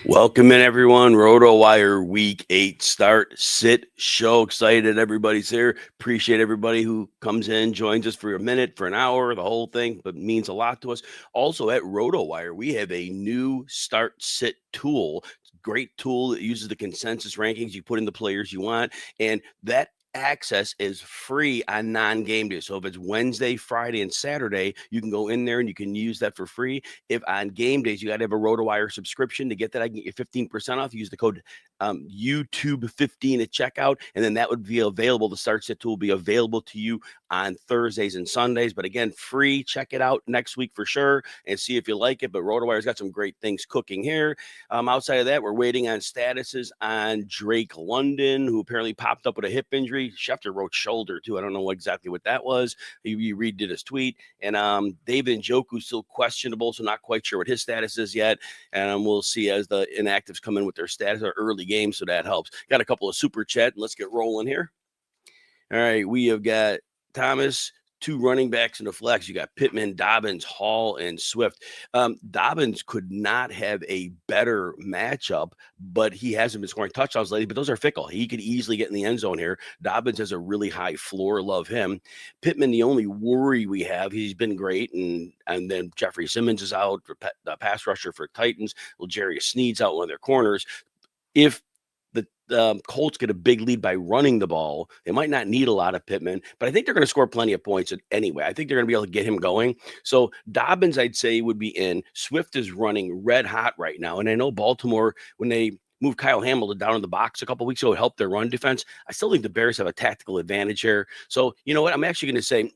Welcome in, everyone. RotoWire Week 8 start, sit, show. Excited everybody's here. Appreciate everybody who comes in, joins us for a minute, for an hour, the whole thing, but means a lot to us. Also at RotoWire, we have a new start, sit tool. It's a great tool that uses the consensus rankings. You put in the players you want, and that access is free on non-game days. So if it's Wednesday, Friday, and Saturday, you can go in there and you can use that for free. If on game days you got to have a RotoWire subscription to get that, I can get you 15% off. Use the code YouTube15 at checkout, and then that would be available. The start sit tool will be available to you on Thursdays and Sundays. But again, free. Check it out next week for sure and see if you like it. But RotoWire's got some great things cooking here. Outside of that, we're waiting on statuses on Drake London, who apparently popped up with a hip injury. Schefter wrote shoulder too. I don't know exactly what that was. He redid his tweet. And David Njoku still questionable, so not quite sure what his status is yet. And we'll see as the inactives come in with their status or early games, so that helps. Got a couple of super chat, and let's get rolling here. All right, we have got Thomas, two running backs in the flex. You got Pittman, Dobbins, Hall, and Swift. Dobbins could not have a better matchup, but he hasn't been scoring touchdowns lately. But those are fickle. He could easily get in the end zone here. Dobbins has a really high floor. Love him. Pittman, the only worry we have, he's been great. And then Jeffrey Simmons is out for the pass rusher for Titans. Well, Jarius Sneed's out, one of their corners. If the Colts get a big lead by running the ball, they might not need a lot of Pittman, but I think they're going to score plenty of points anyway. I think they're going to be able to get him going. So Dobbins, I'd say, would be in. Swift is running red hot right now. And I know Baltimore, when they moved Kyle Hamilton down in the box a couple weeks ago, helped their run defense. I still think the Bears have a tactical advantage here. So you know what? I'm actually going to say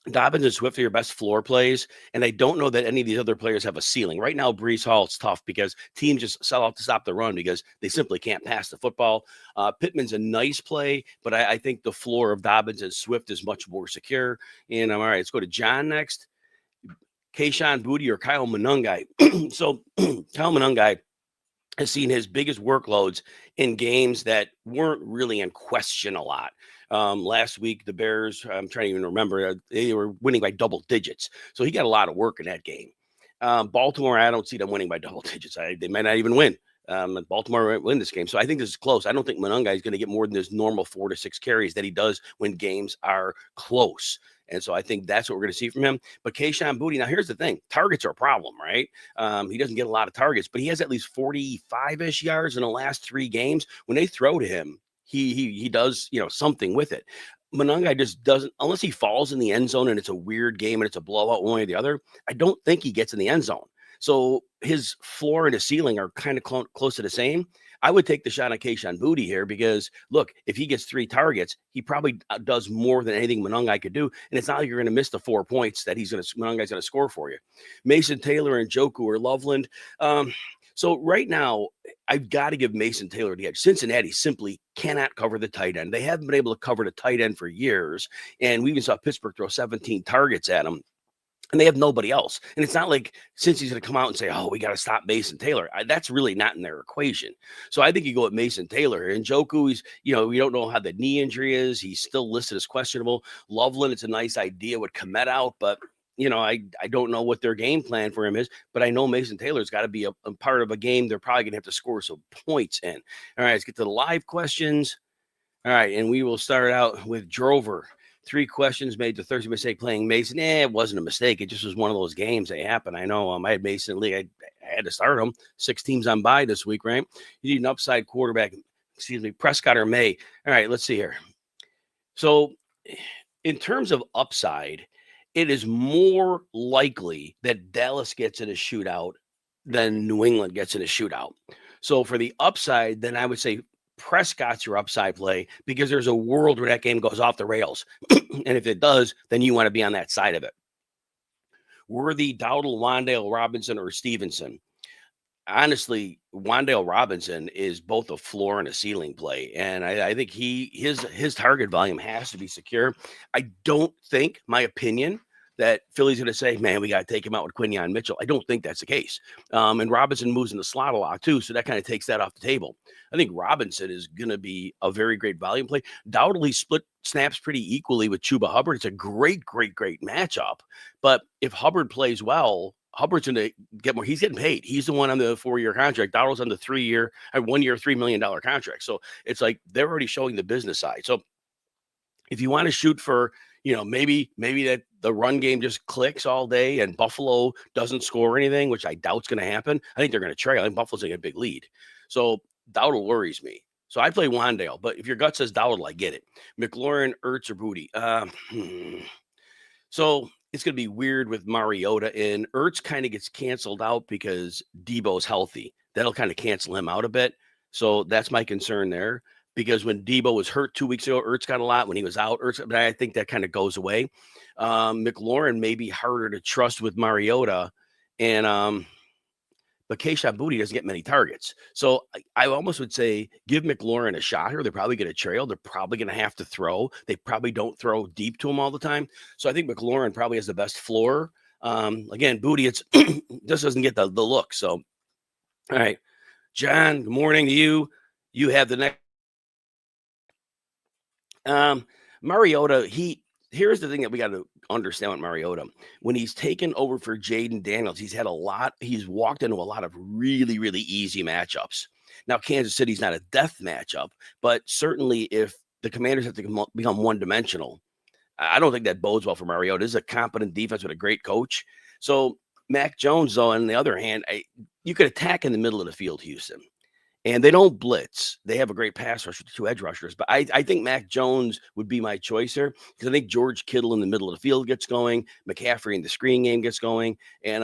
Dobbins and Swift are your best floor plays, and I don't know that any of these other players have a ceiling. Right now, Breece Hall, it's tough because teams just sell out to stop the run because they simply can't pass the football. Pittman's a nice play, but I think the floor of Dobbins and Swift is much more secure. And all right, let's go to John next. Kayshon Boutte or Kyle Monangai. So Kyle Monangai has seen his biggest workloads in games that weren't really in question a lot. Last week, the Bears, I'm trying to even remember, they were winning by double digits. So he got a lot of work in that game. Baltimore, I don't see them winning by double digits. They might not even win. Baltimore might win this game. So I think this is close. I don't think Monangai is going to get more than his normal 4 to 6 carries that he does when games are close. And so I think that's what we're going to see from him. But Kayshon Boutte, now here's the thing. Targets are a problem, right? He doesn't get a lot of targets, but he has at least 45-ish yards in the last 3 games. When they throw to him, he does, something with it. Monangai just doesn't, unless he falls in the end zone and it's a weird game and it's a blowout one way or the other, I don't think he gets in the end zone. So his floor and his ceiling are kind of close to the same. I would take the shot on Kayshon Boutte here because, look, if he gets 3 targets, he probably does more than anything Monangai could do. And it's not like you're going to miss the 4 points that Monangai's going to score for you. Mason Taylor and Njoku or Loveland. So right now, I've got to give Mason Taylor the edge. Cincinnati simply cannot cover the tight end. They haven't been able to cover the tight end for years. And we even saw Pittsburgh throw 17 targets at him. And they have nobody else. And it's not like since he's going to come out and say, oh, we got to stop Mason Taylor. That's really not in their equation. So I think you go with Mason Taylor. And Njoku, we don't know how the knee injury is. He's still listed as questionable. Loveland, it's a nice idea with Komet out, but I don't know what their game plan for him is, but I know Mason Taylor's got to be a part of a game. They're probably going to have to score some points in. All right, let's get to the live questions. All right, and we will start out with Drover. 3 questions made the Thursday mistake playing Mason. It wasn't a mistake. It just was one of those games that happen. I know I had Mason in the league. I had to start him. 6 teams on bye this week, right? You need an upside quarterback. Prescott or May. All right, let's see here. So in terms of upside, it is more likely that Dallas gets in a shootout than New England gets in a shootout. So for the upside, then I would say Prescott's your upside play because there's a world where that game goes off the rails. And if it does, then you want to be on that side of it. Worthy, Dowdle, Wan'Dale Robinson, or Stevenson. Honestly, Wan'Dale Robinson is both a floor and a ceiling play. And I think his target volume has to be secure. I don't think, my opinion, that Philly's going to say, man, we got to take him out with Quinyon Mitchell. I don't think that's the case. And Robinson moves in the slot a lot too, so that kind of takes that off the table. I think Robinson is going to be a very great volume play. Dowdle split snaps pretty equally with Chuba Hubbard. It's a great, great, great matchup. But if Hubbard plays well, Hubbard's going to get more. He's getting paid. He's the one on the 4-year contract. Dowdle's on the 3-year, 1-year, $3 million contract. So it's like they're already showing the business side. So if you want to shoot for, maybe that the run game just clicks all day and Buffalo doesn't score anything, which I doubt's going to happen. I think they're going to trail. I think Buffalo's going to get a big lead. So Dowdle worries me. So I play Wandale, but if your gut says Dowdle, I get it. McLaurin, Ertz, or Booty. So it's going to be weird with Mariota in. Ertz kind of gets canceled out because Debo's healthy. That'll kind of cancel him out a bit. So that's my concern there. Because when Debo was hurt 2 weeks ago, Ertz got a lot. When he was out, but I think that kind of goes away. McLaurin may be harder to trust with Mariota, but Kayshon Boutte doesn't get many targets. So I almost would say give McLaurin a shot here. They're probably going to trail. They're probably going to have to throw. They probably don't throw deep to him all the time. So I think McLaurin probably has the best floor. Again, Boutte, it's just doesn't get the look. So, all right, John, good morning to you. You have the next. Mariota, here's the thing that we got to understand with Mariota. When he's taken over for Jaden Daniels, he's walked into a lot of really, really easy matchups. Now, Kansas City's not a death matchup, but certainly if the Commanders have to become one-dimensional, I don't think that bodes well for Mariota. This is a competent defense with a great coach. So Mac Jones, though, on the other hand, you could attack in the middle of the field, Houston. And they don't blitz. They have a great pass rusher, 2 edge rushers. But I think Mac Jones would be my choice here because I think George Kittle in the middle of the field gets going. McCaffrey in the screen game gets going. And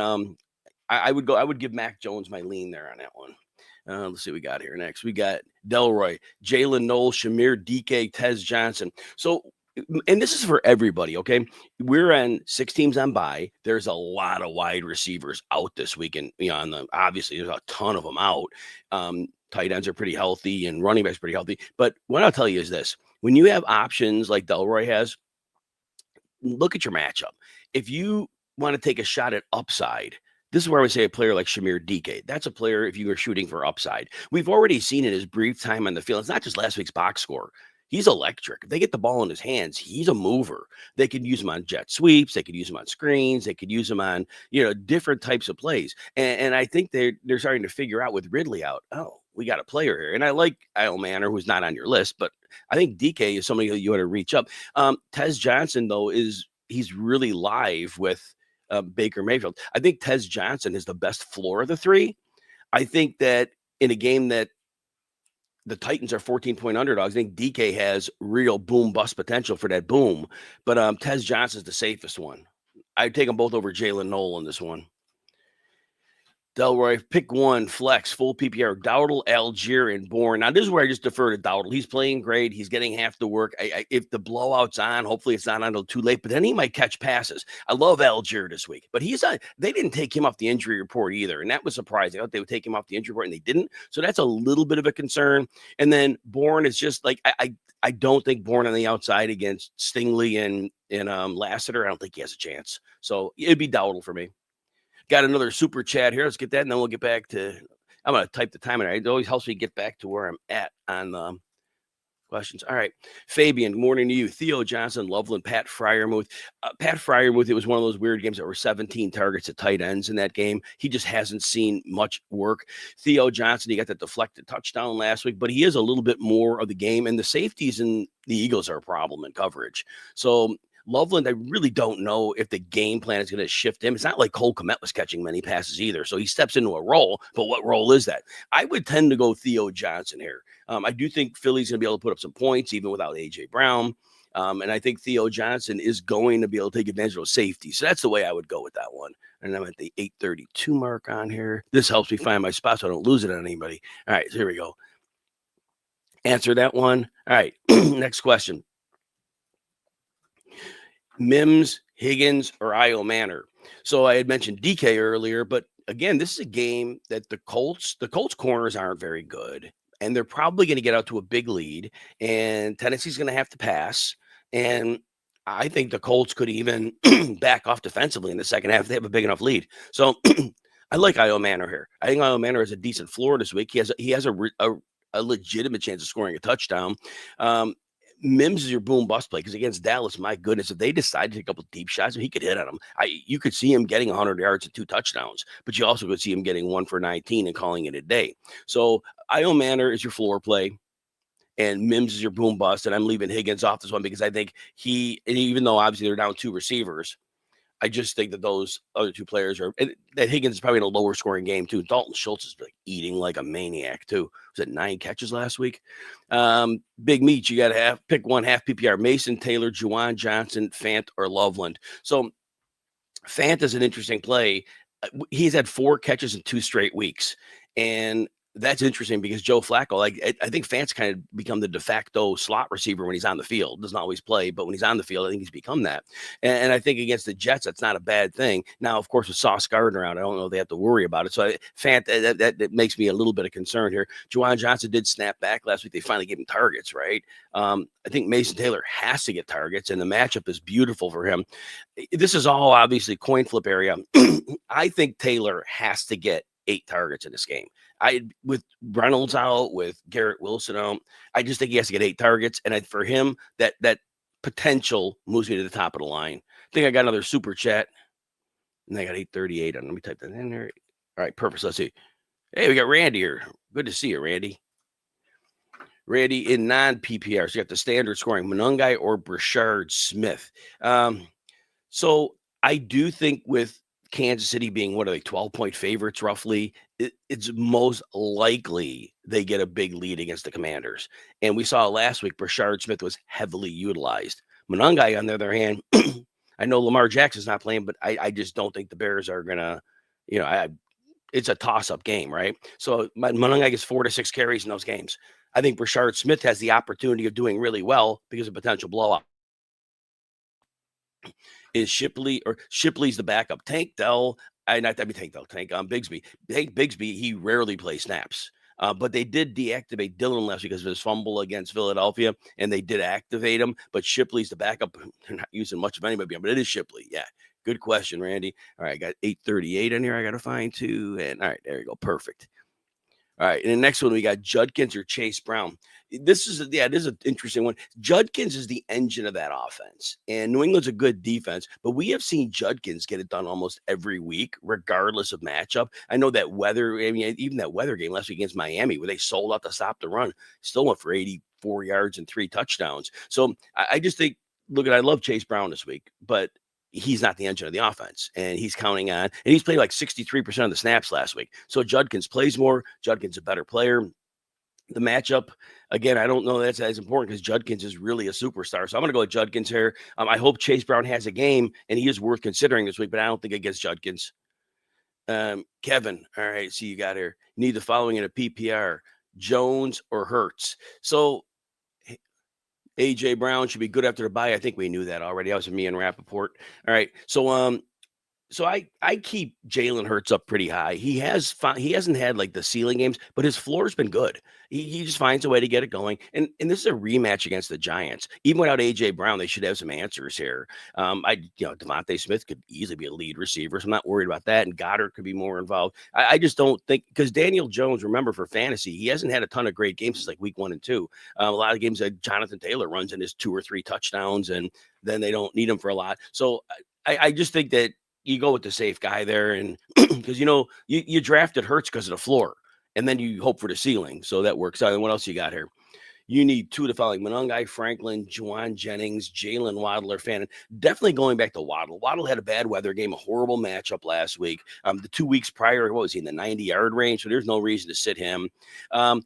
I would give Mac Jones my lean there on that one. Let's see what we got here next. We got Delroy, Jalen Noel, Shamir, DK, Tez Johnson. So, and this is for everybody, okay? We're on 6 teams on bye. There's a lot of wide receivers out this weekend. Obviously, there's a ton of them out. Tight ends are pretty healthy and running backs pretty healthy. But what I'll tell you is this. When you have options like Delroy has, look at your matchup. If you want to take a shot at upside, this is where I would say a player like Shamir DK. That's a player if you were shooting for upside. We've already seen in his brief time on the field. It's not just last week's box score. He's electric. If they get the ball in his hands, he's a mover. They could use him on jet sweeps. They could use him on screens. They could use him on, different types of plays. And I think they're starting to figure out with Ridley out, we got a player here. And I like Isle Manor, who's not on your list, but I think DK is somebody that you ought to reach up. Tez Johnson, though, he's really live with Baker Mayfield. I think Tez Johnson is the best floor of the 3. I think that in a game that the Titans are 14-point underdogs, I think DK has real boom bust potential for that boom. But Tez Johnson's the safest one. I'd take them both over Jalen Noel in this one. Delroy, pick one, flex, full PPR, Dowdle, Algier, and Bourne. Now, this is where I just defer to Dowdle. He's playing great. He's getting half the work. If the blowout's on, hopefully it's not on until too late, but then he might catch passes. I love Algier this week, but they didn't take him off the injury report either, and that was surprising. I thought they would take him off the injury report, and they didn't, so that's a little bit of a concern. And then Bourne is just like, I don't think Bourne on the outside against Stingley and Lassiter, I don't think he has a chance. So it'd be Dowdle for me. Got another super chat here. Let's get that, and then we'll get back to – I'm going to type the time in. It always helps me get back to where I'm at on the questions. All right. Fabian, good morning to you. Theo Johnson, Loveland, Pat Fryermuth. Pat Fryermuth, it was one of those weird games that were 17 targets at tight ends in that game. He just hasn't seen much work. Theo Johnson, he got that deflected touchdown last week, but he is a little bit more of the game, and the safeties and the Eagles are a problem in coverage. So – Loveland, I really don't know if the game plan is going to shift him. It's not like Cole Kmet was catching many passes either. So he steps into a role, but what role is that? I would tend to go Theo Johnson here. I do think Philly's going to be able to put up some points even without A.J. Brown. And I think Theo Johnson is going to be able to take advantage of safety. So that's the way I would go with that one. And I'm at the 8:32 mark on here. This helps me find my spot so I don't lose it on anybody. All right, so here we go. Answer that one. All right, next question. Mims, Higgins, or Io Manor. So I had mentioned DK earlier, but again, this is a game that the Colts corners aren't very good, and they're probably going to get out to a big lead, and Tennessee's going to have to pass. And I think the Colts could even back off defensively in the second half if they have a big enough lead. So I like Io Manor here. I think Io Manor has a decent floor this week. He has a legitimate chance of scoring a touchdown. Mims is your boom bust play because against Dallas, my goodness, if they decide to take a couple deep shots, he could hit on them. You could see him getting 100 yards and 2 touchdowns, but you also could see him getting 1 for 19 and calling it a day. So Io Manor is your floor play, and Mims is your boom bust, and I'm leaving Higgins off this one because I think even though obviously they're down 2 receivers, I just think that those other 2 players that Higgins is probably in a lower scoring game too. Dalton Schultz is like eating like a maniac too. Was it 9 catches last week? Big meat. You got to pick one half PPR: Mason Taylor, Juwan Johnson, Fant, or Loveland. So Fant is an interesting play. He's had 4 catches in 2 straight weeks, and that's interesting because Joe Flacco, I think Fant's kind of become the de facto slot receiver when he's on the field. Doesn't always play, but when he's on the field, I think he's become that. And I think against the Jets, that's not a bad thing. Now, of course, with Sauce Gardner out, I don't know if they have to worry about it. So Fant, that makes me a little bit of concern here. Juwan Johnson did snap back last week. They finally gave him targets, right? I think Mason Taylor has to get targets, and the matchup is beautiful for him. This is all obviously coin flip area. I think Taylor has to get 8 targets in this game. With Reynolds out, with Garrett Wilson out, I just think he has to get 8 targets. And for him, that potential moves me to the top of the line. I think I got another super chat, and I got 838 on. Let me type that in there. All right, perfect. Let's see. Hey, we got Randy here. Good to see you, Randy. Randy in non-PPR. So you got the standard scoring, Monangai or Brashard Smith. So I do think with Kansas City being, 12-point favorites roughly, it's most likely they get a big lead against the Commanders. And we saw last week, Brashard Smith was heavily utilized. Monangai, on the other hand, I know Lamar Jackson's not playing, but I just don't think the Bears are going to, it's a toss-up game, right? So Monangai gets 4 to 6 carries in those games. I think Brashard Smith has the opportunity of doing really well because of potential blowout. Is Shipley's the backup? Tank Bigsby. Tank Bigsby, he rarely plays snaps. But they did deactivate Dillon last week because of his fumble against Philadelphia, and they did activate him. But Shipley's the backup. They're not using much of anybody, but it is Shipley. Yeah, good question, Randy. All right, I got 838 in here. I got to find 2. And all right, there you go. Perfect. All right, and the next one we got Judkins or Chase Brown. This is an interesting one. Judkins is the engine of that offense, and New England's a good defense, but we have seen Judkins get it done almost every week, regardless of matchup. I know that even that weather game last week against Miami, where they sold out to stop the run, still went for 84 yards and 3 touchdowns. So I just think, I love Chase Brown this week, but he's not the engine of the offense, and he's counting on, and he's played like 63% of the snaps last week. So Judkins plays more. Judkins a better player. The matchup, again, I don't know that's as important because Judkins is really a superstar. So I'm going to go with Judkins here. I hope Chase Brown has a game, and he is worth considering this week, but I don't think it gets Judkins. Kevin, all right, see you got here. Need the following in a PPR: Jones or Hurts. So A.J. Brown should be good after the bye. I think we knew that already. That was me and Rappaport. All right. So I keep Jalen Hurts up pretty high. He hasn't had like the ceiling games, but his floor's been good. He just finds a way to get it going. And this is a rematch against the Giants. Even without A.J. Brown, they should have some answers here. Devontae Smith could easily be a lead receiver, so I'm not worried about that. And Goddard could be more involved. I just don't think, because Daniel Jones, remember, for fantasy, he hasn't had a ton of great games since like week 1 and 2. A lot of games that Jonathan Taylor runs in his 2 or 3 touchdowns, and then they don't need him for a lot. So I just think that you go with the safe guy there, and because you drafted Hurts because of the floor, and then you hope for the ceiling, so that works out. And what else you got here? You need 2 to following: Monangai, Franklin, Juwan Jennings, Jalen Waddle, or Fannin. Definitely going back to Waddle. Waddle had a bad weather game, a horrible matchup last week. The 2 weeks prior, what was he, in the 90-yard range? So there's no reason to sit him. And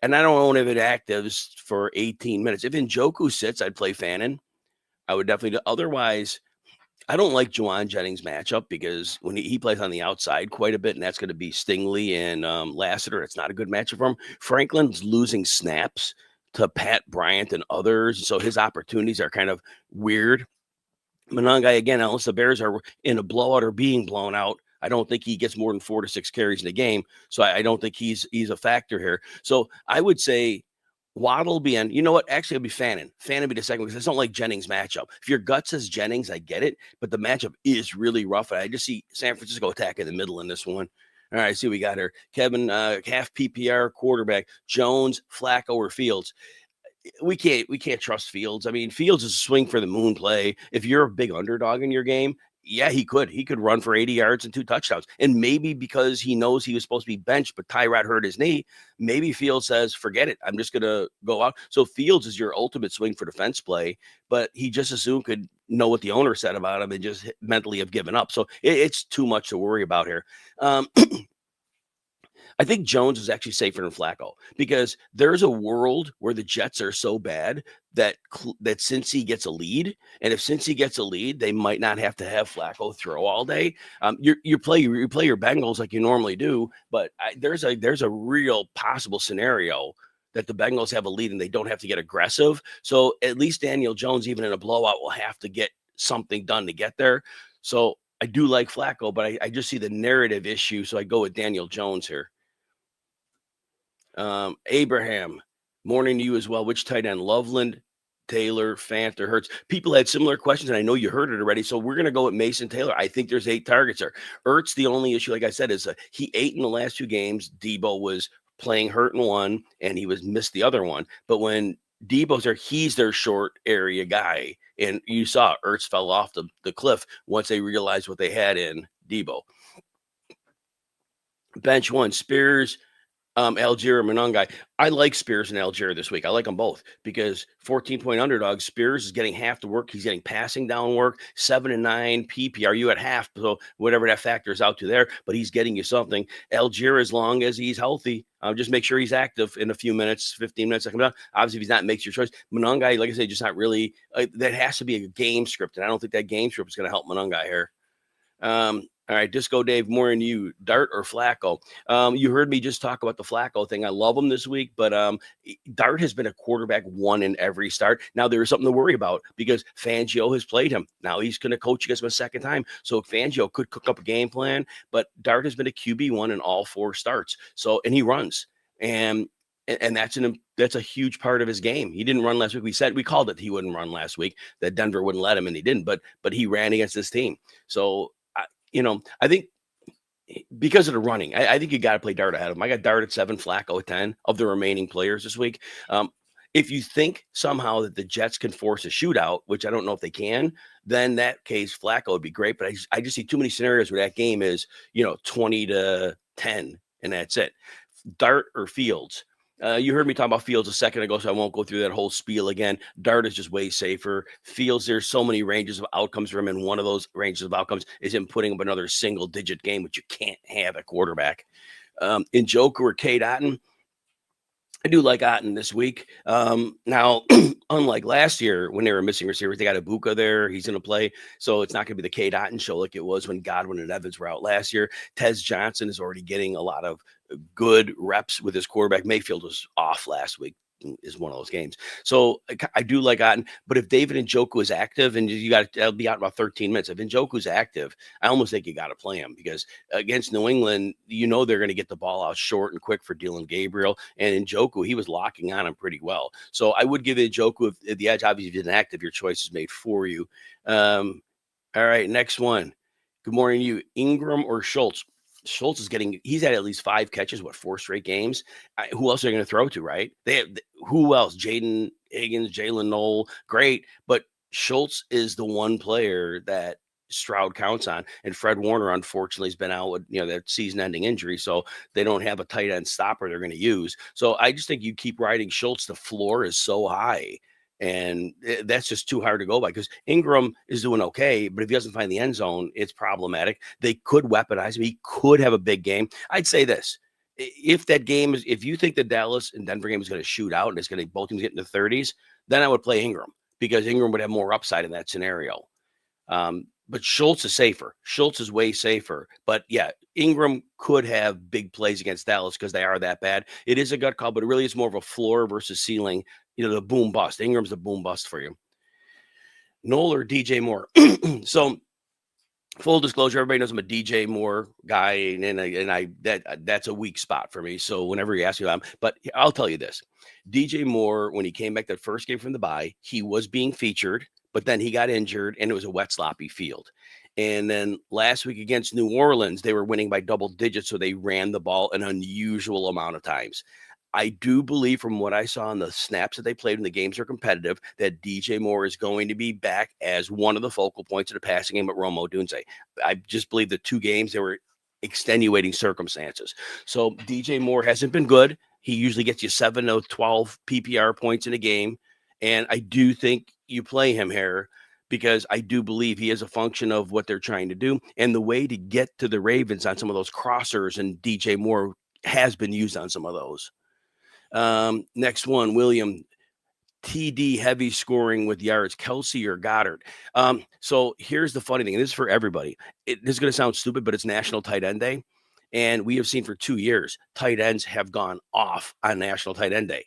I don't own it actives for 18 minutes. If Njoku sits, I'd play Fannin. I would definitely do. Otherwise, I don't like Juwan Jennings' matchup because when he plays on the outside quite a bit, and that's going to be Stingley and Lassiter. It's not a good matchup for him. Franklin's losing snaps to Pat Bryant and others, so his opportunities are kind of weird. Monangai, again, unless the Bears are in a blowout or being blown out, I don't think he gets more than 4 to 6 carries in a game. So I don't think he's a factor here. So I would say Waddle will be in. You know what? Actually, it'll be Fannin. Fannin be the second because I don't like Jennings' matchup. If your gut says Jennings, I get it, but the matchup is really rough. I just see San Francisco attack in the middle in this one. All right, see what we got here. Kevin, half PPR quarterback, Jones, Flacco, or Fields. we can't trust Fields. I mean, Fields is a swing for the moon play. If you're a big underdog in your game, yeah, he could run for 80 yards and 2 touchdowns. And maybe because he knows he was supposed to be benched, but Tyrod hurt his knee, maybe Fields says, forget it. I'm just gonna go out. So Fields is your ultimate swing for defense play, but he just as soon could know what the owner said about him and just mentally have given up. So it's too much to worry about here. I think Jones is actually safer than Flacco because there's a world where the Jets are so bad that that Cincy gets a lead, and if Cincy gets a lead, they might not have to have Flacco throw all day. You play your Bengals like you normally do, but there's a real possible scenario that the Bengals have a lead and they don't have to get aggressive. So at least Daniel Jones, even in a blowout, will have to get something done to get there. So I do like Flacco, but I just see the narrative issue. So I go with Daniel Jones here. Abraham, morning to you as well. Which tight end? Loveland, Taylor, Fant, or Hurts? People had similar questions, and I know you heard it already. So we're going to go with Mason Taylor. I think there's 8 targets there. Ertz, the only issue, like I said, is he ate in the last 2 games. Debo was playing hurt in one, and he was missed the other one. But when Debo's there, he's their short area guy. And you saw Ertz fell off the cliff once they realized what they had in Debo. Bench 1, Spears, Algier, Monangai. I like Spears and Algier this week. I like them both because 14-point underdog. Spears is getting half the work. He's getting passing down work. 7 and 9 PPR. You at half, so whatever that factors out to there. But he's getting you something. Algier, as long as he's healthy, just make sure he's active in a few minutes, 15 minutes. Obviously, if he's not, makes your choice. Monangai, like I said, just not really. That has to be a game script, and I don't think that game script is going to help Monangai here. All right, Disco Dave, more than you, Dart or Flacco. You heard me just talk about the Flacco thing. I love him this week, but Dart has been a quarterback 1 in every start. Now there is something to worry about because Fangio has played him. Now he's going to coach against him a second time. So Fangio could cook up a game plan, but Dart has been a QB1 in all 4 starts. So, and he runs. And that's a huge part of his game. He didn't run last week. We called it he wouldn't run last week, that Denver wouldn't let him, and he didn't. But he ran against this team. So I think because of the running, I think you got to play Dart ahead of him. I got Dart at 7, Flacco at 10 of the remaining players this week. If you think somehow that the Jets can force a shootout, which I don't know if they can, then in that case, Flacco would be great. But I just see too many scenarios where that game is, 20-10, and that's it. Dart or Fields. You heard me talk about Fields a second ago, so I won't go through that whole spiel again. Dart is just way safer. Fields, there's so many ranges of outcomes for him, and one of those ranges of outcomes is him putting up another single-digit game, which you can't have at quarterback. Njoku or Cade Otton, I do like Otton this week. Now, unlike last year when they were missing receivers, they got Ibuka there. He's going to play. So it's not going to be the Cade Otton show like it was when Godwin and Evans were out last year. Tez Johnson is already getting a lot of good reps with his quarterback. Mayfield was off last week. Is one of those games. So I do like Otton, but if David Njoku is active, and that'll be out in about 13 minutes. If Njoku's active, I almost think you got to play him because against New England, they're going to get the ball out short and quick for Dylan Gabriel, and Njoku, he was locking on him pretty well. So I would give Njoku if the edge. Obviously, if he's inactive, your choice is made for you. All right, next one. Good morning to you, Ingram or Schultz. Schultz he's had at least 5 catches, 4 straight games. Who else are they going to throw to, right? Who else? Jaden Higgins, Jalen Noel, great. But Schultz is the one player that Stroud counts on. And Fred Warner, unfortunately, has been out with, that season-ending injury. So they don't have a tight end stopper they're going to use. So I just think you keep riding Schultz. The floor is so high. And that's just too hard to go by because Ingram is doing okay, but if he doesn't find the end zone, it's problematic. They could weaponize him. He could have a big game. I'd say this. If you think the Dallas and Denver game is going to shoot out and it's going to both teams get in the 30s, then I would play Ingram because Ingram would have more upside in that scenario. But Schultz is safer. Schultz is way safer. But yeah, Ingram could have big plays against Dallas because they are that bad. It is a gut call, but it really is more of a floor versus ceiling. The boom bust. Ingram's the boom bust for you. Noel or DJ Moore. So full disclosure, everybody knows I'm a DJ Moore guy, and that's a weak spot for me. So whenever you ask me, but I'll tell you this: DJ Moore, when he came back that first game from the bye, he was being featured, but then he got injured, and it was a wet, sloppy field. And then last week against New Orleans, they were winning by double digits, so they ran the ball an unusual amount of times. I do believe from what I saw in the snaps that they played when the games are competitive that DJ Moore is going to be back as one of the focal points of the passing game at Romo Dunze. I just believe the 2 games, they were extenuating circumstances. So DJ Moore hasn't been good. He usually gets you 7 to 12 PPR points in a game. And I do think you play him here because I do believe he is a function of what they're trying to do. And the way to get to the Ravens on some of those crossers, and DJ Moore has been used on some of those. Next one, William. TD heavy scoring with yards, Kelsey or Goddard. So here's the funny thing, and this is for everybody. This is going to sound stupid, but it's National Tight End Day. And we have seen for 2 years, tight ends have gone off on National Tight End Day.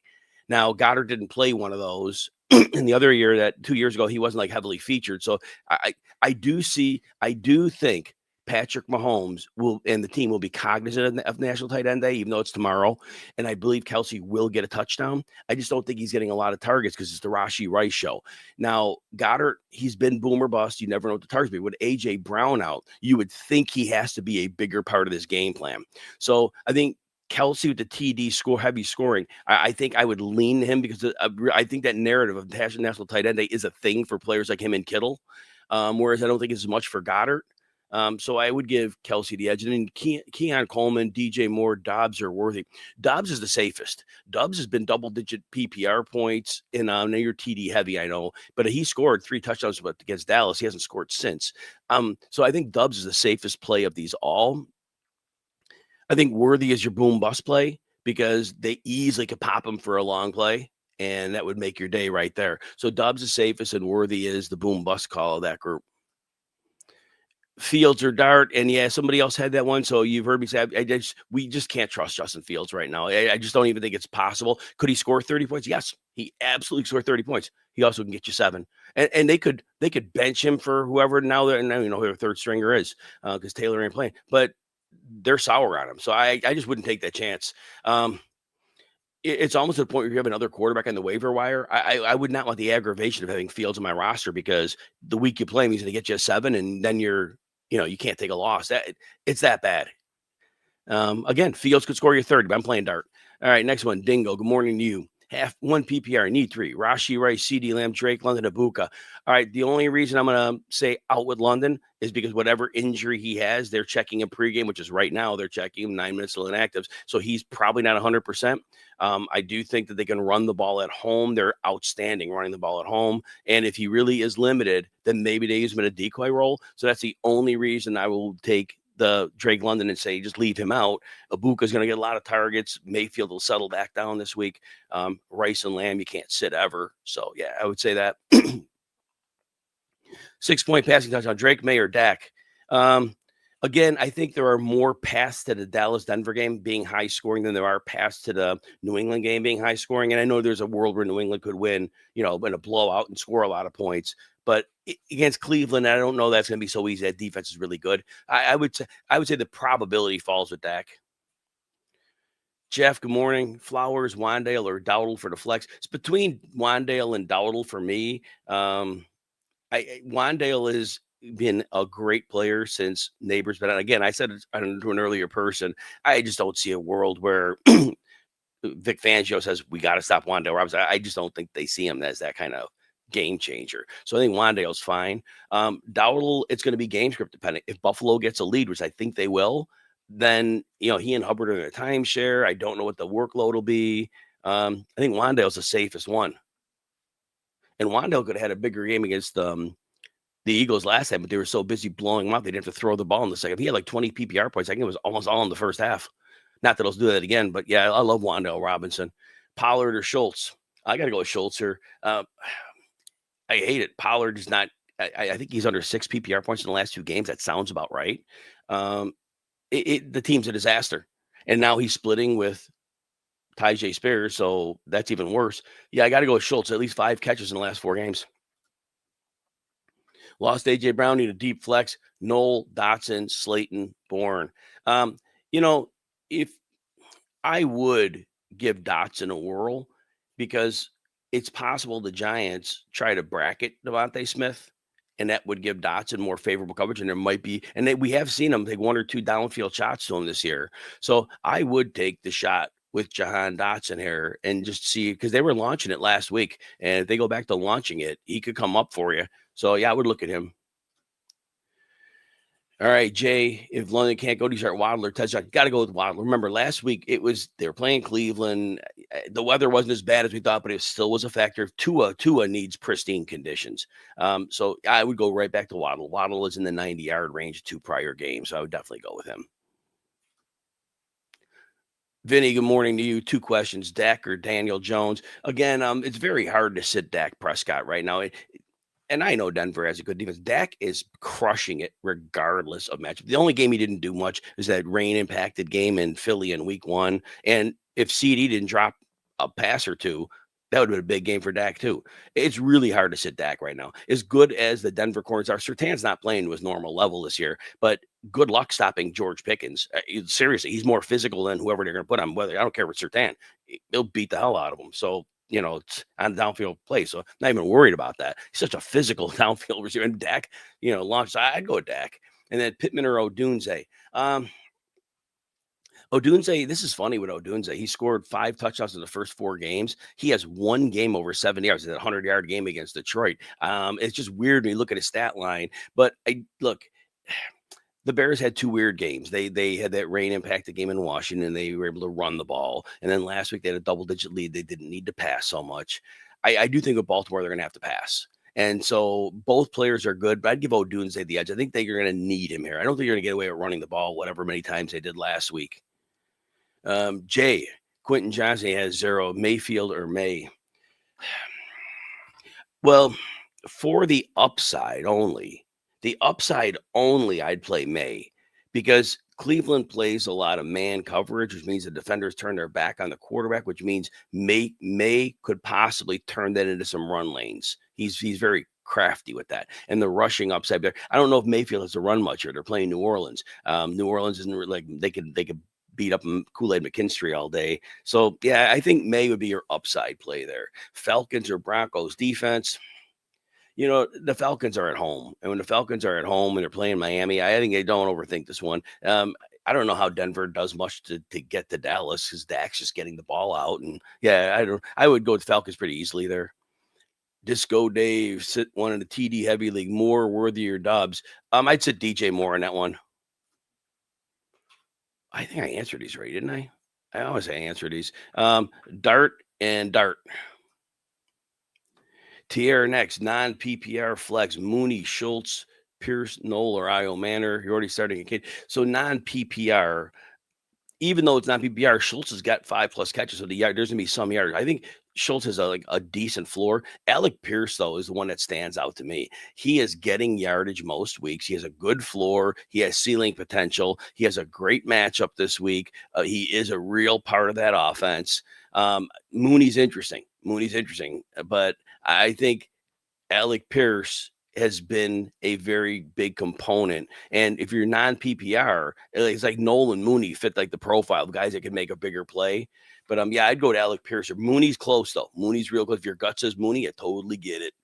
Now, Goddard didn't play one of those. In the other year, that 2 years ago, he wasn't like heavily featured. So I do think Patrick Mahomes will and the team will be cognizant of National Tight End Day, even though it's tomorrow. And I believe Kelsey will get a touchdown. I just don't think he's getting a lot of targets because it's the Rashee Rice show. Now, Goddard, he's been boom or bust. You never know what the targets be. With A.J. Brown out, you would think he has to be a bigger part of this game plan. So I think Kelsey with the TD heavy scoring, I think I would lean him because I think that narrative of National Tight End Day is a thing for players like him and Kittle, whereas I don't think it's as much for Goddard. So I would give Kelsey the edge. And then Keon Coleman, DJ Moore, Dobbs are worthy. Dobbs is the safest. Dobbs has been double-digit PPR points, and you're TD heavy, I know, but he scored 3 touchdowns against Dallas. He hasn't scored since. So I think Dobbs is the safest play of these all. I think Worthy is your boom-bust play because they easily could pop him for a long play, and that would make your day right there. So Dobbs is safest, and Worthy is the boom-bust call of that group. Fields or Dart, and yeah, somebody else had that one. So you've heard me say, we just can't trust Justin Fields right now. I just don't even think it's possible. Could he score 30 points? Yes, he absolutely scored 30 points. He also can get you 7, and they could bench him for whoever now who their third stringer is because Taylor ain't playing, but they're sour on him. So I just wouldn't take that chance. It's almost to the point where you have another quarterback on the waiver wire. I would not want the aggravation of having Fields on my roster because the week you play him, he's going to get you a 7, and then you can't take a loss. It's that bad. Again, Fields could score you 30, but I'm playing Dart. All right, next one, Dingo. Good morning to you. Half 1 PPR, need 3. Rashee Rice, CD Lamb, Drake London, Ibuka. All right, the only reason I'm going to say out with London is because whatever injury he has, they're checking him pregame, which is right now. They're checking him 9 minutes till inactives. So he's probably not 100%. I do think that they can run the ball at home. They're outstanding running the ball at home. And if he really is limited, then maybe they use him in a decoy role. So that's the only reason I will take the Drake London and say, just leave him out. Ibuka's going to get a lot of targets. Mayfield will settle back down this week. Rice and Lamb, you can't sit ever. So, yeah, I would say that. 6-point passing touchdown, Drake, May, or Dak. Again, I think there are more paths to the Dallas-Denver game being high scoring than there are paths to the New England game being high scoring. And I know there's a world where New England could win, in a blowout and score a lot of points. But against Cleveland, I don't know that's going to be so easy. That defense is really good. I would say the probability falls with Dak. Jeff, good morning. Flowers, Wandale, or Dowdle for the flex. It's between Wandale and Dowdle for me. Wandale has been a great player since Neighbors, but again, I said to an earlier person, I just don't see a world where Vic Fangio says we got to stop Wandale Robinson. I just don't think they see him as that kind of game changer. So I think Wandale's fine. Dowdle, it's going to be game script dependent. If Buffalo gets a lead, which I think they will, then he and Hubbard are in a timeshare. I don't know what the workload will be. I think Wandale's the safest one. And Wandale could have had a bigger game against the Eagles last time, but they were so busy blowing them out, they didn't have to throw the ball in the second. He had like 20 PPR points. I think it was almost all in the first half. Not that I'll do that again, but yeah, I love Wandale Robinson. Pollard or Schultz? I got to go with Schultz here. I hate it. Pollard is not. I think he's under 6 PPR points in the last 2 games. That sounds about right. The team's a disaster, and now he's splitting with Tyjae Spears, so that's even worse. Yeah, I got to go with Schultz. At least 5 catches in the last 4 games. Lost AJ Brown, need a deep flex. Knoll, Dotson, Slayton, Bourne. If I would give Dotson a whirl because it's possible the Giants try to bracket Devontae Smith, and that would give Dotson more favorable coverage. And there might be, we have seen him take 1 or 2 downfield shots to him this year. So I would take the shot with Jahan Dotson here and just see, because they were launching it last week. And if they go back to launching it, he could come up for you. So, yeah, I would look at him. All right, Jay, if London can't go, do you start Waddle or touchdown? Got to go with Waddle. Remember, last week they were playing Cleveland. The weather wasn't as bad as we thought, but it still was a factor. Tua needs pristine conditions. So I would go right back to Waddle. Waddle is in the 90-yard range 2 prior games, so I would definitely go with him. Vinny, good morning to you. 2 questions, Dak or Daniel Jones. Again, it's very hard to sit Dak Prescott right now. And I know Denver has a good defense. Dak is crushing it regardless of matchup. The only game he didn't do much is that rain-impacted game in Philly in week 1. And if CD didn't drop a pass or 2, that would have been a big game for Dak too. It's really hard to sit Dak right now. As good as the Denver corners are, Surtain's not playing to his normal level this year, but good luck stopping George Pickens. Seriously, he's more physical than whoever they're going to put on. Whether I don't care if it's Surtain, they'll beat the hell out of him. So it's on downfield play. So not even worried about that. He's such a physical downfield receiver. And Dak, launch. I'd go with Dak. And then Pittman or Odunze. Odunze, this is funny with Odunze. He scored 5 touchdowns in the first 4 games. He has 1 game over 70 yards. That 100-yard game against Detroit. It's just weird when you look at his stat line. But the Bears had 2 weird games. They had that rain impacted game in Washington. They were able to run the ball. And then last week they had a double-digit lead. They didn't need to pass so much. I do think with Baltimore, they're going to have to pass. And so both players are good, but I'd give Odunze the edge. I think they're going to need him here. I don't think you're going to get away with running the ball whatever many times they did last week. Jay, Quentin Johnson has 0. Mayfield or May? Well, for the upside only, I'd play May, because Cleveland plays a lot of man coverage, which means the defenders turn their back on the quarterback, which means May could possibly turn that into some run lanes. He's very crafty with that. And the rushing upside there. I don't know if Mayfield has to run much here. They're playing New Orleans. New Orleans isn't like they could beat up Kool-Aid McKinstry all day. So yeah, I think May would be your upside play there. Falcons or Broncos defense. The Falcons are at home. And when the Falcons are at home and they're playing Miami, I think they don't overthink this one. I don't know how Denver does much to get to Dallas, because Dak's just getting the ball out. And yeah, I would go with Falcons pretty easily there. Disco Dave, sit one in the TD heavy league, Moore, Worthy, or Dobbs. I'd sit DJ Moore in that one. I think I answered these right, didn't I? I always say I answer these. Dart and Dart. Tierra next, non-PPR flex, Mooney, Schultz, Pierce, Knoll, or Io Manor. You're already starting a kid. So non-PPR, even though it's not PPR, Schultz has got 5+ catches. So there's going to be some yards. I think Schultz has a decent floor. Alec Pierce, though, is the one that stands out to me. He is getting yardage most weeks. He has a good floor. He has ceiling potential. He has a great matchup this week. He is a real part of that offense. Mooney's interesting, but I think Alec Pierce has been a very big component. And if you're non-PPR, it's like Nolan Mooney fit like the profile of guys that can make a bigger play. But yeah, I'd go to Alec Pierce. Mooney's close though. Mooney's real close. If your gut says Mooney, I totally get it.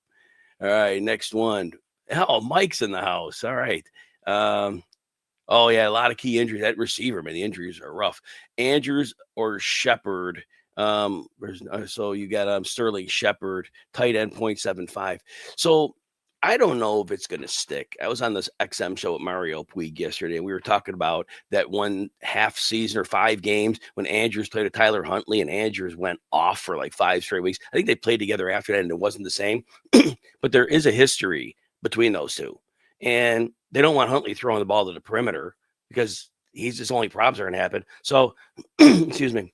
All right, next one. Oh, Mike's in the house. All right. Oh yeah, a lot of key injuries. That receiver, man, the injuries are rough. Andrews or Shepard? So you got Sterling Shepard, tight end 0.75. So I don't know if it's going to stick. I was on this XM show with Mario Puig yesterday, and we were talking about that 1/2 season or 5 games when Andrews played with Tyler Huntley, and Andrews went off for like 5 straight weeks. I think they played together after that, and it wasn't the same. But there is a history between those two, and they don't want Huntley throwing the ball to the perimeter because he's his only problems are going to happen. So, excuse me.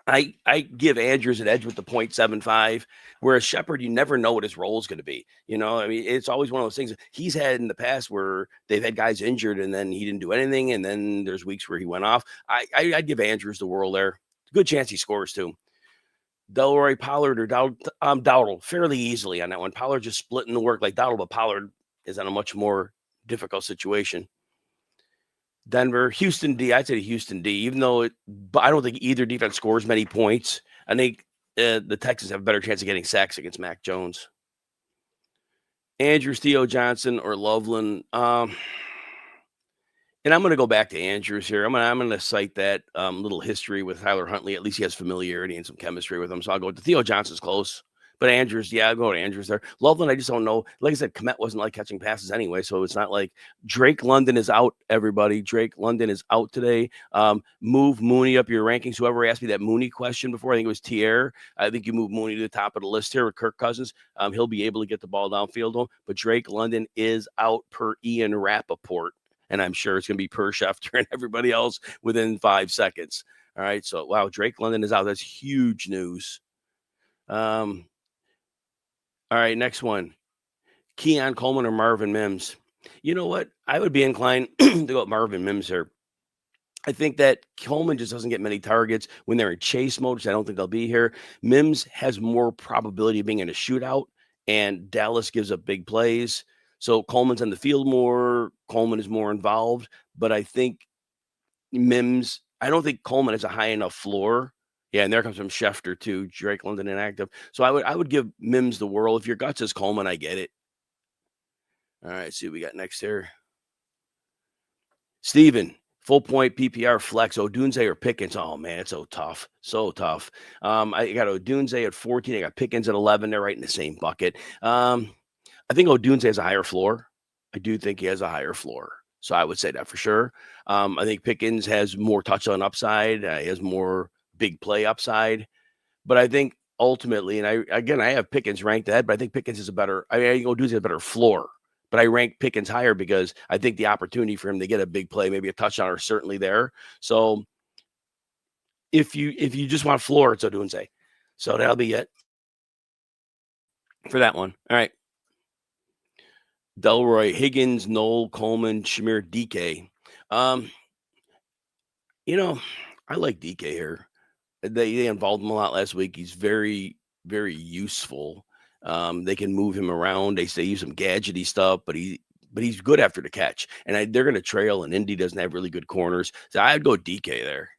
I give Andrews an edge with the 0.75, whereas Shepard, you never know what his role is going to be. I mean, it's always one of those things he's had in the past where they've had guys injured and then he didn't do anything. And then there's weeks where he went off. I'd give Andrews the world there. Good chance he scores too. Delroy Pollard or Dowdle fairly easily on that one. Pollard just splitting the work like Dowdle, but Pollard is on a much more difficult situation. Denver, Houston D. I'd say Houston D, even though but I don't think either defense scores many points. I think the Texans have a better chance of getting sacks against Mac Jones. Andrews, Theo Johnson, or Loveland. And I'm going to go back to Andrews here. I'm going to cite that little history with Tyler Huntley. At least he has familiarity and some chemistry with him. So I'll go with Theo Johnson's close. But Andrews, yeah, I'll go to Andrews there. Loveland, I just don't know. Like I said, Kmet wasn't like catching passes anyway. So it's not like Drake London is out, everybody. Drake London is out today. Move Mooney up your rankings. Whoever asked me that Mooney question before, I think it was Tier. I think you move Mooney to the top of the list here with Kirk Cousins. He'll be able to get the ball downfield. But Drake London is out per Ian Rappaport. And I'm sure it's going to be per Schefter and everybody else within 5 seconds. All right. So, wow, Drake London is out. That's huge news. All right, next one. Keon Coleman or Marvin Mims? You know what? I would be inclined to go with Marvin Mims here. I think that Coleman just doesn't get many targets when they're in chase mode, which I don't think they'll be here. Mims has more probability of being in a shootout, and Dallas gives up big plays. So Coleman's on the field more. Coleman is more involved. But I think Mims, I don't think Coleman has a high enough floor. Yeah, and there comes from Schefter too. Drake London inactive. So I would give Mims the whirl. If your guts is Coleman, I get it. All right, see what we got next here. Steven, full point PPR flex. Odunze or Pickens? Oh man, it's so tough. So tough. I got Odunze at 14. I got Pickens at 11. They're right in the same bucket. I think Odunze has a higher floor. I do think he has a higher floor. So I would say that for sure. I think Pickens has more touchdown upside. He has more big play upside. But I think ultimately, and I have Pickens ranked ahead, but I think Pickens is a better, Odunze has a better floor. But I rank Pickens higher because I think the opportunity for him to get a big play, maybe a touchdown, are certainly there. So if you just want floor, it's Odunze. So that'll be it for that one. All right. Delroy, Higgins, Noel, Coleman, Shamir, DK. I like DK here. They involved him a lot last week. He's very, very useful. They can move him around. They use some gadgety stuff, but he's good after the catch. And they're going to trail, and Indy doesn't have really good corners. So I'd go DK there.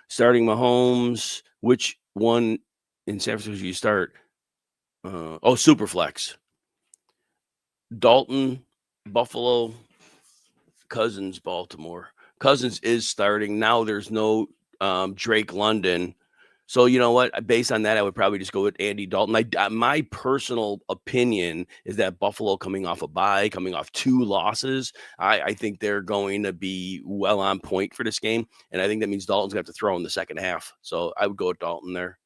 Starting Mahomes, which one in San Francisco do you start? Superflex. Dalton, Buffalo, Cousins, Baltimore. Cousins is starting. Now there's no Drake London. So you know what? Based on that, I would probably just go with Andy Dalton. My personal opinion is that Buffalo, coming off a bye, coming off 2 losses, I think they're going to be well on point for this game, and I think that means Dalton's going to have to throw in the second half. So I would go with Dalton there.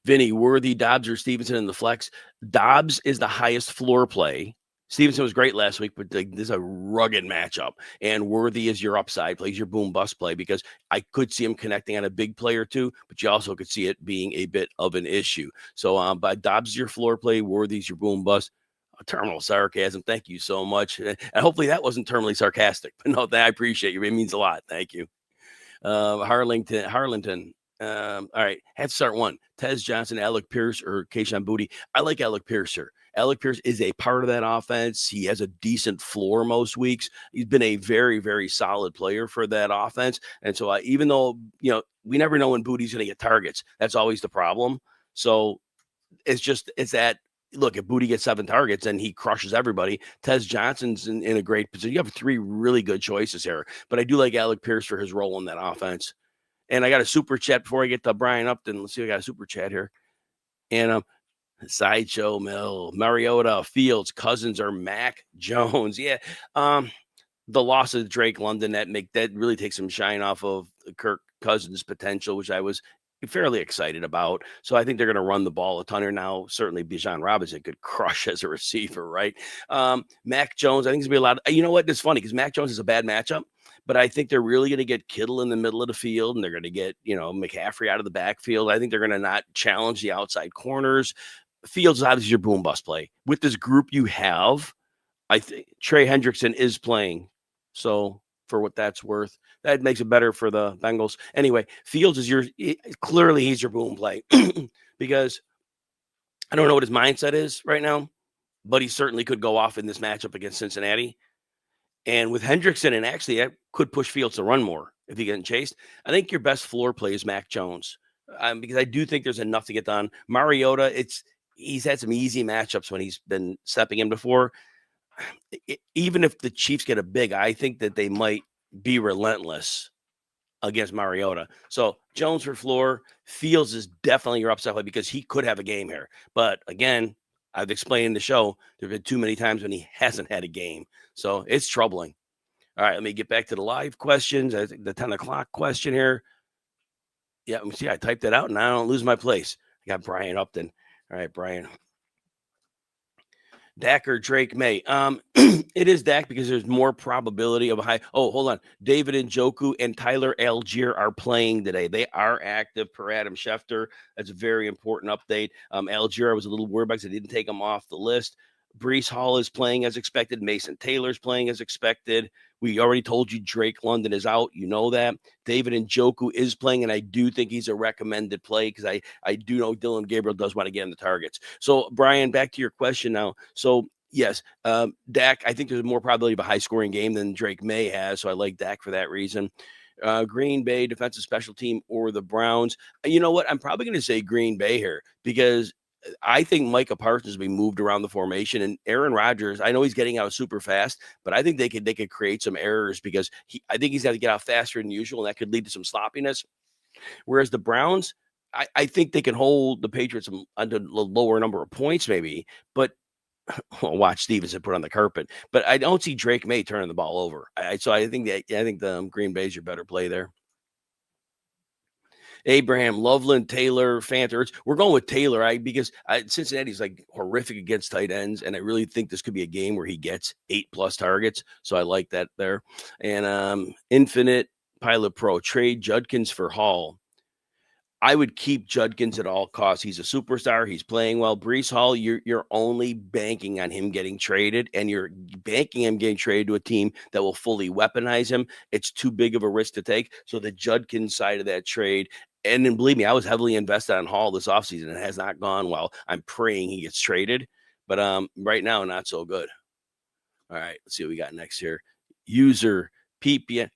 Vinny, Worthy, Dobbs, or Stevenson in the flex? Dobbs is the highest floor play. Stevenson was great last week, but this is a rugged matchup. And Worthy is your upside play, your boom bust play, because I could see him connecting on a big play or two, but you also could see it being a bit of an issue. So, but Dobbs is your floor play, Worthy's your boom bust. Terminal sarcasm. Thank you so much. And hopefully that wasn't terminally sarcastic. But no, I appreciate you. It means a lot. Thank you. Harlington. All right, have to start one. Tez Johnson, Alec Pierce, or Kayshon Boutte. I like Alec Pierce, sir. Alec Pierce is a part of that offense. He has a decent floor most weeks. He's been a very, very solid player for that offense. And so even though, we never know when Boutte's going to get targets. That's always the problem. So it's that, look, if Boutte gets 7 targets and he crushes everybody, Tez Johnson's in a great position. You have 3 really good choices here. But I do like Alec Pierce for his role in that offense. And I got a super chat before I get to Brian Upton. Let's see, I got a super chat here. And Sideshow Mill, Mariota, Fields, Cousins, or Mac Jones. Yeah. The loss of Drake London, that really takes some shine off of Kirk Cousins' potential, which I was fairly excited about. So I think they're going to run the ball a ton here now. Certainly Bijan Robinson could crush as a receiver, right? Mac Jones, I think it's going to be a lot. You know what? It's funny because Mac Jones is a bad matchup. But I think they're really going to get Kittle in the middle of the field, and they're going to get, McCaffrey out of the backfield. I think they're going to not challenge the outside corners. Fields is obviously your boom bust play. With this group you have, I think Trey Hendrickson is playing. So for what that's worth, that makes it better for the Bengals. Anyway, Fields is clearly he's your boom play because I don't know what his mindset is right now, but he certainly could go off in this matchup against Cincinnati. And with Hendrickson, and actually that could push Fields to run more if he gets chased. I think your best floor play is Mac Jones because I do think there's enough to get done. Mariota, he's had some easy matchups when he's been stepping in before. even if the Chiefs get a big, I think that they might be relentless against Mariota. So Jones for floor. Fields is definitely your upside play because he could have a game here. But again, I've explained in the show, there have been too many times when he hasn't had a game. So it's troubling. All right, let me get back to the live questions. I think the 10 o'clock question here. Yeah, let me see. I typed that out and I don't lose my place. I got Brian Upton. All right, Brian. Dak or Drake May. It is Dak because there's more probability of a high. Oh, hold on. David Njoku and Tyler Algier are playing today. They are active per Adam Schefter. That's a very important update. Algier, I was a little worried because I didn't take him off the list. Brees Hall is playing as expected. Mason Taylor's playing as expected. We already told you Drake London is out. You know that. David Njoku is playing, and I do think he's a recommended play because I do know Dylan Gabriel does want to get in the targets. So, Brian, back to your question now. So, yes, Dak, I think there's more probability of a high-scoring game than Drake May has, so I like Dak for that reason. Green Bay, defensive special team, or the Browns. You know what? I'm probably going to say Green Bay here because I think Micah Parsons will be moved around the formation, and Aaron Rodgers. I know he's getting out super fast, but I think they could create some errors because I think he's got to get out faster than usual, and that could lead to some sloppiness. Whereas the Browns, I think they can hold the Patriots under a lower number of points, maybe, but well, watch Stevenson put on the carpet. But I don't see Drake May turning the ball over. So I think the Green Bay's your better play there. Abraham, Loveland, Taylor, Fanterts. We're going with Taylor, because Cincinnati's like horrific against tight ends, and I really think this could be a game where he gets 8+ targets. So I like that there. And Infinite Pilot Pro, trade Judkins for Hall. I would keep Judkins at all costs. He's a superstar. He's playing well. Brees Hall, you're only banking on him getting traded, and you're banking him getting traded to a team that will fully weaponize him. It's too big of a risk to take. So the Judkins side of that trade, and then believe me, I was heavily invested on Hall this offseason. It has not gone well. I'm praying he gets traded, but right now, not so good. All right, let's see what we got next here. User PPR,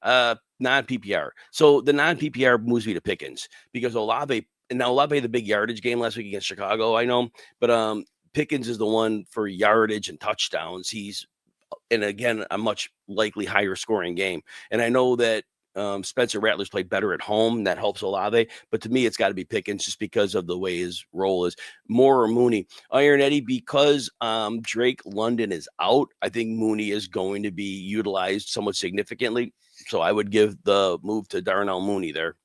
non-PPR. So the non-PPR moves me to Pickens because Olave, and now Olave had the big yardage game last week against Chicago, I know, but Pickens is the one for yardage and touchdowns. And again, a much likely higher scoring game. And I know that Spencer Rattler's played better at home. That helps Olave. But to me, it's got to be Pickens just because of the way his role is. Moore or Mooney. Iron Eddie, because Drake London is out, I think Mooney is going to be utilized somewhat significantly. So I would give the move to Darnell Mooney there.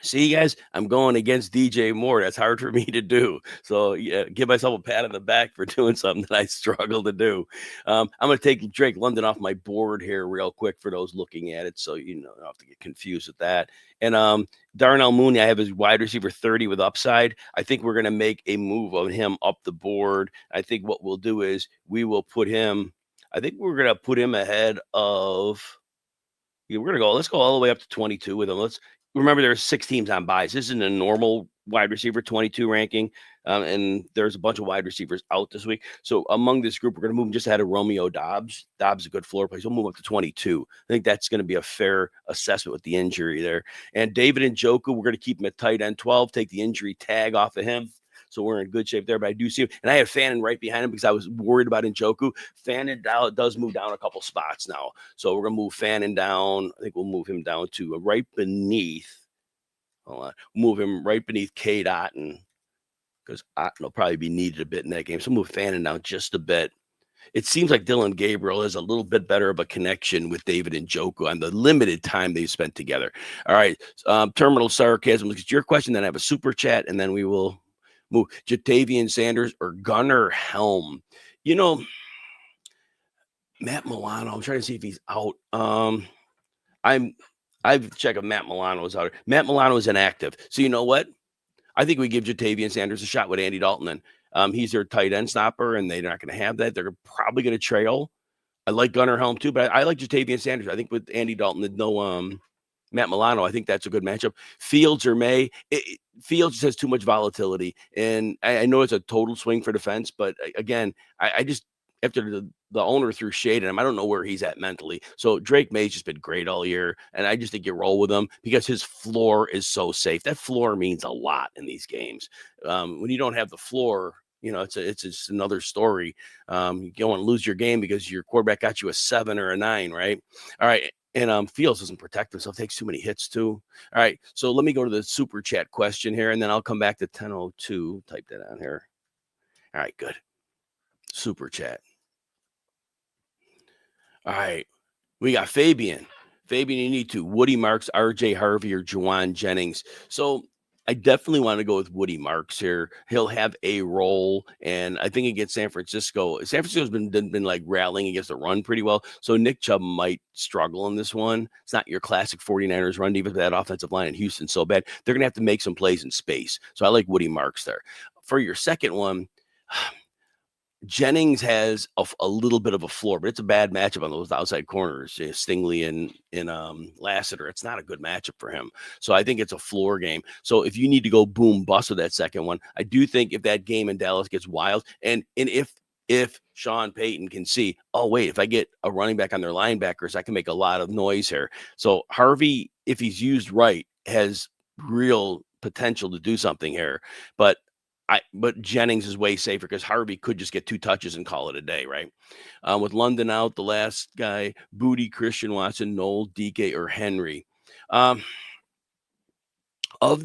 See, guys, I'm going against DJ Moore. That's hard for me to do. So, yeah, give myself a pat on the back for doing something that I struggle to do. I'm going to take Drake London off my board here real quick for those looking at it. So, you know, I don't have to get confused with that. And Darnell Mooney, I have his wide receiver 30 with upside. I think we're going to make a move on him up the board. I think what we'll do is we're going to put him ahead of. Let's go all the way up to 22 with him. Let's remember there's 6 teams on buys. This isn't a normal wide receiver 22 ranking. And there's a bunch of wide receivers out this week. So among this group, we're going to move him just ahead of Romeo Dobbs. Dobbs is a good floor place. We'll move up to 22. I think that's going to be a fair assessment with the injury there. And David Njoku, we're going to keep him at tight end 12, take the injury tag off of him. So we're in good shape there, but I do see him. And I have Fannin right behind him because I was worried about Njoku. Fannin does move down a couple spots now. So we're going to move Fannin down. I think we'll move him down to right beneath. Hold on. Move him right beneath Cade Otton because Otton will probably be needed a bit in that game. So move Fannin down just a bit. It seems like Dylan Gabriel is a little bit better of a connection with David Njoku on the limited time they've spent together. All right. Terminal sarcasm. Look at your question. Then I have a super chat, and then we will move Jatavian Sanders or Gunnar Helm. You know, Matt Milano. I'm trying to see if he's out. I've checked if Matt Milano is out. Matt Milano is inactive. So you know what? I think we give Jatavian Sanders a shot with Andy Dalton. And he's their tight end stopper, and they're not going to have that. They're probably going to trail. I like Gunnar Helm too, but I like Jatavian Sanders. I think with Andy Dalton, no Matt Milano, I think that's a good matchup. Fields or May. Fields just has too much volatility, and I know it's a total swing for defense, but again, I just after the owner threw shade at him, I don't know where he's at mentally. So Drake May's just been great all year, and I just think you roll with him because his floor is so safe. That floor means a lot in these games. When you don't have the floor, it's just another story. You don't want to lose your game because your quarterback got you a 7 or a 9, right? All right. And Fields doesn't protect himself, takes too many hits too. All right. So let me go to the super chat question here, and then I'll come back to 10:02. Type that on here. All right, good. Super chat. All right. We got Fabian. Fabian, you need to Woody Marks, RJ Harvey, or Juwan Jennings. So I definitely want to go with Woody Marks here. He'll have a role, and I think against San Francisco's been like rallying against the run pretty well. So Nick Chubb might struggle in this one. It's not your classic 49ers run defense, that offensive line in Houston so bad. They're gonna have to make some plays in space. So I like Woody Marks there. For your second one, Jennings has a little bit of a floor, but it's a bad matchup on those outside corners, Stingley and Lassiter. It's not a good matchup for him. So I think it's a floor game. So if you need to go boom bust with that second one, I do think if that game in Dallas gets wild, and if Sean Payton can see, oh wait, if I get a running back on their linebackers, I can make a lot of noise here. So Harvey, if he's used right, has real potential to do something here. But Jennings is way safer because Harvey could just get 2 touches and call it a day, right? With London out, the last guy, Booty, Christian Watson, Noel, DK, or Henry. Of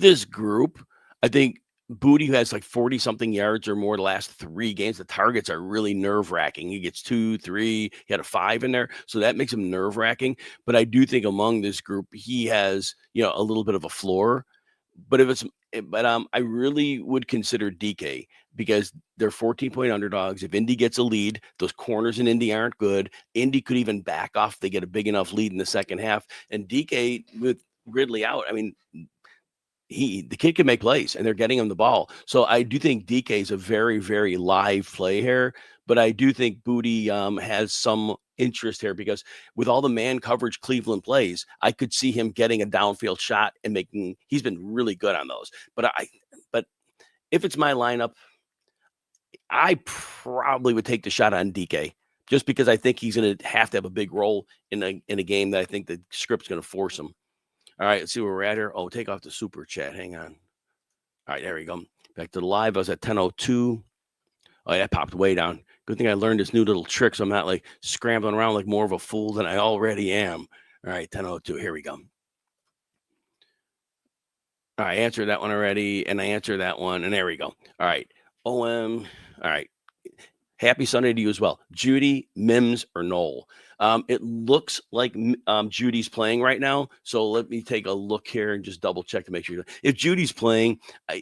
this group, I think Booty, who has like 40 something yards or more the last 3 games, the targets are really nerve wracking. He gets 2, 3, he had a 5 in there. So that makes him nerve wracking. But I do think among this group, he has, a little bit of a floor. But I really would consider DK because they're 14-point underdogs. If Indy gets a lead, those corners in Indy aren't good. Indy could even back off if they get a big enough lead in the second half. And DK with Ridley out, I mean, the kid can make plays and they're getting him the ball. So I do think DK is a very, very live play here, but I do think Booty has some interest here because with all the man coverage Cleveland plays, I could see him getting a downfield shot and he's been really good on those. But if it's my lineup, I probably would take the shot on DK just because I think he's going to have a big role in a game that I think the script's going to force him. All right, let's see where we're at here. Oh, take off the super chat. Hang on. All right, there we go. Back to the live. I was at 10:02. Oh, that popped way down. Good thing I learned this new little trick so I'm not like scrambling around like more of a fool than I already am. All right, 10:02. Here we go. All right, I answered that one already, and I answered that one, and there we go. All right. All right. Happy Sunday to you as well. Judy, Mims, or Noel. It looks like Judy's playing right now. So let me take a look here and just double check to make sure. If Judy's playing,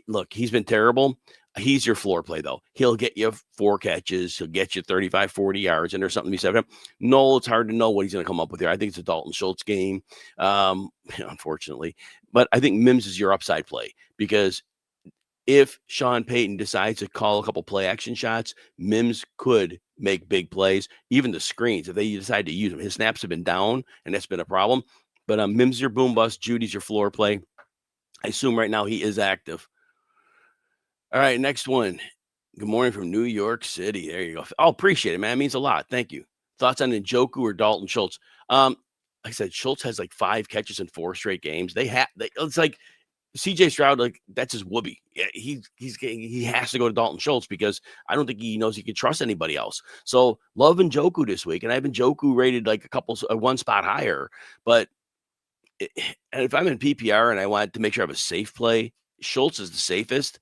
look, he's been terrible. He's your floor play, though. He'll get you 4 catches. He'll get you 35, 40 yards, and there's something to be said for him. Noel, it's hard to know what he's going to come up with here. I think it's a Dalton Schultz game, unfortunately. But I think Mims is your upside play because if Sean Payton decides to call a couple play action shots, Mims could make big plays, even the screens, if they decide to use them. His snaps have been down, and that's been a problem. But Mims is your boom bust. Judy's your floor play. I assume right now he is active. All right, next one. Good morning from New York City. There you go. Oh, appreciate it, man. It means a lot. Thank you. Thoughts on Njoku or Dalton Schultz? Like I said, Schultz has like 5 catches in 4 straight games. It's like CJ Stroud, like that's his whoopee. Yeah, he has to go to Dalton Schultz because I don't think he knows he can trust anybody else. So love Njoku this week, and I have Njoku rated like one spot higher. But if I'm in PPR and I want to make sure I have a safe play, Schultz is the safest.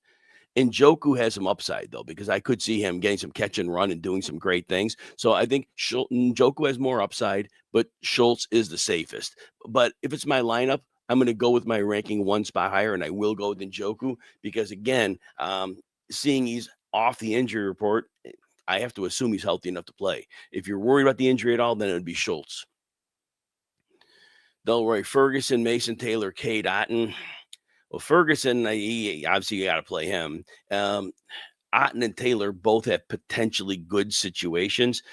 Njoku has some upside though, because I could see him getting some catch and run and doing some great things. So I think Njoku has more upside, but Schultz is the safest. But if it's my lineup, I'm going to go with my ranking 1 spot higher, and I will go with Njoku because, again, seeing he's off the injury report, I have to assume he's healthy enough to play. If you're worried about the injury at all, then it would be Schultz. Delroy Ferguson, Mason Taylor, Cade Otton. Well, Ferguson, he obviously got to play him. Otton and Taylor both have potentially good situations.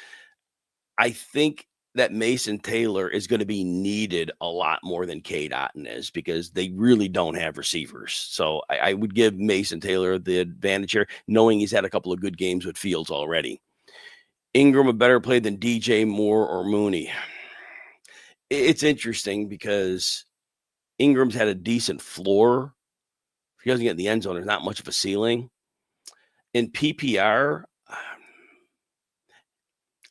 I think that Mason Taylor is going to be needed a lot more than Cade Otton is because they really don't have receivers. So I would give Mason Taylor the advantage here, knowing he's had a couple of good games with Fields already. Ingram a better play than DJ Moore or Mooney. It's interesting because Ingram's had a decent floor. If he doesn't get in the end zone, there's not much of a ceiling. In PPR,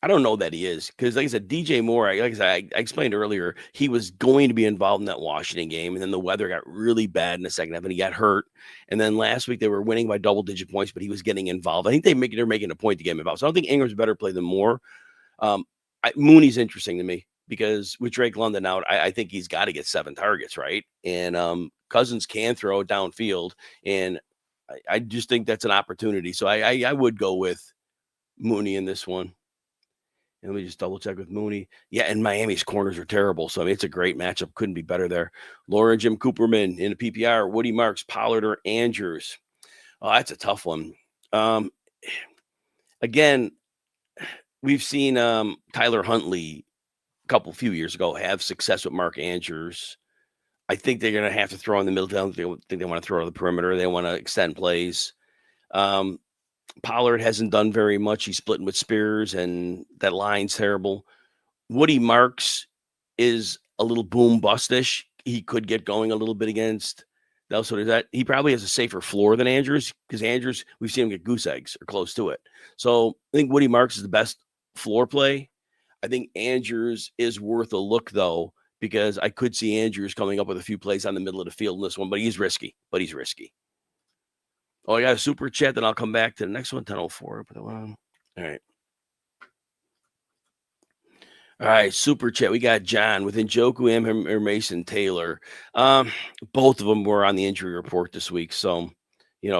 I don't know that he is because, like I said, DJ Moore. Like I said, I explained earlier, he was going to be involved in that Washington game, and then the weather got really bad in the second half, and he got hurt. And then last week they were winning by double-digit points, but he was getting involved. I think they're making a point to get him involved. So I don't think Ingram's a better play than Moore. Mooney's interesting to me because with Drake London out, I think he's got to get 7 targets, right? And Cousins can throw it downfield, and I just think that's an opportunity. So I would go with Mooney in this one. And let me just double check with Mooney. Yeah, and Miami's corners are terrible. So I mean, it's a great matchup. Couldn't be better there. Laura Jim Cooperman in the PPR, Woody Marks, Pollard, or Andrews. Oh, that's a tough one. Again, we've seen Tyler Huntley a few years ago have success with Mark Andrews. I think they're going to have to throw in the middle. I don't think they want to throw to the perimeter. They want to extend plays. Pollard hasn't done very much. He's splitting with Spears, and that line's terrible. Woody Marks is a little boom bustish. He could get going a little bit against. Also, there's that. He probably has a safer floor than Andrews because Andrews, we've seen him get goose eggs or close to it. So I think Woody Marks is the best floor play. I think Andrews is worth a look, though, because I could see Andrews coming up with a few plays on the middle of the field in this one, but he's risky. Oh, I got a super chat, then I'll come back to the next one, 10:04. All right. All right, super chat. We got John with Njoku and or Mason Taylor. Both of them were on the injury report this week. So,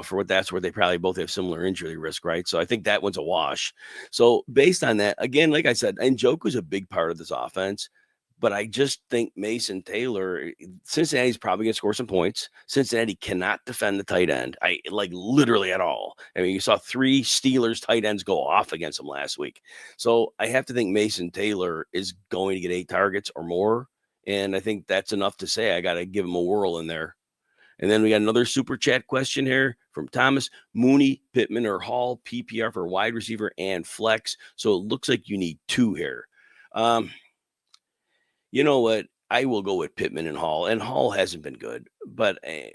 for what that's worth, they probably both have similar injury risk, right? So I think that one's a wash. So based on that, again, like I said, Njoku's a big part of this offense. But I just think Mason Taylor, Cincinnati's probably going to score some points. Cincinnati cannot defend the tight end. Literally at all. I mean, you saw 3 Steelers tight ends go off against them last week. So I have to think Mason Taylor is going to get 8 targets or more. And I think that's enough to say I got to give him a whirl in there. And then we got another super chat question here from Thomas. Mooney, Pittman, or Hall, PPR for wide receiver and flex. So it looks like you need 2 here. You know what? I will go with Pittman and Hall. And Hall hasn't been good, but it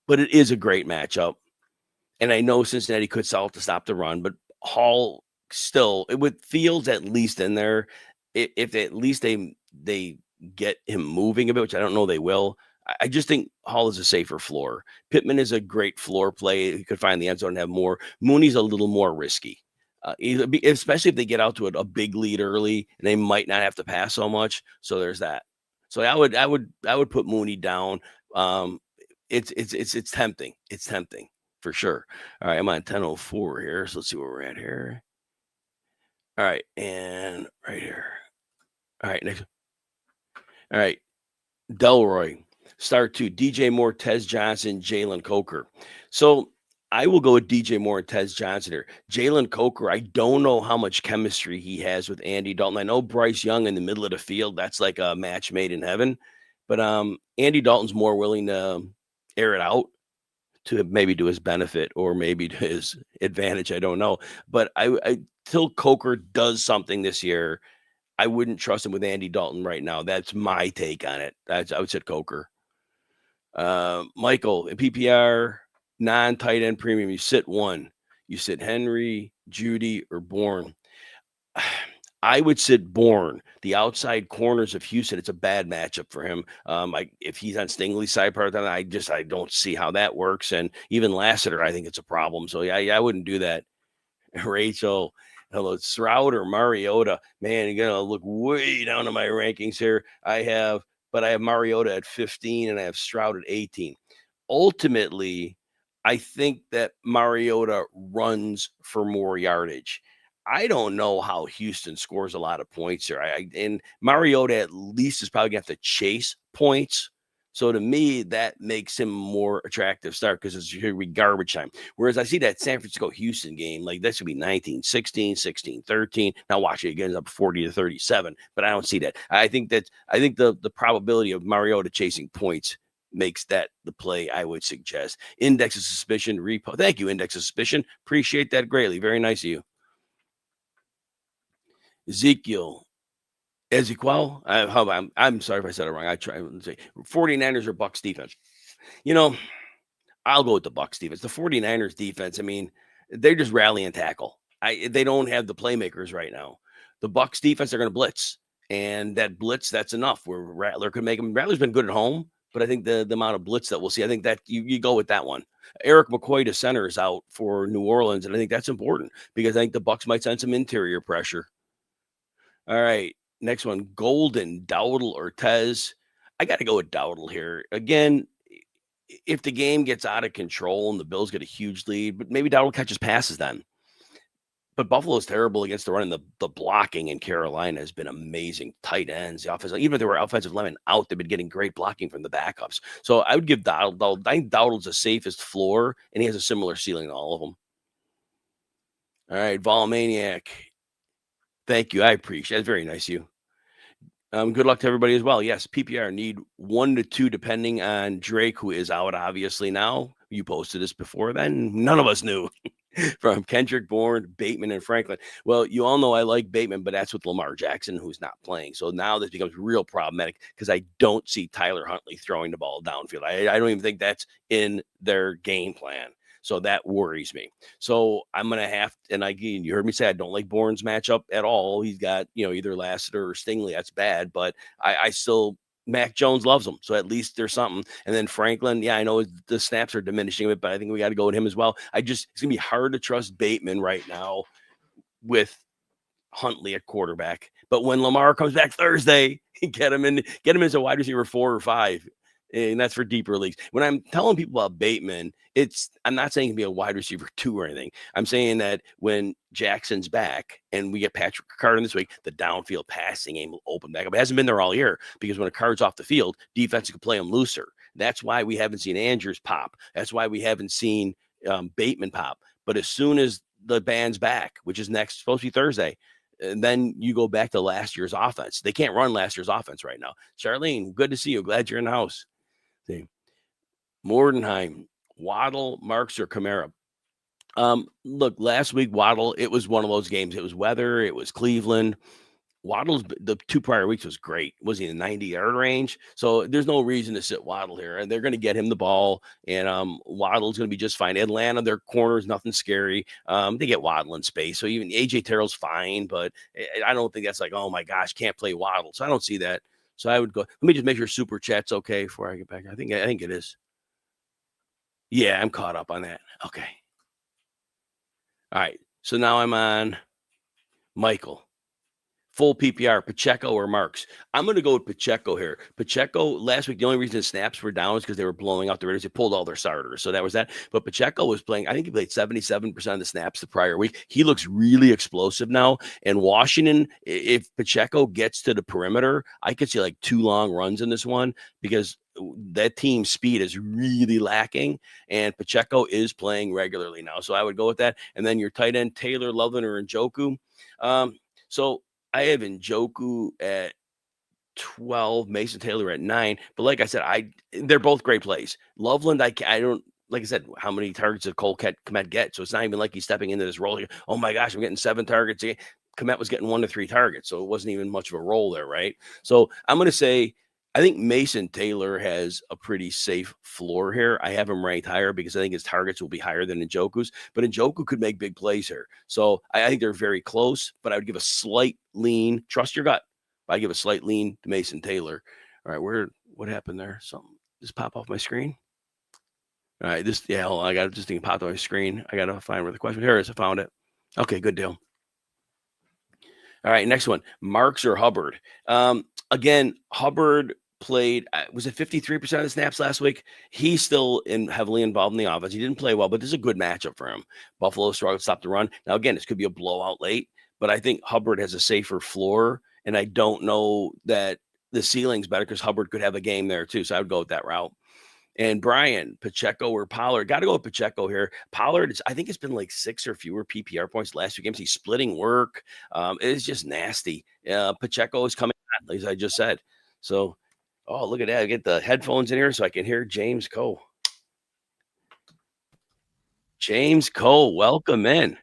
is a great matchup. And I know Cincinnati could sell to stop the run, but Hall still, with Fields at least in there, if at least they get him moving a bit, which I don't know they will. I just think Hall is a safer floor. Pittman is a great floor play. He could find the end zone and have more. Mooney's a little more risky. Especially if they get out to a big lead early and they might not have to pass so much. So there's that. So I would put Mooney down. It's tempting. It's tempting for sure. All right, I'm on 10:04 here. So let's see where we're at here. All right, and right here. All right, next. All right, Delroy. Start 2. DJ Moore, Tez Johnson, Jalen Coker. So I will go with DJ Moore and Tez Johnson here. Jalen Coker, I don't know how much chemistry he has with Andy Dalton. I know Bryce Young in the middle of the field. That's like a match made in heaven. But Andy Dalton's more willing to air it out to maybe to his benefit or maybe to his advantage. I don't know. But till Coker does something this year, I wouldn't trust him with Andy Dalton right now. That's my take on it. I would say Coker. Michael, in PPR, non-tight end premium, you sit 1. You sit Henry, Judy, or Bourne. I would sit Bourne. The outside corners of Houston, it's a bad matchup for him. If he's on Stingley's side part of that, I don't see how that works. And even Lassiter, I think it's a problem. So yeah, I wouldn't do that. Rachel, hello, Stroud or Mariota. Man, you're gonna look way down to my rankings here. I have Mariota at 15 and I have Stroud at 18. Ultimately, I think that Mariota runs for more yardage. I don't know how Houston scores a lot of points here. And Mariota at least is probably going to have to chase points. So to me, that makes him more attractive start because it's going to be garbage time. Whereas I see that San Francisco Houston game, like that should be 19-16, 16-13. Now watch it again, it's up 40-37, but I don't see that. I think the probability of Mariota chasing points makes that the play I would suggest. Index of suspicion, repo. Thank you, Index of suspicion. Appreciate that greatly. Very nice of you. Ezekiel. I'm sorry if I said it wrong. I try to say 49ers or Bucks defense. I'll go with the Bucs defense. The 49ers defense, I mean, they're just rally and tackle. They don't have the playmakers right now. The Bucs defense are going to blitz, and that blitz, that's enough. Where Rattler could make them. Rattler's been good at home, but I think the amount of blitz that we'll see, I think that you go with that one. Eric McCoy to center is out for New Orleans, and I think that's important because I think the Bucs might send some interior pressure. All right, next one, Golden, Dowdle, or Tez. I got to go with Dowdle here. Again, if the game gets out of control and the Bills get a huge lead, but maybe Dowdle catches passes then. But Buffalo's terrible against the run, and the blocking in Carolina has been amazing. Tight ends, the offensive, even if there were offensive linemen out, they've been getting great blocking from the backups. So I would give Dowdle. I think Dowdle's the safest floor, and he has a similar ceiling to all of them. All right, Volmaniac. Thank you. I appreciate it. Very nice of you. Good luck to everybody as well. Yes, PPR need 1 to 2, depending on Drake, who is out obviously now. You posted this before then. None of us knew. From Kendrick Bourne, Bateman, and Franklin. Well, you all know I like Bateman, but that's with Lamar Jackson, who's not playing. So now this becomes real problematic because I don't see Tyler Huntley throwing the ball downfield. I don't even think that's in their game plan. So that worries me. So I'm going to have, and again, you heard me say I don't like Bourne's matchup at all. He's got, either Lassiter or Stingley. That's bad, but I still, Mac Jones loves him. So at least there's something. And then Franklin, yeah, I know the snaps are diminishing a bit, but I think we got to go with him as well. It's going to be hard to trust Bateman right now with Huntley at quarterback. But when Lamar comes back Thursday, get him as a wide receiver 4 or 5. And that's for deeper leagues. When I'm telling people about Bateman, I'm not saying he can be a wide receiver 2 or anything. I'm saying that when Jackson's back and we get Patrick Ricard in this week, the downfield passing game will open back up. It hasn't been there all year because when a card's off the field, defense can play him looser. That's why we haven't seen Andrews pop. That's why we haven't seen Bateman pop. But as soon as the band's back, which is supposed to be Thursday, and then you go back to last year's offense. They can't run last year's offense right now. Charlene, good to see you. Glad you're in the house. Mordenheim, Waddle, Marks, or Kamara. Look, last week, Waddle, it was one of those games. It was weather. It was Cleveland. Waddle's the 2 prior weeks was great. Was he in the 90-yard range? So there's no reason to sit Waddle here. And they're going to get him the ball. And Waddle's going to be just fine. Atlanta, their corners, nothing scary. They get Waddle in space. So even A.J. Terrell's fine. But I don't think that's like, oh, my gosh, can't play Waddle. So I don't see that. So I would go. Let me just make sure Super Chat's okay before I get back. I think it is. Yeah, I'm caught up on that. Okay. All right. So now I'm on Michael. Full PPR, Pacheco or Marks. I'm going to go with Pacheco here. Pacheco, last week, the only reason the snaps were down is because they were blowing out the Raiders. They pulled all their starters. So that was that. But Pacheco was playing, I think he played 77% of the snaps the prior week. He looks really explosive now. And Washington, if Pacheco gets to the perimeter, I could see like 2 long runs in this one because that team's speed is really lacking. And Pacheco is playing regularly now. So I would go with that. And then your tight end, Taylor, Loveland, or Njoku. So I have Njoku at 12, Mason Taylor at 9. But like I said, they're both great plays. Loveland, I don't, like I said, how many targets did Cole Kmet get? So it's not even like he's stepping into this role. Oh my gosh, I'm getting 7 targets. Kmet was getting 1 to 3 targets. So it wasn't even much of a role there, right? So I'm going to say, I think Mason Taylor has a pretty safe floor here. I have him ranked higher because I think his targets will be higher than Njoku's, but Njoku could make big plays here. So I think they're very close, but I would give a slight lean. Trust your gut. I give a slight lean to Mason Taylor. All right, what happened there? Something just pop off my screen. All right, hold on, I got this thing popped on my screen. I got to find where the question. Here it is. I found it. Okay, good deal. All right, next one, Marks or Hubbard. Again, Hubbard played, was it 53% of the snaps last week? He's still heavily involved in the offense. He didn't play well, but this is a good matchup for him. Buffalo struggled to stop the run. Now, again, this could be a blowout late, but I think Hubbard has a safer floor, and I don't know that the ceiling's better because Hubbard could have a game there too, so I would go with that route. And Brian, Pacheco or Pollard. Got to go with Pacheco here. Pollard, I think it's been like 6 or fewer PPR points the last 2 games. He's splitting work. It's just nasty. Pacheco is coming on, as I just said. So, oh, look at that. I get the headphones in here so I can hear James Koh. James Koh, welcome in.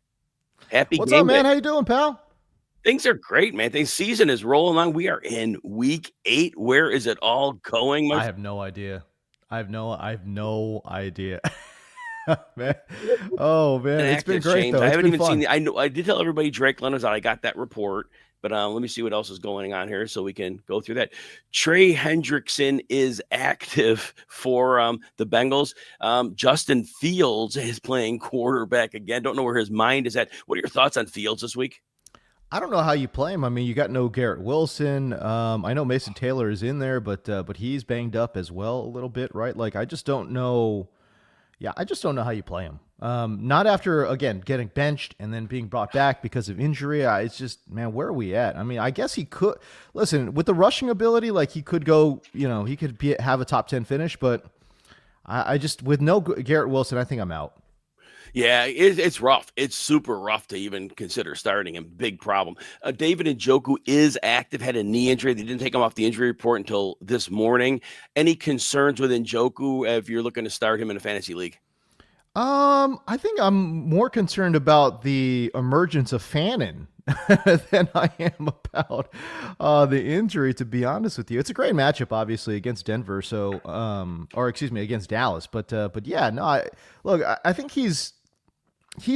Happy What's game up, man? day. How you doing, pal? Things are great, man. The season is rolling on. We are in week 8. Where is it all going? I have no idea. I have no idea. Man. Oh man, And it's been active, great James. though. I It's haven't been even seen fun. the. I know I did tell everybody Drake London's out. I got that report, but let me see what else is going on here so we can go through that. Trey Hendrickson is active for the Bengals. Justin Fields is playing quarterback again. Don't know where his mind is at. What are your thoughts on Fields this week? I don't know how you play him. I mean, you got no Garrett Wilson. I know Mason Taylor is in there, but he's banged up as well a little bit, right? Like I just don't know. Yeah, I just don't know how you play him. Not after again getting benched and then being brought back because of injury. It's just man, where are we at? I mean, I guess he could listen with the rushing ability. Like he could go, he could have a top 10 finish, but I just with no Garrett Wilson, I think I'm out. Yeah, it's rough. It's super rough to even consider starting him. Big problem. David Njoku is active, had a knee injury. They didn't take him off the injury report until this morning. Any concerns with Njoku if you're looking to start him in a fantasy league? I think I'm more concerned about the emergence of Fannin than I am about the injury. To be honest with you, it's a great matchup, obviously against Denver. So, or excuse me, against Dallas. But yeah, no. I think he's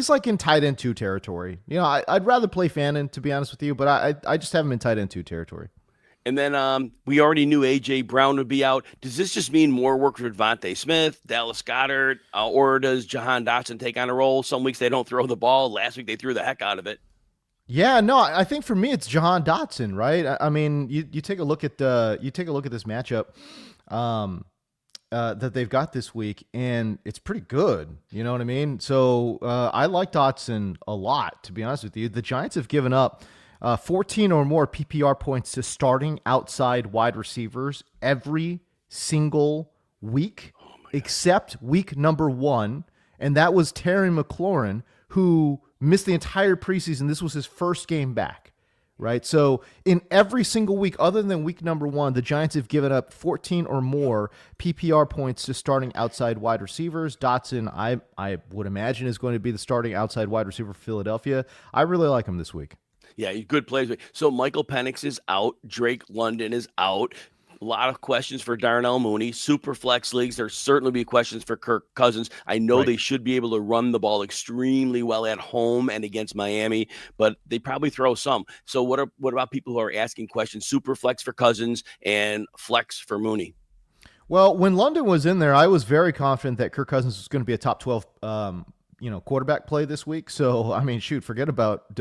like in tight end two territory. I'd rather play Fannin to be honest with you, but I just have him in tight end two territory. And then we already knew A.J. Brown would be out. Does this just mean more work for Devontae Smith, Dallas Goedert, or does Jahan Dotson take on a role? Some weeks they don't throw the ball. Last week they threw the heck out of it. Yeah, no, I think for me it's Jahan Dotson, right? I mean, you take a look at this matchup that they've got this week, and it's pretty good. You know what I mean? So I like Dotson a lot, to be honest with you. The Giants have given up 14 or more PPR points to starting outside wide receivers every single week, except week number 1, and that was Terry McLaurin, who missed the entire preseason. This was his first game back, right? So in every single week, other than week number 1, the Giants have given up 14 or more PPR points to starting outside wide receivers. Dotson, I would imagine, is going to be the starting outside wide receiver for Philadelphia. I really like him this week. Yeah, good plays. So Michael Penix is out. Drake London is out. A lot of questions for Darnell Mooney. Super flex leagues, there's certainly be questions for Kirk Cousins. I know Right. they should be able to run the ball extremely well at home and against Miami, but they probably throw some. So what about people who are asking questions? Super flex for Cousins and flex for Mooney. Well, when London was in there, I was very confident that Kirk Cousins was going to be a top 12 quarterback play this week. So, I mean, shoot, forget about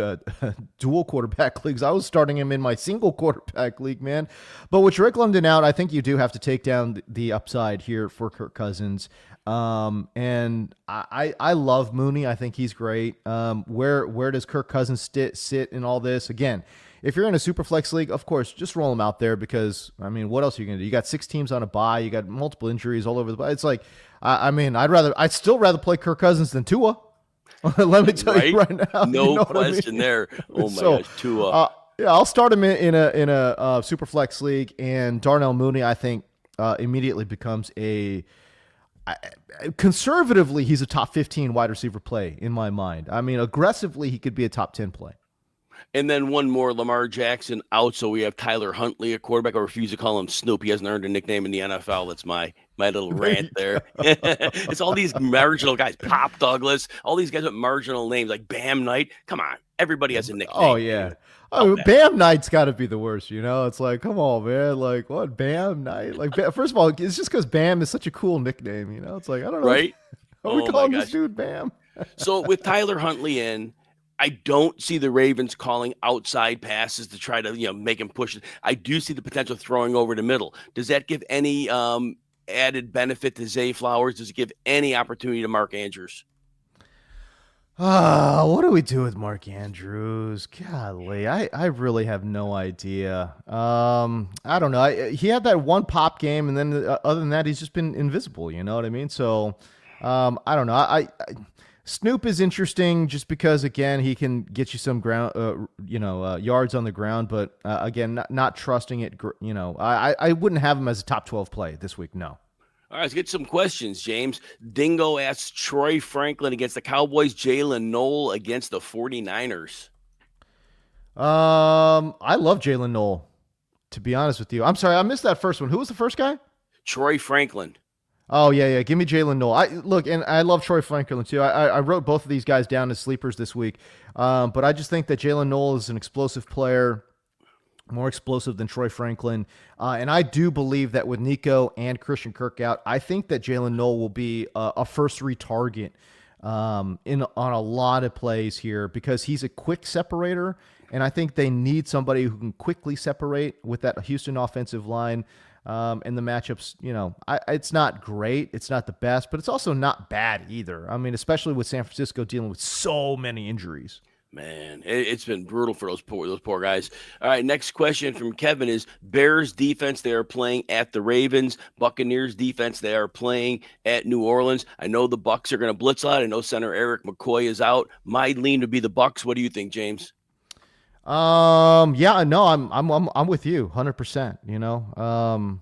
dual quarterback leagues. I was starting him in my single quarterback league, man. But with Drake London out, I think you do have to take down the upside here for Kirk Cousins. And I love Mooney. I think he's great. Where does Kirk Cousins sit in all this? Again, if you're in a super flex league, of course, just roll him out there because, I mean, what else are you going to do? You got 6 teams on a bye. You got multiple injuries all over the place. It's like, I mean, I'd still rather play Kirk Cousins than Tua. Let me tell Right? you right now. You No know what I mean? question there. Oh my So, gosh, Tua. yeah, I'll start him in a super flex league, and Darnell Mooney, I think, immediately becomes conservatively, he's a top 15 wide receiver play in my mind. I mean, aggressively, he could be a top 10 play. And then one more, Lamar Jackson out. So we have Tyler Huntley, a quarterback. I refuse to call him Snoop. He hasn't earned a nickname in the NFL. That's my little There rant you there. go. It's all these marginal guys, Pop Douglas, all these guys with marginal names like Bam Knight. Come on, everybody has a Oh nickname. yeah. About Oh, that. Bam Knight's got to be the worst, you know? It's like, come on, man. Like, what? Bam Knight? Like, first of all, it's just because Bam is such a cool nickname, you know? It's like, I don't know. Right? Are we Oh my calling this gosh. dude Bam? So with Tyler Huntley in, I don't see the Ravens calling outside passes to try to make him push it. I do see the potential throwing over the middle. Does that give any added benefit to Zay Flowers? Does it give any opportunity to Mark Andrews? What do we do with Mark Andrews? Golly, I really have no idea. I don't know. He had that one pop game, and then other than that, he's just been invisible. You know what I mean? So, I don't know. Snoop is interesting just because again he can get you some ground, yards on the ground, but again, not trusting it. I wouldn't have him as a top 12 play this week. No. All right, let's get some questions, James. Dingo asks Troy Franklin against the Cowboys, Jalen Noel against the 49ers. I love Jalen Noel. To be honest with you, I'm sorry I missed that first one. Who was the first guy? Troy Franklin. Oh yeah. Give me Jalen Noel. And I love Troy Franklin too. I wrote both of these guys down as sleepers this week, but I just think that Jalen Noel is an explosive player, more explosive than Troy Franklin. And I do believe that with Nico and Christian Kirk out, I think that Jalen Noel will be a first retarget in on a lot of plays here because he's a quick separator. And I think they need somebody who can quickly separate with that Houston offensive line. And the matchups, it's not great. It's not the best, but it's also not bad either. I mean, especially with San Francisco dealing with so many injuries. Man, it's been brutal for those poor guys. All right, next question from Kevin is Bears defense. They are playing at the Ravens. Buccaneers defense. They are playing at New Orleans. I know the Bucs are going to blitz a lot. I know center Eric McCoy is out. My lean would be the Bucs. What do you think, James? Yeah, no, I'm with you 100%,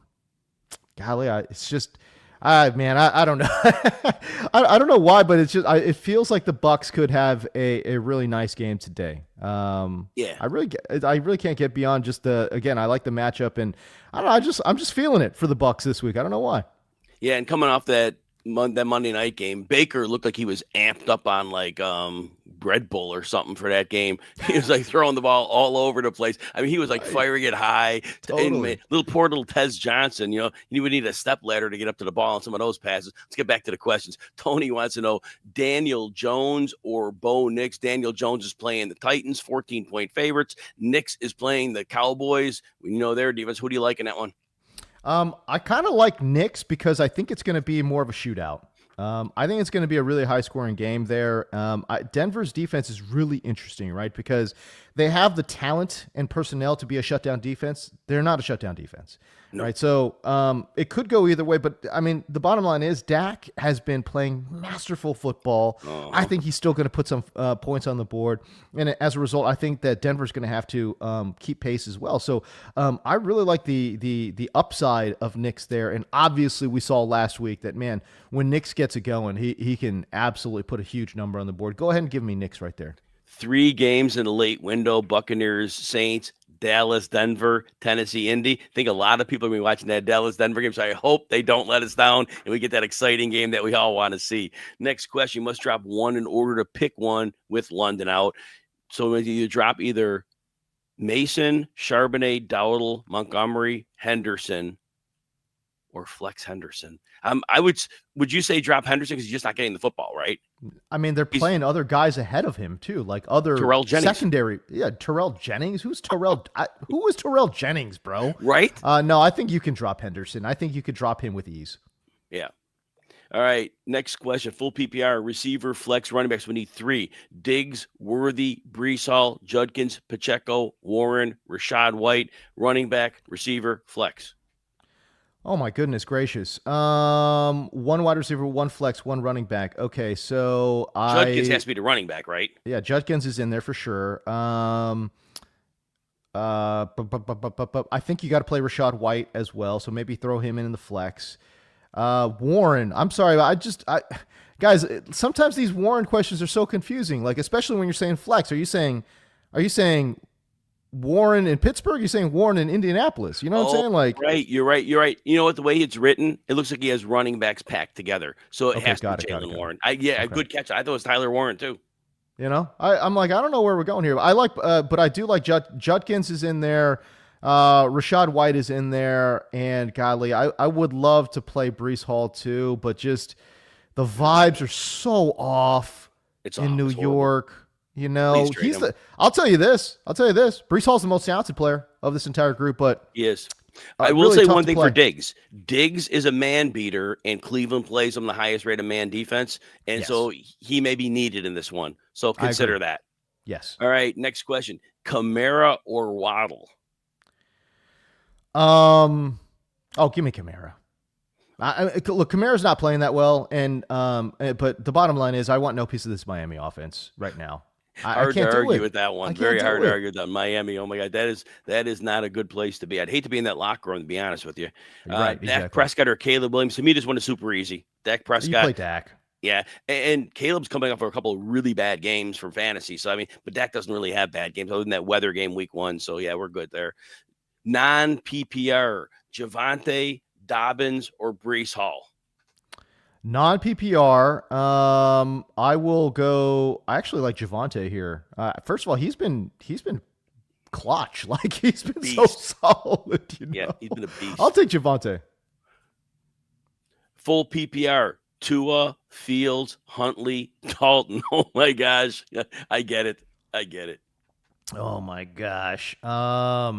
golly, it's just, man, I don't know. I don't know why, but it's just, it feels like the Bucks could have a really nice game today. Yeah, I really can't get beyond just again, I like the matchup and I don't know. I'm just feeling it for the Bucks this week. I don't know why. Yeah. And coming off that Monday night game, Baker looked like he was amped up on like Red Bull or something for that game. He was like throwing the ball all over the place. I mean, he was like firing it high. Totally. And little Tez Johnson, you would need a step ladder to get up to the ball on some of those passes. Let's get back to the questions. Tony wants to know Daniel Jones or Bo Nix. Daniel Jones is playing the Titans, 14-point favorites. Nix is playing the Cowboys. Their defense. Who do you like in that one? I kind of like Knicks because I think it's going to be more of a shootout. I think it's going to be a really high-scoring game there. Denver's defense is really interesting, right? Because they have the talent and personnel to be a shutdown defense. They're not a shutdown defense, right? So it could go either way. But, I mean, the bottom line is Dak has been playing masterful football. I think he's still going to put some points on the board. And as a result, I think that Denver's going to have to keep pace as well. So I really like the upside of Knicks there. And obviously we saw last week that, man, when Knicks gets it going, he can absolutely put a huge number on the board. Go ahead and give me Knicks right there. 3 games in the late window: Buccaneers, Saints, Dallas, Denver, Tennessee, Indy. I think a lot of people are going to be watching that Dallas Denver game, so I hope they don't let us down and we get that exciting game that we all want to see. Next question: you must drop one in order to pick one with London out. So you drop either Mason, Charbonnet, Dowdle, Montgomery, Henderson, or flex Henderson. Would you say drop Henderson because he's just not getting the football, right? I mean, they're playing other guys ahead of him too, like other Terrell Jennings. Secondary. Yeah, Terrell Jennings. Who's Terrell? Who is Terrell Jennings, bro? Right? No, I think you can drop Henderson. I think you could drop him with ease. Yeah. All right. Next question. Full PPR, receiver, flex, running backs. We need 3: Diggs, Worthy, Brees Hall, Judkins, Pacheco, Warren, Rashad White. Running back, receiver, flex. Oh my goodness gracious. 1 wide receiver, 1 flex, 1 running back. Okay, so Judkins has to be the running back, right? Yeah, Judkins is in there for sure. I think you got to play Rashad White as well, so maybe throw him in the flex. Warren, I'm sorry, guys, sometimes these Warren questions are so confusing, like especially when you're saying flex. Are you saying Warren in Pittsburgh? You're saying Warren in Indianapolis. You know what I'm saying? Like, right. You're right. You know what? The way it's written, it looks like he has running backs packed together. So it has to be Jalen Warren. Good catch. I thought it was Tyler Warren too. I'm like, I don't know where we're going here. But I do like Judkins is in there. Rashad White is in there. And golly, I would love to play Brees Hall too, but just the vibes are so off in New York. I'll tell you this. Brees Hall's the most talented player of this entire group, but he is. I will say one thing for Diggs. Diggs is a man beater, and Cleveland plays him the highest rated man defense, and so he may be needed in this one. So consider that. Yes. All right. Next question: Kamara or Waddle? Give me Kamara. Look, Kamara's not playing that well, but the bottom line is I want no piece of this Miami offense right now. I can't argue with that one. Very hard to argue with that. Miami, oh my God, that is not a good place to be. I'd hate to be in that locker room, to be honest with you. Right, exactly. Dak Prescott or Caleb Williams. To me, this one is super easy. Dak Prescott. You play Dak. Yeah, and Caleb's coming up for a couple of really bad games from fantasy. So, but Dak doesn't really have bad games other than that weather game week 1. So, yeah, we're good there. Non-PPR, Javonte, Dobbins, or Brees Hall? Non PPR. I will go. I actually like Javante here. First of all, he's been clutch. Like he's been so Beast. solid. Yeah, he's been a beast. I'll take Javante. Full PPR. Tua, Fields, Huntley, Dalton. Oh my gosh. I get it. I get it. Oh my gosh. Are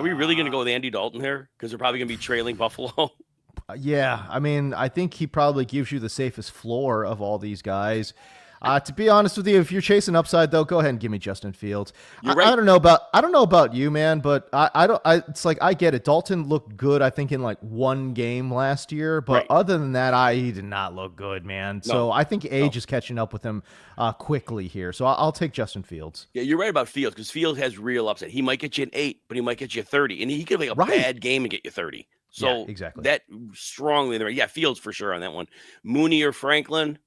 we really going to go with Andy Dalton here? Because they're probably going to be trailing Buffalo. Yeah, I mean, I think he probably gives you the safest floor of all these guys. To be honest with you, if you're chasing upside, though, go ahead and give me Justin Fields. You're right. I don't know about you, man, but I don't. It's like I get it. Dalton looked good, I think, in like one game last year, but Right. other than that, he did not look good, man. So No. I think age No. is catching up with him quickly here. So I'll take Justin Fields. Yeah, you're right about Fields because Fields has real upside. He might get you an 8, but he might get you a 30. And he could make a Right. bad game and get you 30. So Yeah, exactly. that strongly, yeah, Fields for sure on that one. Mooney or Franklin?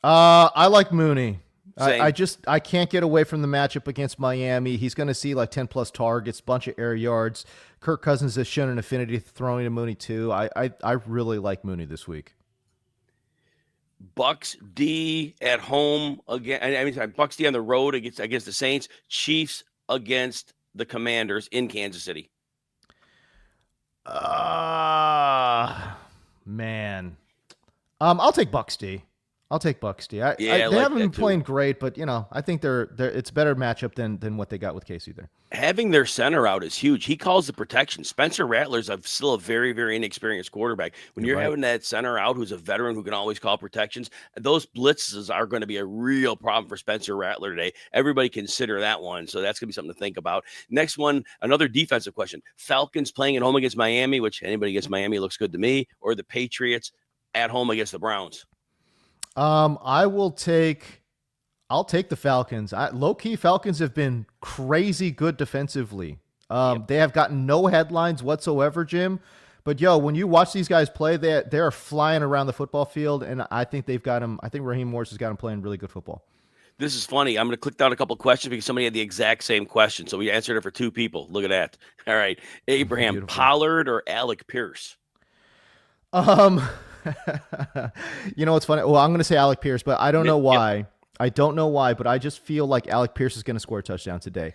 I like Mooney. Same. I can't get away from the matchup against Miami. He's going to see like 10 plus targets, bunch of air yards. Kirk Cousins has shown an affinity throwing to Mooney too. I really like Mooney this week. Bucks D at home again. I mean, sorry, Bucks D on the road against the Saints. Chiefs against the Commanders in Kansas City. Man. I'll take Bucks D. I'll take Bucks D. Yeah, I they like haven't that been too. playing great, but I think they're it's a better matchup than what they got with KC there. Having their center out is huge. He calls the protection. Spencer Rattler's still a very, very inexperienced quarterback. When you're right. having that center out who's a veteran who can always call protections, those blitzes are going to be a real problem for Spencer Rattler today. Everybody consider that one. So that's going to be something to think about. Next one, another defensive question. Falcons playing at home against Miami, which anybody against Miami looks good to me, or the Patriots at home against the Browns. I'll take the Falcons. Low-key Falcons have been crazy good defensively. They have gotten no headlines whatsoever, Jim. But when you watch these guys play, they are flying around the football field, and I think they've got him. I think Raheem Morris has got him playing really good football. This is funny. I'm going to click down a couple questions because somebody had the exact same question. So we answered it for two people. Look at that. All right. Abraham, Beautiful. Pollard or Alec Pierce? It's funny. Well, I'm going to say Alec Pierce, but I don't know why. Yep. I don't know why, but I just feel like Alec Pierce is going to score a touchdown today.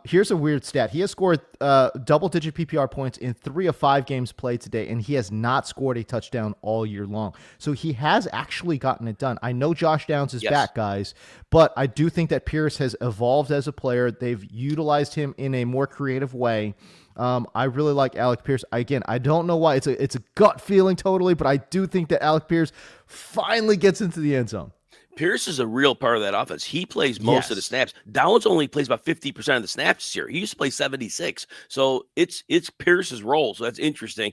Here's a weird stat. He has scored double-digit PPR points in 3 of 5 games played today, and he has not scored a touchdown all year long. So he has actually gotten it done. I know Josh Downs is back, guys, but I do think that Pierce has evolved as a player. They've utilized him in a more creative way. I really like Alec Pierce. Again, I don't know why. It's a gut feeling totally, but I do think that Alec Pierce finally gets into the end zone. Pierce is a real part of that offense. He plays most of the snaps. Downs only plays about 50% of the snaps this year. He used to play 76. So it's Pierce's role. So that's interesting.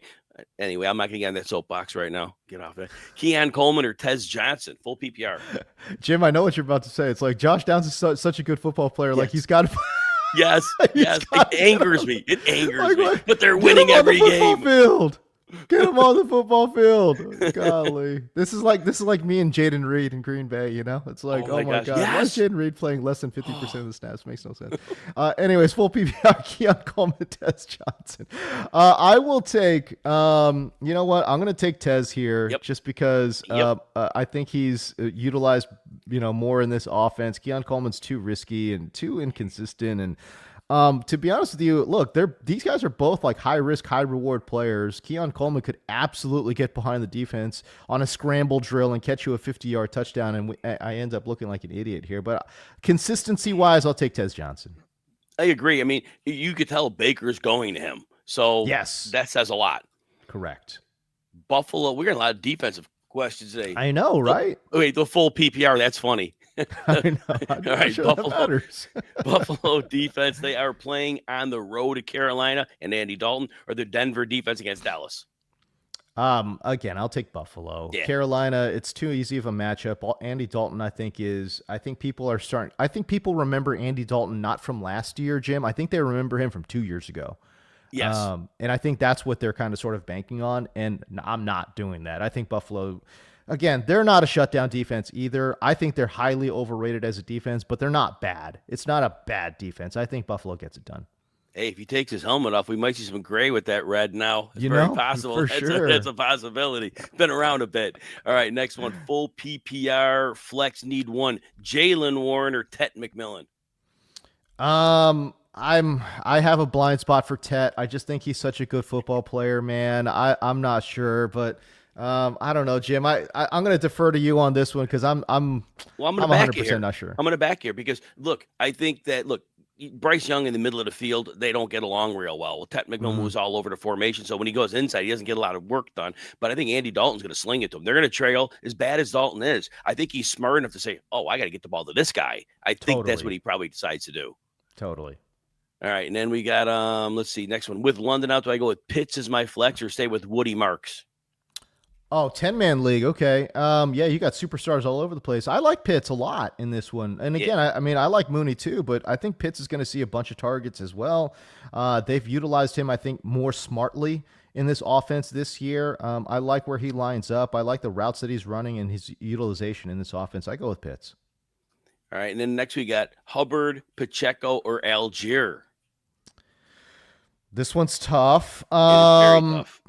Anyway, I'm not going to get on that soapbox right now. Get off it. Keon Coleman or Tez Johnson, full PPR. Jim, I know what you're about to say. It's like Josh Downs is such a good football player. Yes. Like he's got to... Yes. It angers me. It angers me. But they're winning every game. Field. Get him on the football field. Golly. This is like me and Jaden Reed in Green Bay, It's like, oh my God. Why is Jaden Reed playing less than 50% of the snaps? Makes no sense. Anyways, full PPR, Keon Coleman, Tez Johnson. I will take, you know what? I'm going to take Tez here just because I think he's utilized, more in this offense. Keon Coleman's too risky and too inconsistent. And to be honest with you, look, these guys are both like high risk, high reward players. Keon Coleman could absolutely get behind the defense on a scramble drill and catch you a 50-yard touchdown, and I end up looking like an idiot here. But consistency wise, I'll take Tez Johnson. I agree. I mean, you could tell Baker's going to him, so that says a lot. Correct. Buffalo, we're getting a lot of defensive questions today. I know, right? Wait, the full PPR. That's funny. I know. All right, sure Buffalo defense. They are playing on the road to Carolina and Andy Dalton, or the Denver defense against Dallas. Again, I'll take Buffalo. Yeah. Carolina, it's too easy of a matchup. Andy Dalton, I think people remember Andy Dalton not from last year, Jim. I think they remember him from 2 years ago. Yes. And I think that's what they're kind of sort of banking on. And I'm not doing that. I think Buffalo, again, they're not a shutdown defense either. I think they're highly overrated as a defense, but they're not bad. It's not a bad defense. I think Buffalo gets it done. Hey, if he takes his helmet off, we might see some gray with that red now. It's You very know, possible. for That's sure. that's a possibility. Been around a bit. All right, next one. Full PPR flex need one. Jalen Warren or Tet McMillan? I have a blind spot for Tet. I just think he's such a good football player, man. I'm not sure, but I don't know, Jim. I'm going to defer to you on this one because I'm Well, I'm I'm going to back you 100% here. not sure. I'm going to back here because look, I think that Bryce Young in the middle of the field, they don't get along real well. Well, Tet McMillan moves all over the formation, so when he goes inside, he doesn't get a lot of work done. But I think Andy Dalton's going to sling it to him. They're going to trail. As bad as Dalton is, I think he's smart enough to say, "Oh, I got to get the ball to this guy." I think that's Totally. what he probably decides to do. Totally. All right, and then we got let's see, next one. With London out, do I go with Pitts as my flex or stay with Woody Marks? Oh, 10-man league. Okay. Yeah, you got superstars all over the place. I like Pitts a lot in this one. And again, I mean, I like Mooney too, but I think Pitts is going to see a bunch of targets as well. They've utilized him, I think, more smartly in this offense this year. I like where he lines up. I like the routes that he's running and his utilization in this offense. I go with Pitts. All right, and then next we got Hubbard, Pacheco, or Algier. This one's tough. It is very tough.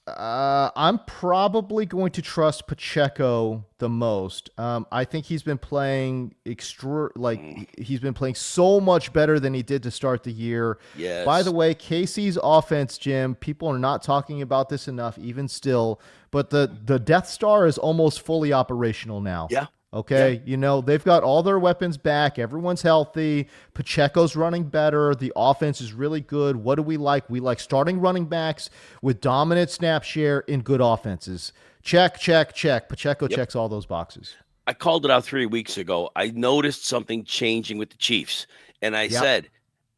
I'm probably going to trust Pacheco the most. I think he's been playing he's been playing so much better than he did to start the year. Yes. By the way, Casey's offense, Jim, people are not talking about this enough, even still, but the Death Star is almost fully operational now. Yeah. Okay, Yeah. you know, they've got all their weapons back. Everyone's healthy. Pacheco's running better. The offense is really good. What do we like? We like starting running backs with dominant snap share in good offenses. Check, check, check. Pacheco checks all those boxes. I called it out 3 weeks ago. I noticed something changing with the Chiefs, and I said,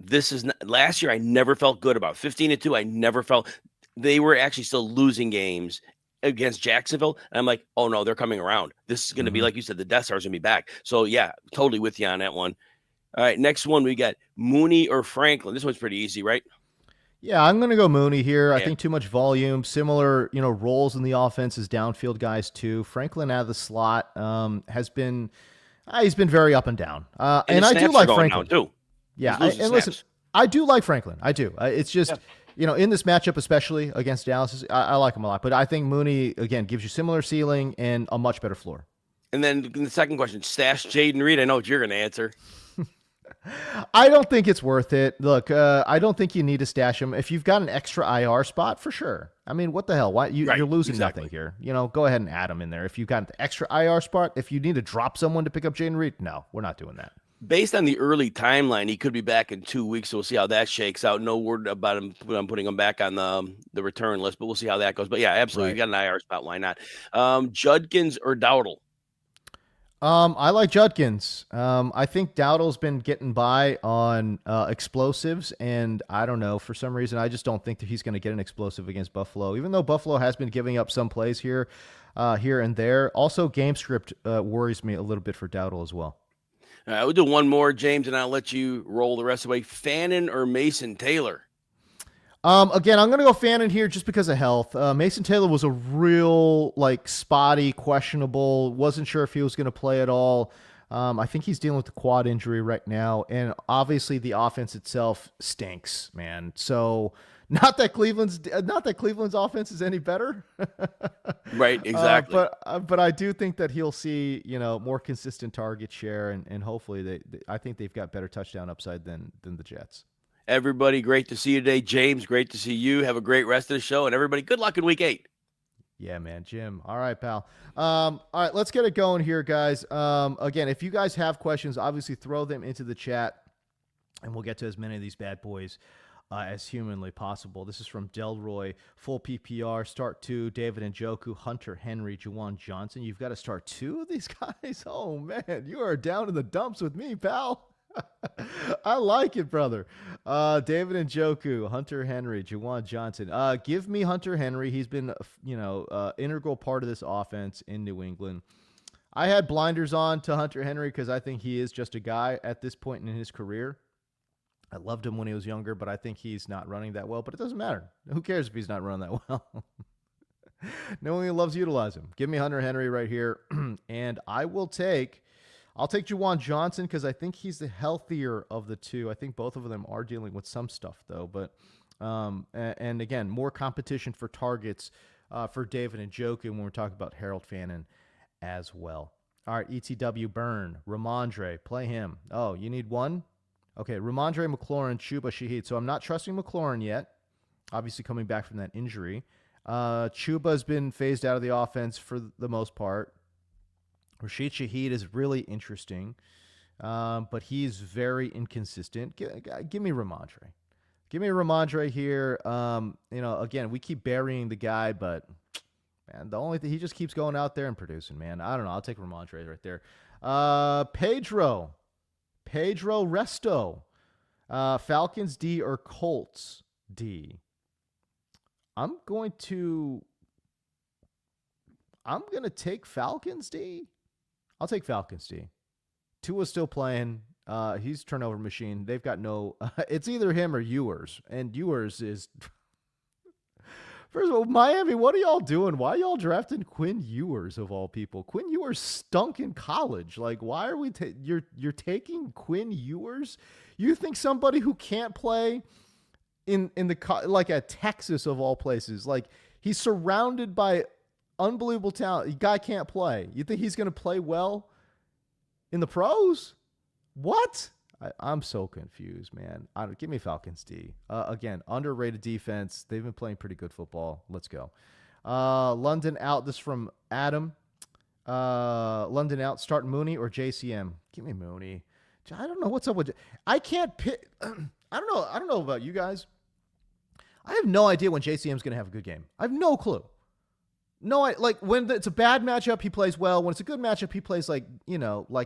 this is not, last year I never felt good about 15-2. I never felt they were actually still losing games against Jacksonville. And I'm like, oh no, they're coming around. This is going to be, like you said, the Death Star's going to be back. So yeah, totally with you on that one. All right, next one we got Mooney or Franklin. This one's pretty easy, right? Yeah, I'm going to go Mooney here. I Yeah. think too much volume, similar, roles in the offense as downfield guys too. Franklin out of the slot he's been very up and down. And his I do snaps like are going Franklin down, too. Yeah, He's losing and listen, snaps. I do like Franklin. I do. It's just, in this matchup, especially against Dallas, I like him a lot. But I think Mooney, again, gives you similar ceiling and a much better floor. And then the second question, stash Jaden Reed. I know what you're going to answer. I don't think it's worth it. Look, I don't think you need to stash him. If you've got an extra IR spot, for sure. I mean, what the hell? Why you're losing nothing here? Go ahead and add him in there. If you've got the extra IR spot, if you need to drop someone to pick up Jaden Reed, no, we're not doing that. Based on the early timeline, he could be back in 2 weeks. So we'll see how that shakes out. No word about him. I'm putting him back on the return list, but we'll see how that goes. But yeah, absolutely. Right. You got an IR spot. Why not? Judkins or Dowdle? I like Judkins. I think Dowdle's been getting by on explosives, and I don't know, for some reason, I just don't think that he's going to get an explosive against Buffalo, even though Buffalo has been giving up some plays here and there. Also, game script worries me a little bit for Dowdle as well. All right, we'll do one more, James, and I'll let you roll the rest of the way. Fannin or Mason Taylor? Again, I'm going to go Fannin here just because of health. Mason Taylor was a real, spotty, questionable. Wasn't sure if he was going to play at all. I think he's dealing with the quad injury right now. And obviously the offense itself stinks, man. So not that Cleveland's offense is any better. Right, exactly. But I do think that he'll see, more consistent target share. And hopefully I think they've got better touchdown upside than the Jets. Everybody, great to see you today. James, great to see you. Have a great rest of the show. And everybody, good luck in week 8. Yeah, man. Jim. All right, pal. All right, let's get it going here, guys. Again, if you guys have questions, obviously throw them into the chat, and we'll get to as many of these bad boys as humanly possible. This is from Delroy, full PPR, start 2, David Njoku, Hunter Henry, Juwan Johnson. You've got to start 2 of these guys? Oh, man, you are down in the dumps with me, pal. I like it, brother. David Njoku, Hunter Henry, Juwan Johnson. Give me Hunter Henry. He's been, integral part of this offense in New England. I had blinders on to Hunter Henry because I think he is just a guy at this point in his career. I loved him when he was younger, but I think he's not running that well. But it doesn't matter. Who cares if he's not running that well? No one loves to utilize him. Give me Hunter Henry right here, and I will take I'll take Juwan Johnson because I think he's the healthier of the two. I think both of them are dealing with some stuff though, but and again, more competition for targets for David and Njoku when we're talking about Harold Fannin as well. All right, ETW Byrne, Ramondre, play him. Oh, you need one? Okay, Ramondre, McLaurin, Chuba, Shaheed. So I'm not trusting McLaurin yet, obviously coming back from that injury. Chuba's been phased out of the offense for the most part. Rashid Shaheed is really interesting, but he's very inconsistent. Give me Ramondre. Give me Ramondre here. Again, we keep burying the guy, but man, the only thing, he just keeps going out there and producing, man. I don't know. I'll take Ramondre right there. Pedro Resto. Falcons D or Colts D. I'm going to take Falcons D. I'll take Falcons D. Tua's still playing. He's turnover machine. They've got no. It's either him or Ewers, and Ewers is. First of all, Miami, what are y'all doing? Why are y'all drafting Quinn Ewers of all people? Quinn Ewers stunk in college. Like, why are we? You're taking Quinn Ewers? You think somebody who can't play in like at Texas of all places, like he's surrounded by unbelievable talent. The guy can't play. You think he's going to play well in the pros? What? I'm so confused, man. Give me Falcons D. Again, underrated defense. They've been playing pretty good football. Let's go. London out. This is from Adam. London out. Start Mooney or JCM. Give me Mooney. I don't know what's up with. I can't pick. I don't know. I don't know about you guys. I have no idea when JCM's going to have a good game. I have no clue. No, like when it's a bad matchup, he plays well. When it's a good matchup, he plays like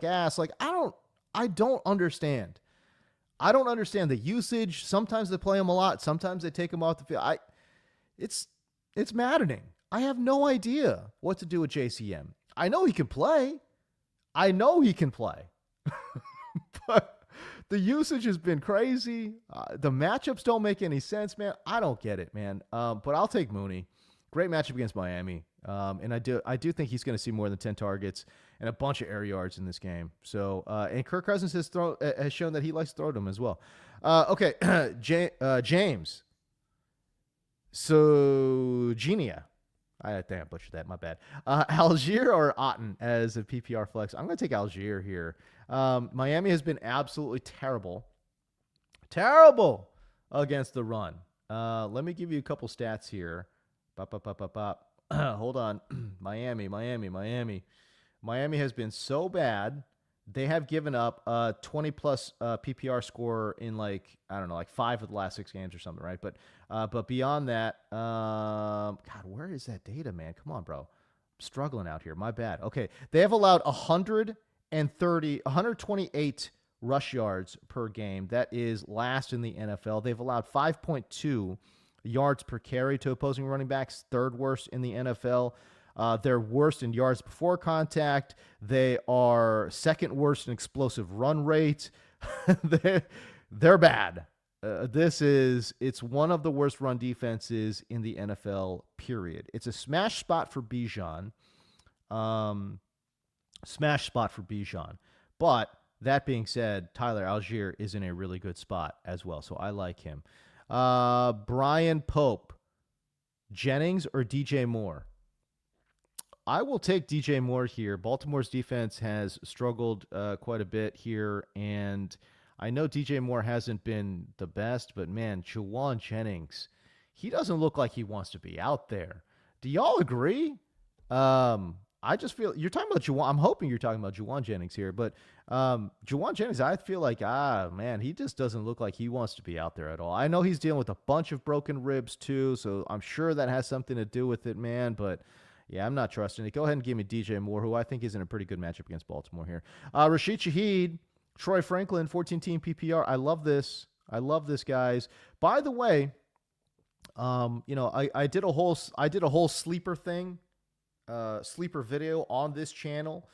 ass. Like I don't understand. I don't understand the usage. Sometimes they play him a lot. Sometimes they take him off the field. It's maddening. I have no idea what to do with JCM. I know he can play. But the usage has been crazy. The matchups don't make any sense, man. I don't get it, man. But I'll take Mooney. Great matchup against Miami. And I do think he's going to see more than 10 targets and a bunch of air yards in this game. So, and Kirk Cousins has shown that he likes to throw them as well. Okay, James. So, Genia. I think I butchered that. My bad. Algier or Otten as a PPR flex? I'm going to take Algier here. Miami has been absolutely terrible against the run. Let me give you a couple stats here. Hold on. Miami has been so bad. They have given up a 20-plus PPR score in like 5 of the last 6 games or something, right? But beyond that, God, where is that data, man? Come on, bro. I'm struggling out here. My bad. Okay, they have allowed 128 rush yards per game. That is last in the NFL. They've allowed 5.2 yards per carry to opposing running backs, third worst in the NFL. They're worst in yards before contact. They are second worst in explosive run rate. They're bad. It's one of the worst run defenses in the NFL, period. It's a smash spot for Bijan. But that being said, Tyler Algier is in a really good spot as well, so I like him. Brian Pope, Jennings or DJ Moore? I will take DJ Moore here. Baltimore's defense has struggled quite a bit here, and I know DJ Moore hasn't been the best, but man, Juwan Jennings, he doesn't look like he wants to be out there. Do y'all agree? I just feel you're talking about Juwan. I'm hoping you're talking about Juwan Jennings here, but Juwan Jennings, I feel like, man, he just doesn't look like he wants to be out there at all. I know he's dealing with a bunch of broken ribs too, so I'm sure that has something to do with it, man, but yeah, I'm not trusting it. Go ahead and give me DJ Moore, who I think is in a pretty good matchup against Baltimore here. Rashid Shaheed, Troy Franklin, 14-team PPR. I love this. Guys. By the way, I did a whole sleeper thing, sleeper video on this channel.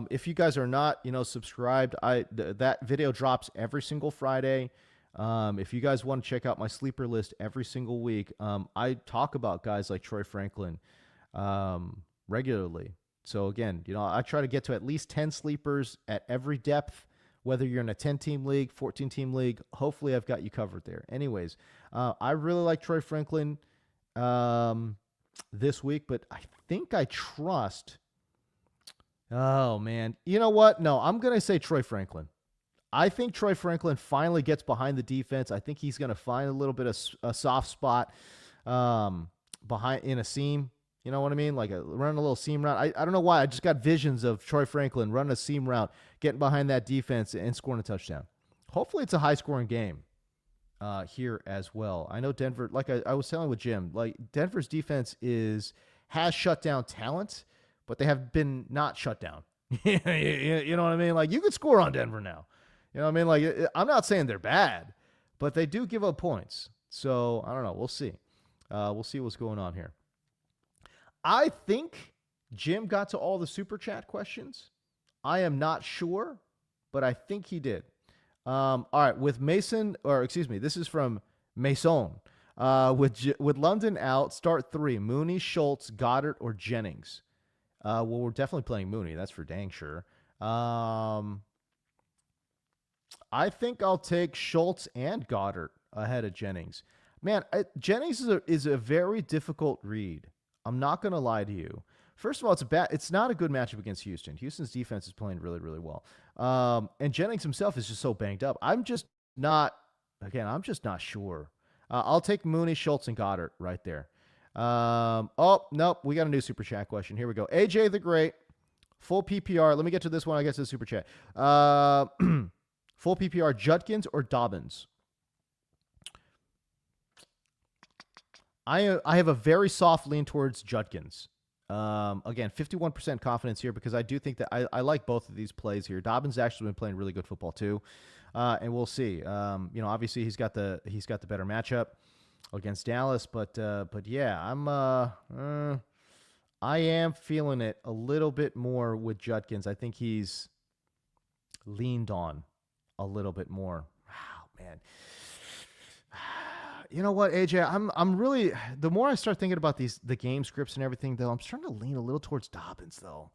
If you guys are not, subscribed, that video drops every single Friday. If you guys want to check out my sleeper list every single week, I talk about guys like Troy Franklin regularly. So again, I try to get to at least 10 sleepers at every depth, whether you're in a 10-team league, 14-team league. Hopefully I've got you covered there. Anyways, I really like Troy Franklin this week, but I think I trust. Oh, man. You know what? No, I'm going to say Troy Franklin. I think Troy Franklin finally gets behind the defense. I think he's going to find a little bit of a soft spot behind in a seam. You know what I mean? Like running a little seam route. I don't know why. I just got visions of Troy Franklin running a seam route, getting behind that defense and scoring a touchdown. Hopefully it's a high-scoring game here as well. I know Denver, like I was telling with Jim, like Denver's defense has shut down talent, but they have been not shut down. You know what I mean? Like you could score on Denver now. You know what I mean? Like I'm not saying they're bad, but they do give up points. So I don't know. We'll see. We'll see what's going on here. I think Jim got to all the super chat questions. I am not sure, but I think he did. All right, with Mason, or excuse me, this is from Mason. With London out, start 3: Mooney, Schultz, Goddard, or Jennings. Well, we're definitely playing Mooney. That's for dang sure. I think I'll take Schultz and Goddard ahead of Jennings. Man, Jennings is a very difficult read. I'm not going to lie to you. First of all, it's not a good matchup against Houston. Houston's defense is playing really, really well. And Jennings himself is just so banged up. I'm just not sure. I'll take Mooney, Schultz, and Goddard right there. Oh, nope. We got a new super chat question. Here we go. AJ the Great, full PPR. Let me get to this one. I get to the super chat. Full PPR, Judkins or Dobbins? I have a very soft lean towards Judkins. Again, 51% confidence here because I do think that I like both of these plays here. Dobbins actually been playing really good football too, and we'll see. Obviously he's got the better matchup against Dallas, but yeah, I am feeling it a little bit more with Judkins. I think he's leaned on a little bit more. Wow, man. You know what, AJ? I'm really, the more I start thinking about the game scripts and everything, though, I'm starting to lean a little towards Dobbins, though.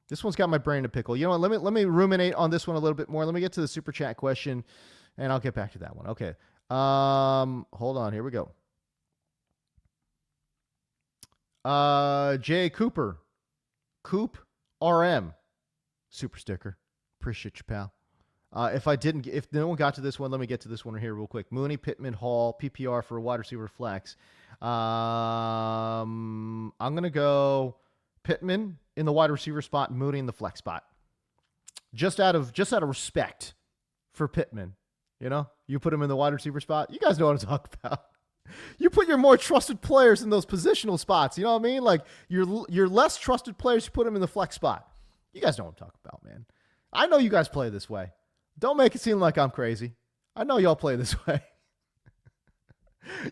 This one's got my brain in a pickle. You know what? Let me ruminate on this one a little bit more. Let me get to the super chat question, and I'll get back to that one. Okay. Hold on. Here we go. Jay Cooper, Coop RM, super sticker. Appreciate you, pal. If no one got to this one, let me get to this one here real quick. Mooney, Pittman, Hall, PPR for a wide receiver flex. I'm going to go Pittman in the wide receiver spot, Mooney in the flex spot. Just out of respect for Pittman. You put him in the wide receiver spot. You guys know what I'm talking about. You put your more trusted players in those positional spots. You know what I mean? Like your less trusted players, you put them in the flex spot. You guys know what I'm talking about, man. I know you guys play this way. Don't make it seem like I'm crazy. I know y'all play this way.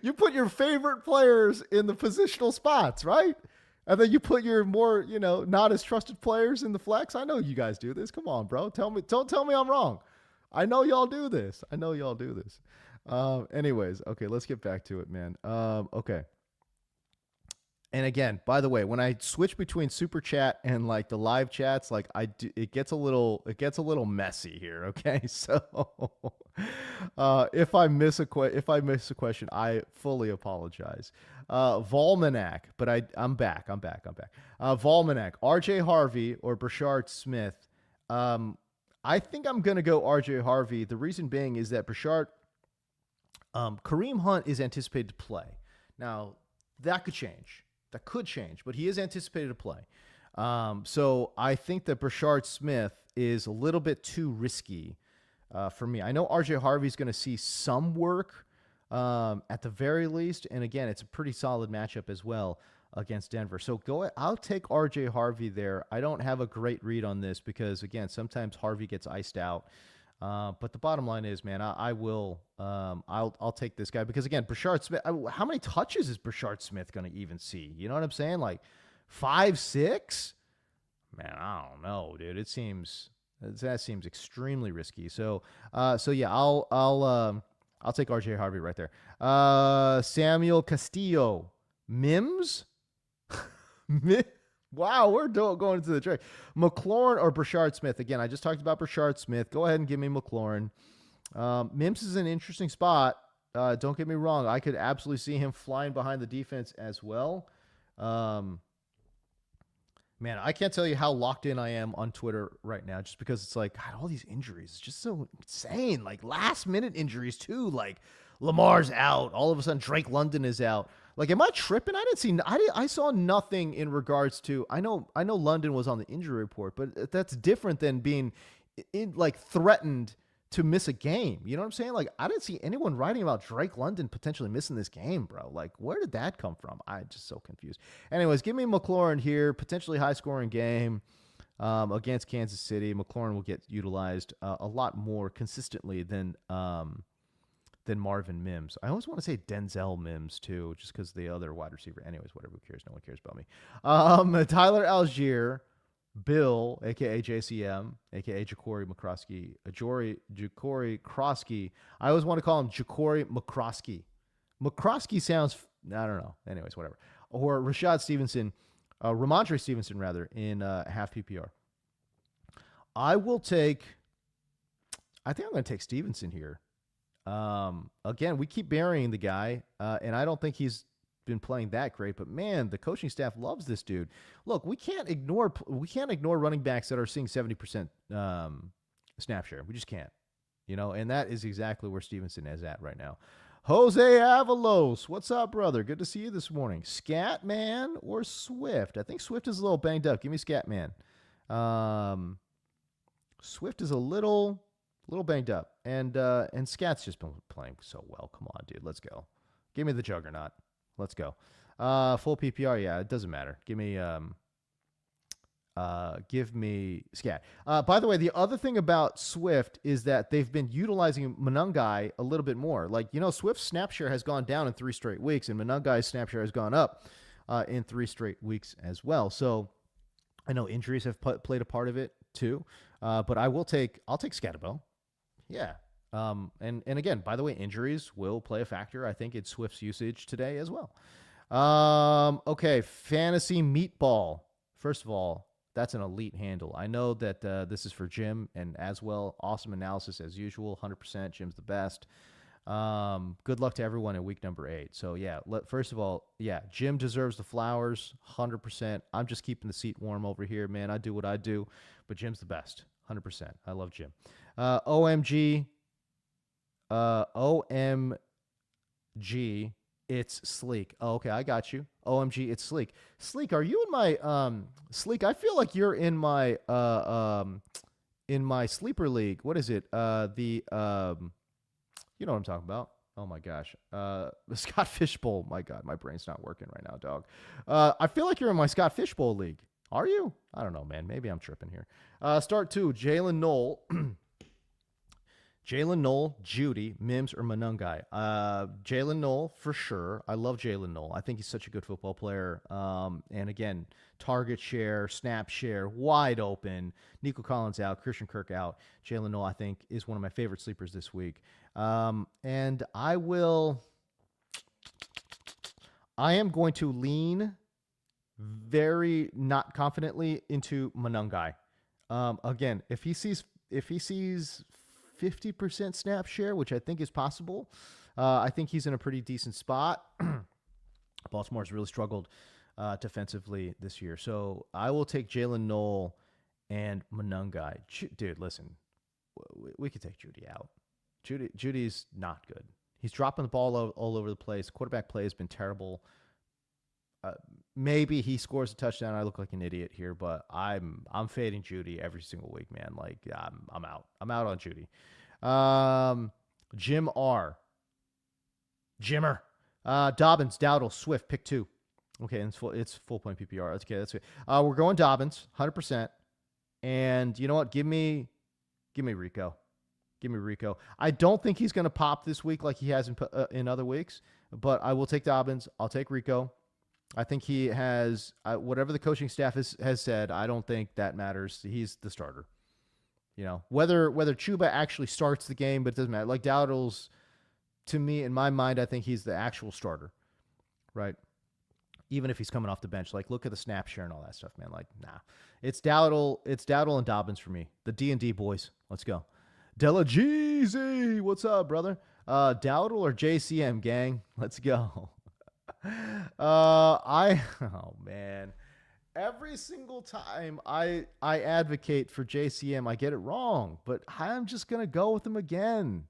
You put your favorite players in the positional spots, right? And then you put your more, not as trusted players in the flex. I know you guys do this. Come on, bro. Don't tell me I'm wrong. I know y'all do this. Anyways, okay, let's get back to it, man. Okay. And again, by the way, when I switch between super chat and like the live chats, like it gets a little messy here. Okay, so if I miss a question, I fully apologize. Volmanac, but I'm back. Volmanac, R.J. Harvey or Brashard Smith. I think I'm gonna go R.J. Harvey. The reason being is that Brashard, Kareem Hunt is anticipated to play. Now that could change. But he is anticipated to play. So I think that Brashard Smith is a little bit too risky for me. I know RJ Harvey's going to see some work at the very least. And again, it's a pretty solid matchup as well against Denver. So I'll take RJ Harvey there. I don't have a great read on this because, again, sometimes Harvey gets iced out. But the bottom line is, man, I'll take this guy because, again, Brashard Smith, how many touches is Brashard Smith going to even see? You know what I'm saying? Like 5, 6? Man, I don't know, dude. That seems extremely risky. So yeah, I'll take RJ Harvey right there. Samuel Castillo, Mims. Wow, we're going into the trick. McLaurin or Brashard Smith. Again, I just talked about Brashard Smith. Go ahead and give me McLaurin. Mims is an interesting spot. Don't get me wrong. I could absolutely see him flying behind the defense as well. Man, I can't tell you how locked in I am on Twitter right now just because it's like, God, all these injuries. It's just so insane. Like last-minute injuries, too. Like Lamar's out. All of a sudden, Drake London is out. Like, am I tripping? I saw nothing in regards to, I know London was on the injury report, but that's different than being threatened to miss a game. You know what I'm saying? Like, I didn't see anyone writing about Drake London potentially missing this game, bro. Like, where did that come from? I'm just so confused. Anyways, give me McLaurin here. Potentially high-scoring game against Kansas City. McLaurin will get utilized a lot more consistently than Marvin Mims. I always want to say Denzel Mims, too, just because the other wide receiver. Anyways, whatever. Who cares? No one cares about me. Tyler Algier. Bill, a.k.a. JCM, a.k.a. Ja'Cory Krosky. I always want to call him Ja'Cory McCroskey. McCroskey sounds, I don't know. Anyways, whatever. Or Ramondre Stevenson, rather, in half PPR. I think I'm going to take Stevenson here. Again, we keep burying the guy, and I don't think he's been playing that great, but man, the coaching staff loves this dude. Look, we can't ignore running backs that are seeing 70% snap share. We just can't, and that is exactly where Stevenson is at right now. Jose Avalos, what's up, brother? Good to see you this morning. Scatman or Swift? I think Swift is a little banged up. Give me Scatman. Swift is a little banged up, and Scat's just been playing so well. Come on, dude, let's go. Give me the Juggernaut. Let's go. Full PPR, yeah, it doesn't matter. Give me Scat. By the way, the other thing about Swift is that they've been utilizing Monangai a little bit more. Like, Swift's snap share has gone down in 3 straight weeks, and Monangai's snap share has gone up in 3 straight weeks as well. So I know injuries have played a part of it too, but I'll take Scatterbo. Yeah. And again, by the way, injuries will play a factor, I think, in Swift's usage today as well. Okay, Fantasy Meatball. First of all, that's an elite handle. I know that this is for Jim and as well. Awesome analysis as usual. 100%. Jim's the best. Good luck to everyone in week number 8. So yeah, first of all, yeah, Jim deserves the flowers. 100%. I'm just keeping the seat warm over here, man. I do what I do, but Jim's the best. 100%. I love Jim. OMG, it's Sleek. Oh, okay, I got you. OMG, it's Sleek. Sleek, are you in my Sleek? I feel like you're in my sleeper league. What is it? You know what I'm talking about. Oh my gosh. The Scott Fishbowl. My God, my brain's not working right now, dog. I feel like you're in my Scott Fishbowl league. Are you? I don't know, man. Maybe I'm tripping here. Start 2, Jalen Knoll. Jalen Knoll, Judy, Mims, or Monangai? Jalen Knoll, for sure. I love Jalen Knoll. I think he's such a good football player. And again, target share, snap share, wide open. Nico Collins out, Christian Kirk out. Jalen Knoll, I think, is one of my favorite sleepers this week. And I am going to lean very not confidently into Monangai. Again, if he sees 50% snap share, which I think is possible, I think he's in a pretty decent spot. Baltimore's really struggled defensively this year. So I will take Jalen Knoll and Monangai. Dude, listen, we could take Judy out. Judy's not good. He's dropping the ball all over the place. Quarterback play has been terrible. Maybe he scores a touchdown. I look like an idiot here, but I'm fading Judy every single week, man. Like I'm out. I'm out on Judy. Jim R. Jimmer. Dobbins, Dowdle, Swift, pick 2. Okay, and it's full point PPR. Okay, that's good. We're going Dobbins, 100%. And you know what? Give me Rico. Give me Rico. I don't think he's going to pop this week like he has in other weeks, but I will take Dobbins. I'll take Rico. I think he has whatever the coaching staff has said. I don't think that matters. He's the starter. Whether Chuba actually starts the game, but it doesn't matter. Like Dowdle's, to me, in my mind, I think he's the actual starter, right? even if he's coming off the bench. Like, look at the snap share and all that stuff, man. Like, nah. It's Dowdle and Dobbins for me. The D&D boys. Let's go. Della Jeezy, what's up, brother? Dowdle or JCM, gang? Let's go. Oh man. Every single time I advocate for JCM, I get it wrong, but I'm just gonna go with him again.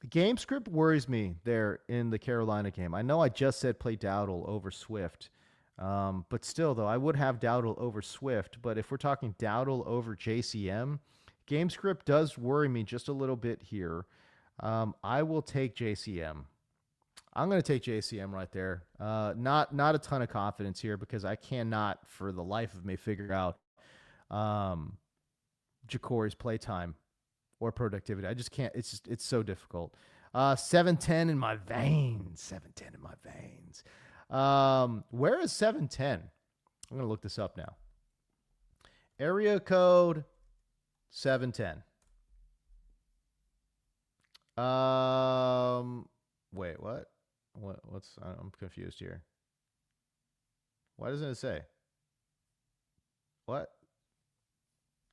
Game script worries me there in the Carolina game. I know I just said play Dowdle over Swift. But still, though, I would have Dowdle over Swift. But if we're talking Dowdle over JCM, game script does worry me just a little bit here. I will take JCM. I'm going to take JCM right there. Not a ton of confidence here because I cannot, for the life of me, figure out Jacory's playtime or productivity. I just can't. It's so difficult. 7-10 in my veins. 7-10 in my veins. Where is 710? I'm going to look this up now. Area code 710. Wait, what? I'm confused here. Why doesn't it say? What?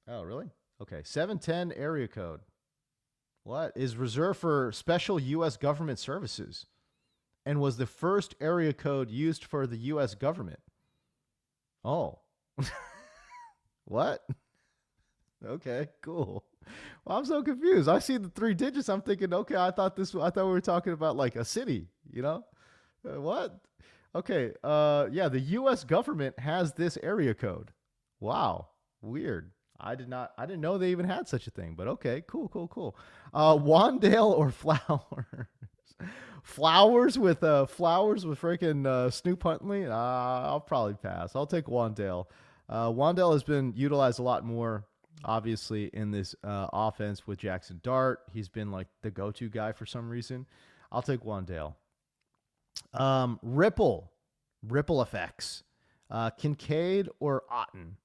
Oh, really? Okay. 710 area code. What? Is reserved for special U.S. government services and was the first area code used for the U.S. government. Oh. What? Okay, cool. Well, I'm so confused. I see the 3 digits. I'm thinking, okay, I thought we were talking about like a city, you know? What? Okay. Yeah, the U.S. government has this area code. Wow. Weird. I didn't know they even had such a thing, but okay, cool. Wandale or Flowers? Flowers with freaking Snoop Huntley? I'll probably pass. I'll take Wandale. Wandale has been utilized a lot more, obviously, in this offense with Jackson Dart. He's been like the go-to guy for some reason. I'll take Wandale. Ripple effects. Kincaid or Otten?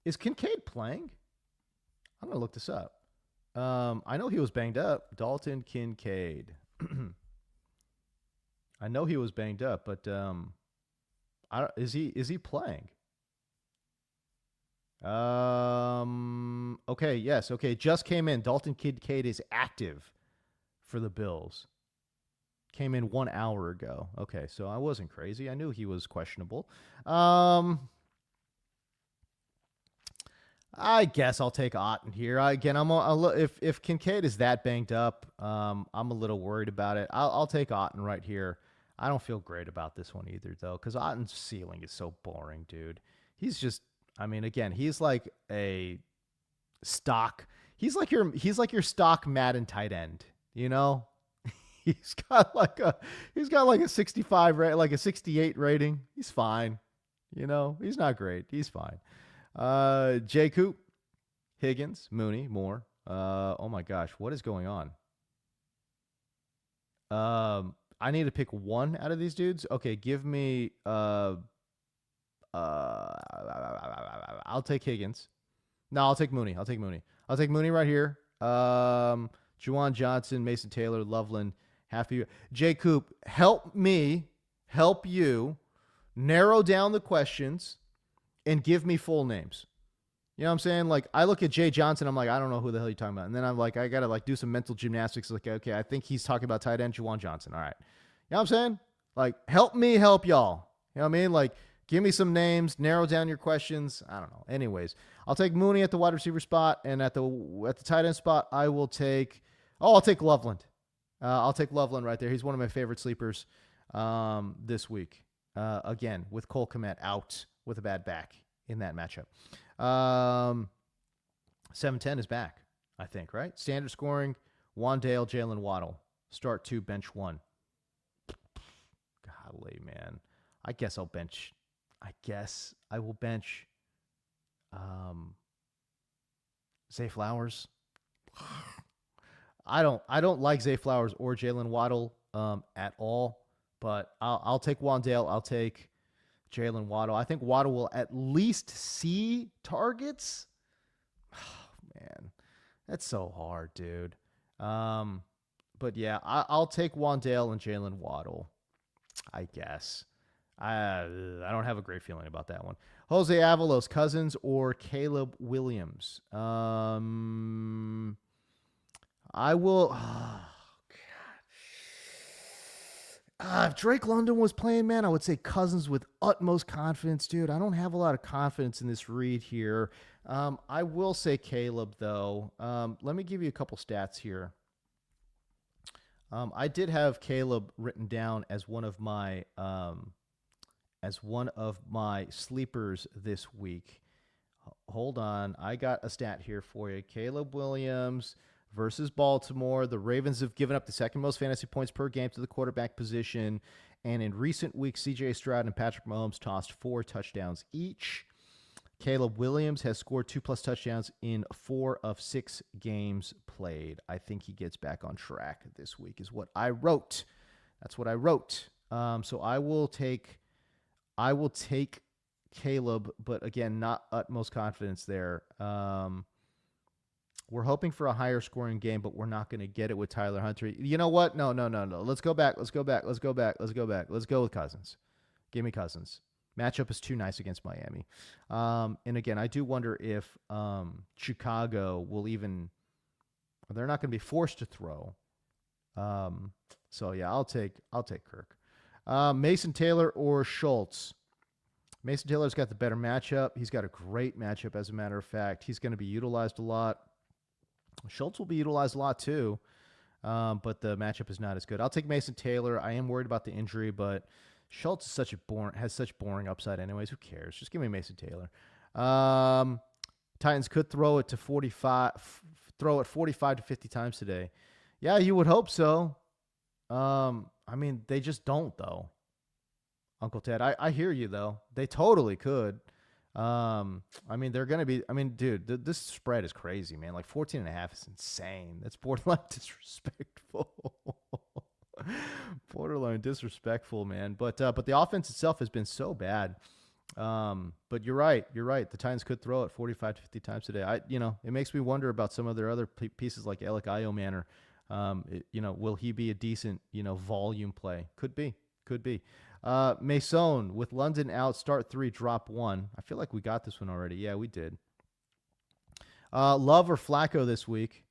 Is Kincaid playing? I'm going to look this up. I know he was banged up. Dalton Kincaid. I know he was banged up, but is he playing? Okay, yes. Okay, just came in. Dalton Kincaid is active for the Bills. Came in 1 hour ago. Okay, so I wasn't crazy. I knew he was questionable. I guess I'll take Otten here. If Kincaid is that banged up, I'm a little worried about it. I'll take Otten right here. I don't feel great about this one either, though, because Otten's ceiling is so boring, dude. He's just, again, he's like a stock. He's like your stock Madden tight end, you know. He's got like a 65 rate, like a 68 rating. He's fine, you know. He's not great. He's fine. J. Coop, Higgins, Mooney, Moore. Oh my gosh, what is going on? I need to pick one out of these dudes. Okay, give me. I'll take Higgins. No, I'll take Mooney. I'll take Mooney right here. Juwan Johnson, Mason Taylor, Loveland. Happy. J. Coop, help you narrow down the questions and give me full names. You know what I'm saying? Like, I look at Jay Johnson, I'm like, I don't know who the hell you're talking about. And then I'm like, I got to like do some mental gymnastics. Like, okay, I think he's talking about tight end Juwan Johnson. All right. You know what I'm saying? Like, help me help y'all. You know what I mean? Like, give me some names, narrow down your questions. I don't know. Anyways, I'll take Mooney at the wide receiver spot, and at the tight end spot, I'll take Loveland. I'll take Loveland right there. He's one of my favorite sleepers this week. Again, with Cole Kmet out with a bad back in that matchup. 7-10 is back, I think, right? Standard scoring, Wandale, Jalen Waddle. Start 2, bench 1. Golly, man. I guess I will bench Zay Flowers. I don't like Zay Flowers or Jalen Waddle at all, but I'll take Wandale. I'll take Jalen Waddle. I think Waddle will at least see targets. Oh, man, that's so hard, dude. But yeah, I'll take Wandale and Jalen Waddle, I guess. I don't have a great feeling about that one. Jose Avalos, Cousins, or Caleb Williams? I will. If Drake London was playing, man, I would say Cousins with utmost confidence, dude. I don't have a lot of confidence in this read here. I will say Caleb, though. Let me give you a couple stats here. I did have Caleb written down as one of my sleepers this week. Hold on, I got a stat here for you. Caleb Williams versus Baltimore. The Ravens have given up the second most fantasy points per game to the quarterback position. And in recent weeks, C.J. Stroud and Patrick Mahomes tossed 4 touchdowns each. Caleb Williams has scored 2+ touchdowns in 4 of 6 games played. I think he gets back on track this week is what I wrote. That's what I wrote. So I will take Caleb, but again, not utmost confidence there. We're hoping for a higher scoring game, but we're not going to get it with Tyler Huntley. You know what? No. Let's go back. Let's go with Cousins. Give me Cousins. Matchup is too nice against Miami. And again, I do wonder if Chicago will even. They're not going to be forced to throw. So yeah, I'll take Kirk. Mason Taylor or Schultz. Mason Taylor's got the better matchup. He's got a great matchup, as a matter of fact. He's going to be utilized a lot. Schultz will be utilized a lot too, but the matchup is not as good. I'll take Mason Taylor. I am worried about the injury, but Schultz is has such boring upside anyways. Who cares? Just give me Mason Taylor. Titans could throw it 45 to 50 times today. Yeah, you would hope so. I mean, they just don't, though. Uncle Ted, I hear you, though. They totally could. I mean, they're going to be, dude, this spread is crazy, man. Like 14.5 is insane. That's borderline disrespectful. Borderline disrespectful, man. But the offense itself has been so bad. But you're right. The Titans could throw it 45 to 50 times today. It makes me wonder about some of their other pieces like Alec Iomanner. Will he be a decent, volume play? Could be. Mason with London out, start 3, drop 1. I feel like we got this one already. Yeah, we did. Love or Flacco this week?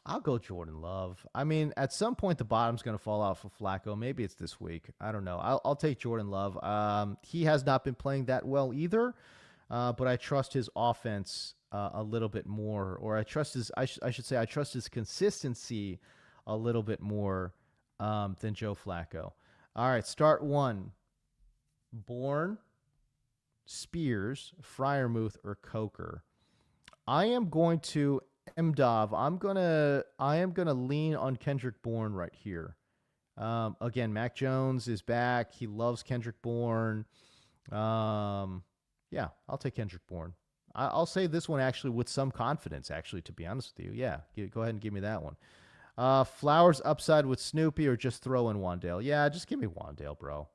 I'll go Jordan Love. I mean, at some point the bottom's going to fall out for Flacco. Maybe it's this week. I don't know. I'll take Jordan Love. He has not been playing that well either, but I trust his offense a little bit more, or I trust his. I should say I trust his consistency a little bit more than Joe Flacco. All right, start 1. Bourne, Spears, Freiermuth, or Coker. I am going to Mdov. I am gonna lean on Kendrick Bourne right here. Again, Mac Jones is back. He loves Kendrick Bourne. Yeah, I'll take Kendrick Bourne. I'll say this one actually with some confidence. Actually, to be honest with you, yeah, go ahead and give me that one. Flowers upside with Snoopy or just throw in Wandale? Yeah, just give me Wandale, bro.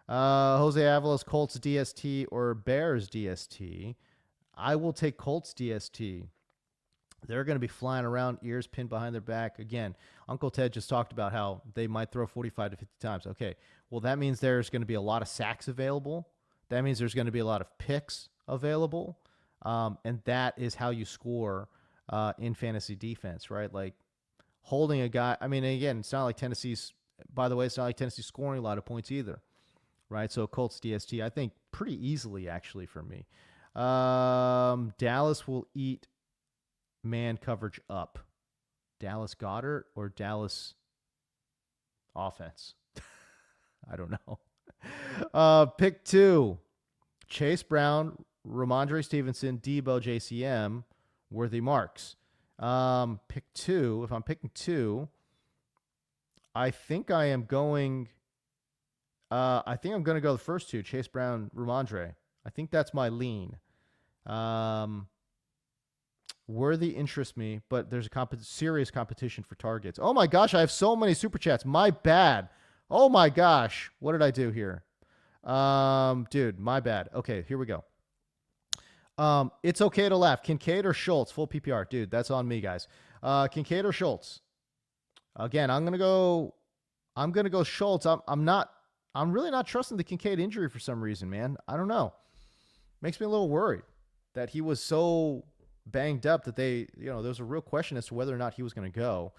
Jose Avalos, Colts DST or Bears DST? I will take Colts DST. They're going to be flying around, ears pinned behind their back. Again, Uncle Ted just talked about how they might throw 45 to 50 times. Okay, well, that means there's going to be a lot of sacks available. That means there's going to be a lot of picks available. And that is how you score in fantasy defense, right? Like, holding a guy, I mean, again, it's not like Tennessee's scoring a lot of points either, right? So Colts DST, I think pretty easily actually for me. Dallas will eat man coverage up. Dallas Goddard or Dallas offense? I don't know. Pick 2, Chase Brown, Ramondre Stevenson, Debo, JCM, worthy marks. Pick 2. If I'm picking 2, I think I'm going to go the first 2, Chase Brown, Ramondre. I think that's my lean. Worthy interests me, but there's a serious competition for targets. Oh my gosh, I have so many super chats. My bad. Oh my gosh. What did I do here? Dude, my bad. Okay, here we go. It's okay to laugh. Kincaid or Schultz? Full PPR. Dude, that's on me, guys. Kincaid or Schultz? Again, I'm gonna go Schultz. I'm really not trusting the Kincaid injury for some reason, man. I don't know. Makes me a little worried that he was so banged up that there was a real question as to whether or not he was going to go.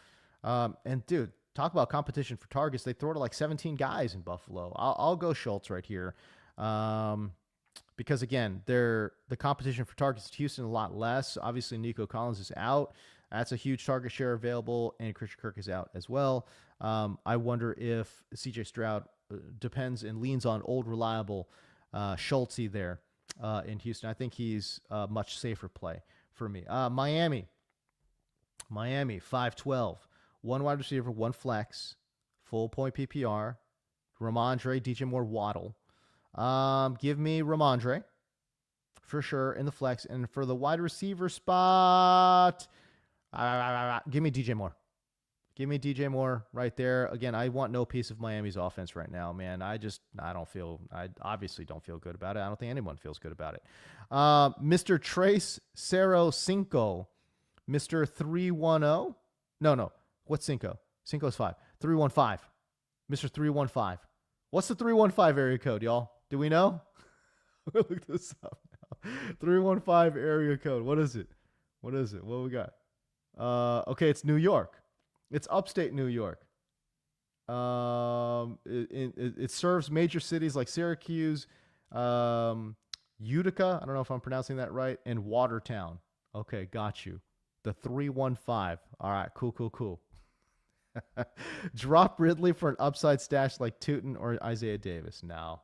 And dude, talk about competition for targets. They throw to like 17 guys in Buffalo. I'll go Schultz right here. Because again, the competition for targets at Houston a lot less. Obviously, Nico Collins is out. That's a huge target share available, and Christian Kirk is out as well. I wonder if C.J. Stroud depends and leans on old reliable Schultzy there in Houston. I think he's a much safer play for me. Miami, 5-12. One wide receiver, one flex, full point PPR. Ramondre, DJ Moore, Waddle. Give me Ramondre for sure in the flex. And for the wide receiver spot, give me DJ Moore. Give me DJ Moore right there. Again, I want no piece of Miami's offense right now, man. I obviously don't feel good about it. I don't think anyone feels good about it. Mr. Trace Cerro Cinco, Mr. 310. No. What's Cinco? Cinco's 5. 315. Mr. 315. What's the 315 area code, y'all? Do we know? We'll look this up now. 315 area code. What is it? What we got? Okay, it's New York. It's upstate New York. It serves major cities like Syracuse, Utica. I don't know if I'm pronouncing that right, and Watertown. Okay, got you. The 315. All right, cool. Drop Ridley for an upside stash like Tootin or Isaiah Davis. No.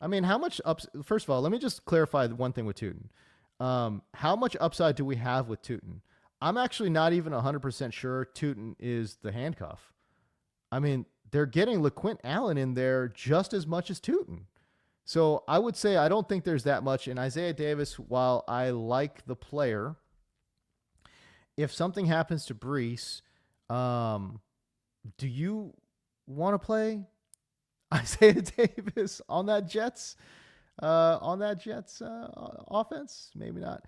I mean, how much first of all, let me just clarify one thing with Tootin. How much upside do we have with Tootin? I'm actually not even 100% sure Tootin is the handcuff. I mean, they're getting LaQuint Allen in there just as much as Tootin. So I would say I don't think there's that much. And Isaiah Davis, while I like the player, if something happens to Brees, do you want to play Isaiah Davis on that Jets offense? Maybe not.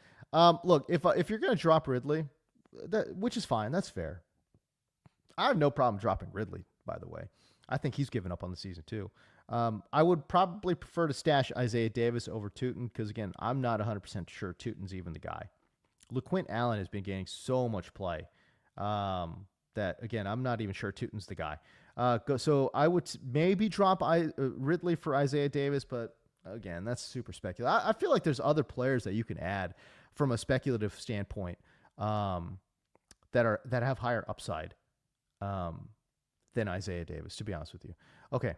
Look, if you're going to drop Ridley, which is fine, that's fair. I have no problem dropping Ridley, by the way. I think he's given up on the season too. I would probably prefer to stash Isaiah Davis over Tootin because, again, I'm not 100% sure Tootin's even the guy. LaQuint Allen has been getting so much play that, again, I'm not even sure Tootin's the guy. So I would maybe drop Ridley for Isaiah Davis, but, again, that's super speculative. I feel like there's other players that you can add from a speculative standpoint that have higher upside than Isaiah Davis, to be honest with you. Okay.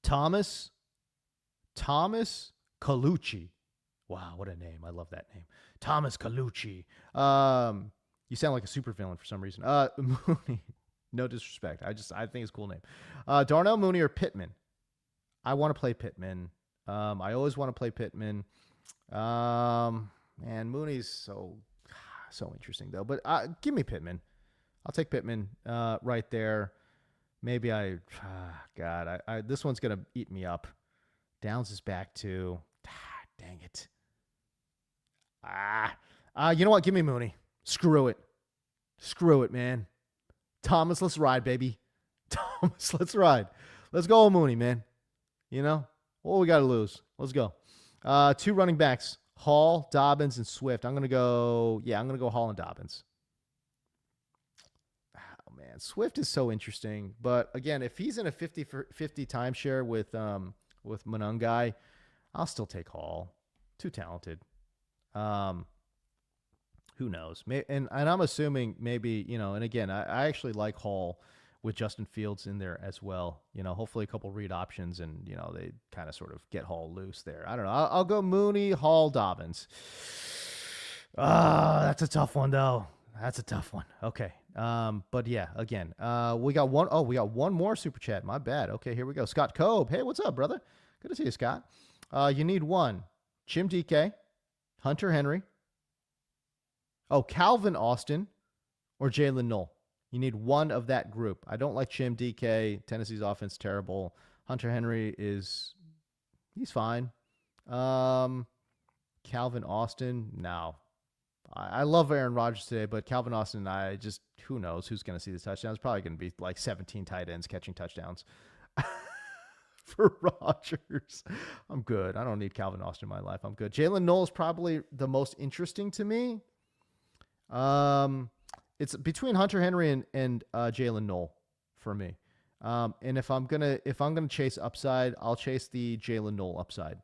Thomas Colucci. Wow, what a name. I love that name. Thomas Colucci. You sound like a supervillain for some reason. Mooney. No disrespect. I think it's a cool name. Darnell Mooney or Pittman. I want to play Pittman. I always want to play Pittman. Man, Mooney's so interesting though. But give me Pittman. I'll take Pittman right there. Maybe this one's gonna eat me up. Downs is back too. Dang it. You know what? Give me Mooney. Screw it, man. Thomas, let's ride, baby. Thomas, let's ride. Let's go, Mooney, man. You know what we got to lose? Let's go. 2 running backs: Hall, Dobbins, and Swift. I'm gonna go Hall and Dobbins. Oh man, Swift is so interesting, but again, if he's in a 50-50 timeshare with Monungai, I'll still take Hall. Too talented. Who knows? And I'm assuming maybe, and again, I actually like Hall with Justin Fields in there as well. Hopefully a couple read options and, they kind of sort of get Hall loose there. I don't know. I'll go Mooney, Hall, Dobbins. That's a tough one, though. That's a tough one. Okay. But yeah, again, we got one more super chat. My bad. Okay, here we go. Scott Cobe. Hey, what's up, brother? Good to see you, Scott. You need one. Jim DK, Hunter Henry. Calvin Austin or Jalen Knoll. You need one of that group. I don't like Chim DK. Tennessee's offense terrible. Hunter Henry he's fine. Calvin Austin, no. I love Aaron Rodgers today, but Calvin Austin, I just, who knows who's going to see the touchdowns? Probably going to be like 17 tight ends catching touchdowns for Rodgers. I'm good. I don't need Calvin Austin in my life. I'm good. Jalen Noel is probably the most interesting to me. It's between Hunter Henry and Jalen Noel for me. And if I'm gonna chase upside, I'll chase the Jalen Noel upside.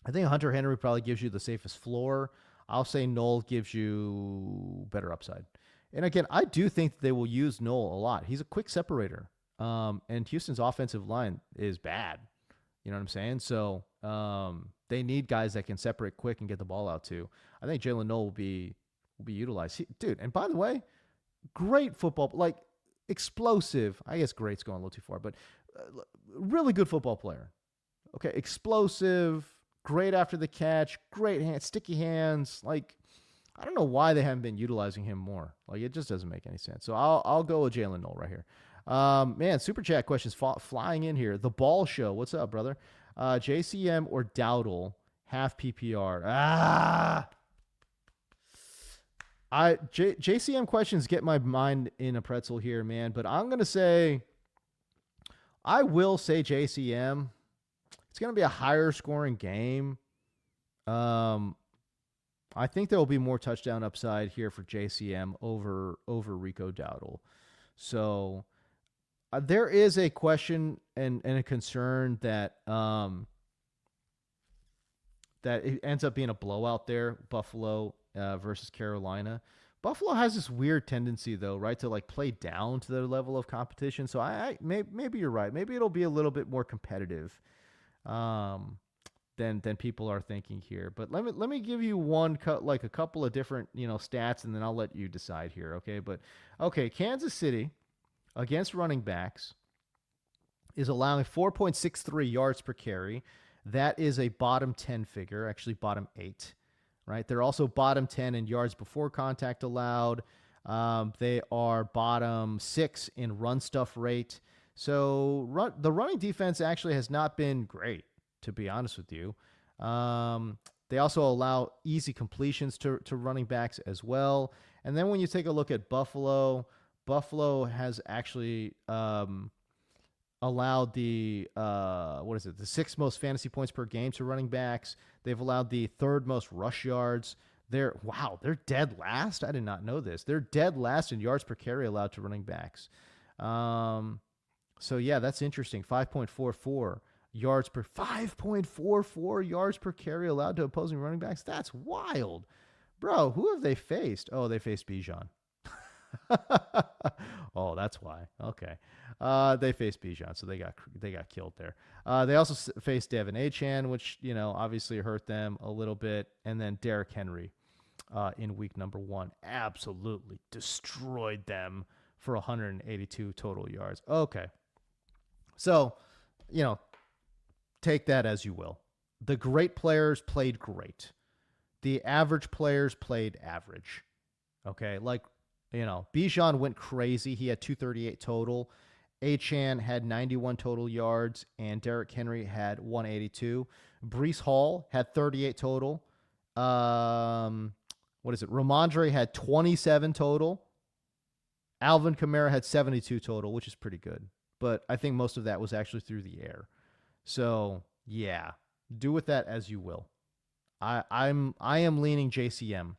I think Hunter Henry probably gives you the safest floor. I'll say Noel gives you better upside. And again, I do think that they will use Noel a lot. He's a quick separator. And Houston's offensive line is bad. You know what I'm saying? So they need guys that can separate quick and get the ball out too. I think Jalen Noel will be utilized. Dude, and by the way, great football, like explosive. I guess great's going a little too far, but really good football player. Okay, explosive, great after the catch, great hands, sticky hands. Like, I don't know why they haven't been utilizing him more. Like, it just doesn't make any sense. So I'll go with Jalen Noel right here. Man, super chat questions flying in here. The Ball Show, what's up, brother? JCM or Dowdle, half PPR. JCM questions get my mind in a pretzel here, man. But I will say JCM. It's going to be a higher scoring game. I think there will be more touchdown upside here for JCM over Rico Dowdle. So there is a question and a concern that that it ends up being a blowout there, Buffalo versus Carolina. Buffalo has this weird tendency, though, right, to like play down to their level of competition. So maybe you're right. Maybe it'll be a little bit more competitive than people are thinking here. But let me give you a couple of different stats, and then I'll let you decide here. Okay, Kansas City against running backs is allowing 4.63 yards per carry. That is a bottom 10 figure, actually bottom 8. Right, they're also bottom 10 in yards before contact allowed. They are bottom 6 in run stuff rate. So the running defense actually has not been great, to be honest with you. They also allow easy completions to running backs as well. And then when you take a look at Buffalo has actually allowed the the 6th most fantasy points per game to running backs. They've allowed the 3rd most rush yards. They're dead last. I did not know this. They're dead last in yards per carry allowed to running backs. So yeah, that's interesting. 5.44 yards per carry allowed to opposing running backs. That's wild, bro. Who have they faced? Oh, they faced Bijan. Oh, that's why. Okay. They faced Bijan, so they got killed there. They also faced Devin Achane, which obviously hurt them a little bit, and then Derrick Henry in week number 1 absolutely destroyed them for 182 total yards. Okay, so take that as you will. The great players played great. The average players played average. Okay, Bijan went crazy. He had 238 total. Achane had 91 total yards, and Derrick Henry had 182. Breece Hall had 38 total. Ramondre had 27 total. Alvin Kamara had 72 total, which is pretty good. But I think most of that was actually through the air. So, yeah, do with that as you will. I am leaning JCM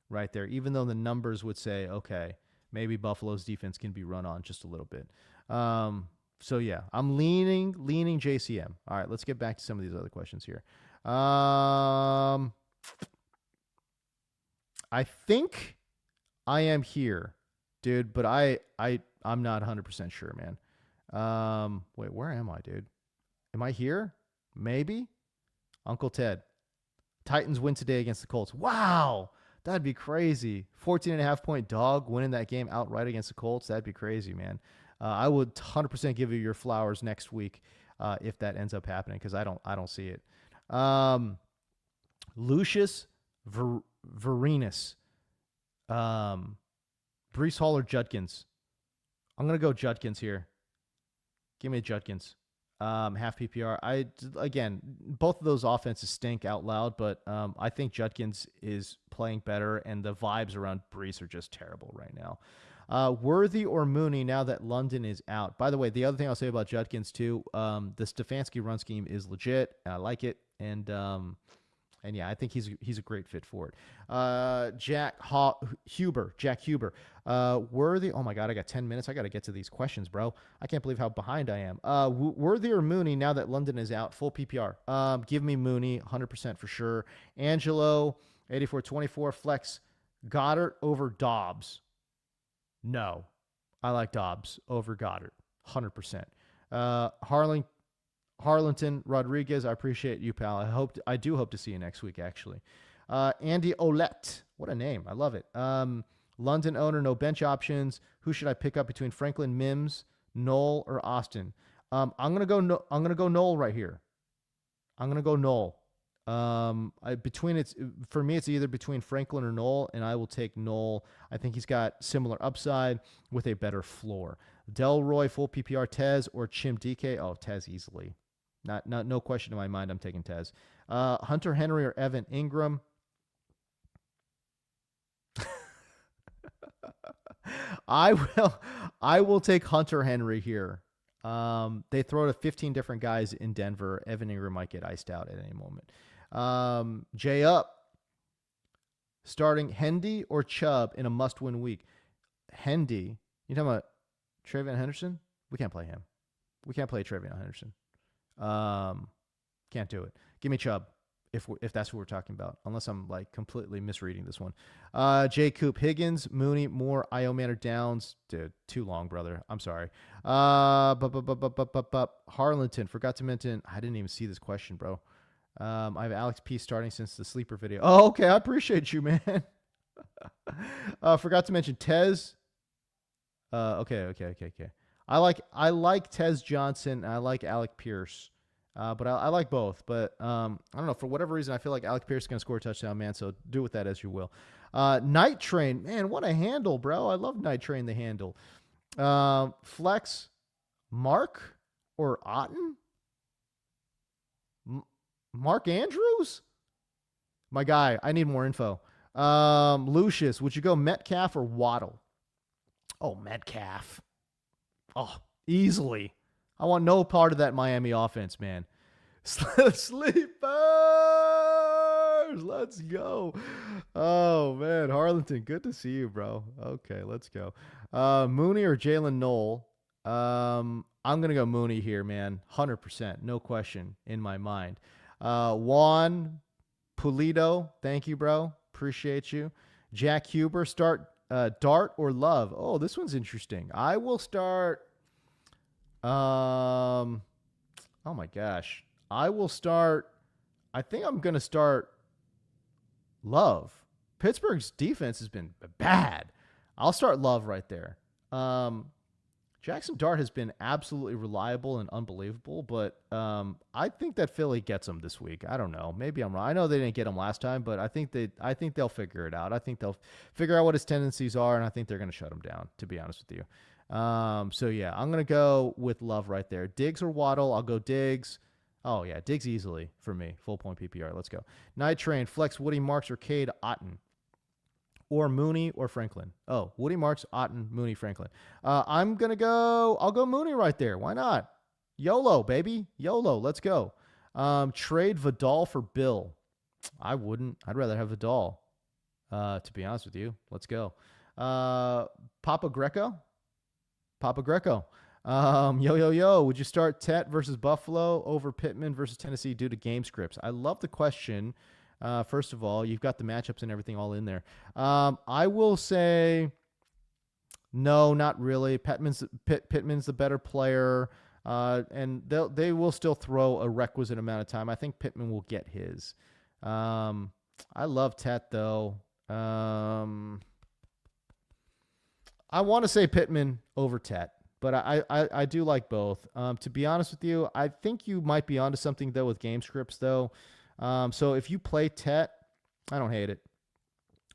right there, even though the numbers would say, okay, maybe Buffalo's defense can be run on just a little bit. So yeah, I'm leaning JCM. All right, let's get back to some of these other questions here. I think I am here, dude, but I'm not 100% sure, man. Wait, where am I, dude? Am I here? Maybe. Uncle Ted. Titans win today against the Colts. Wow. That'd be crazy. 14.5 point dog winning that game outright against the Colts. That'd be crazy, man. I would 100% give you your flowers next week if that ends up happening, because I don't see it. Lucius Varenus. Breece Hall or Judkins? I'm going to go Judkins here. Give me Judkins. half PPR. Again, both of those offenses stink out loud, but I think Judkins is playing better, and the vibes around Brees are just terrible right now. Worthy or Mooney now that London is out. By the way, the other thing I'll say about Judkins too, the Stefanski run scheme is legit. I like it, and yeah, I think he's a great fit for it. Jack Huber. Worthy. Oh my God, I got 10 minutes. I got to get to these questions, bro. I can't believe how behind I am. Worthy or Mooney now that London is out, full PPR. Give me Mooney, 100% for sure. Angelo, 84-24 flex. Goddard over Dobbs. No, I like Dobbs over Goddard, 100%. Harlington Rodriguez, I appreciate you, pal. I do hope to see you next week, actually. Andy Olette, what a name. I love it. London owner, no bench options. Who should I pick up between Franklin, Mims, Knoll, or Austin? I'm gonna go Knoll right here. I'm gonna go Knoll. For me, it's either between Franklin or Knoll, and I will take Knoll. I think he's got similar upside with a better floor. Delroy, full PPR, Tez, or Chim DK. Oh, Tez easily. No question in my mind. I'm taking Tez. Hunter Henry or Evan Ingram. I will take Hunter Henry here. They throw to 15 different guys in Denver. Evan Ingram might get iced out at any moment. Jay up. Starting Hendy or Chubb in a must-win week. Hendy. You talking about Travion Henderson? We can't play him. We can't play Travion Henderson. Can't do it. Give me Chubb if that's what we're talking about, unless I'm like completely misreading this one. Jay Coop, Higgins, Mooney, Moore, Io Manor, Downs. Dude, too long, brother. I'm sorry. Harlington, forgot to mention. I didn't even see this question, bro. I have Alex P starting since the sleeper video. Oh, okay. I appreciate you, man. Forgot to mention Tez. Okay. I like Tez Johnson. And I like Alec Pierce. But I like both. But I don't know. For whatever reason, I feel like Alec Pierce is going to score a touchdown, man. So do with that as you will. Night Train. Man, what a handle, bro. I love Night Train, the handle. Flex, Mark or Otten? Mark Andrews? My guy. I need more info. Lucius, would you go Metcalf or Waddle? Oh, Metcalf. Oh, easily. I want no part of that Miami offense, man. Sleepers! Let's go. Oh, man. Harlington, good to see you, bro. Okay, let's go. Mooney or Jalen Knoll? I'm going to go Mooney here, man. 100%. No question in my mind. Juan Pulido, thank you, bro. Appreciate you. Jack Huber, start Dart or Love? Oh, this one's interesting. I will start... oh my gosh. I think I'm going to start Love. Pittsburgh's defense has been bad. I'll start Love right there. Jackson Dart has been absolutely reliable and unbelievable, but I think that Philly gets him this week. I don't know. Maybe I'm wrong. I know they didn't get him last time, but I think they'll figure it out. I think they'll figure out what his tendencies are, and I think they're going to shut him down, to be honest with you. So yeah, I'm going to go with Love right there. Diggs or Waddle? I'll go Diggs. Oh yeah, Diggs easily for me. Full point PPR. Let's go. Night Train, Flex, Woody Marks or Cade Otten. Or Mooney or Franklin. Oh, Woody Marks, Otten, Mooney, Franklin. I'll go Mooney right there. Why not? YOLO, baby. YOLO. Let's go. Trade Vidal for Bill. I wouldn't. I'd rather have Vidal, to be honest with you. Let's go. Papa Greco. Yo. Would you start Tet versus Buffalo over Pittman versus Tennessee due to game scripts? I love the question. First of all, you've got the matchups and everything all in there. I will say no, not really. Pittman's the better player, and they will still throw a requisite amount of time. I think Pittman will get his. I love Tet though. I want to say Pittman over Tet, but I do like both. To be honest with you, I think you might be onto something though with game scripts though. So if you play Tet, I don't hate it.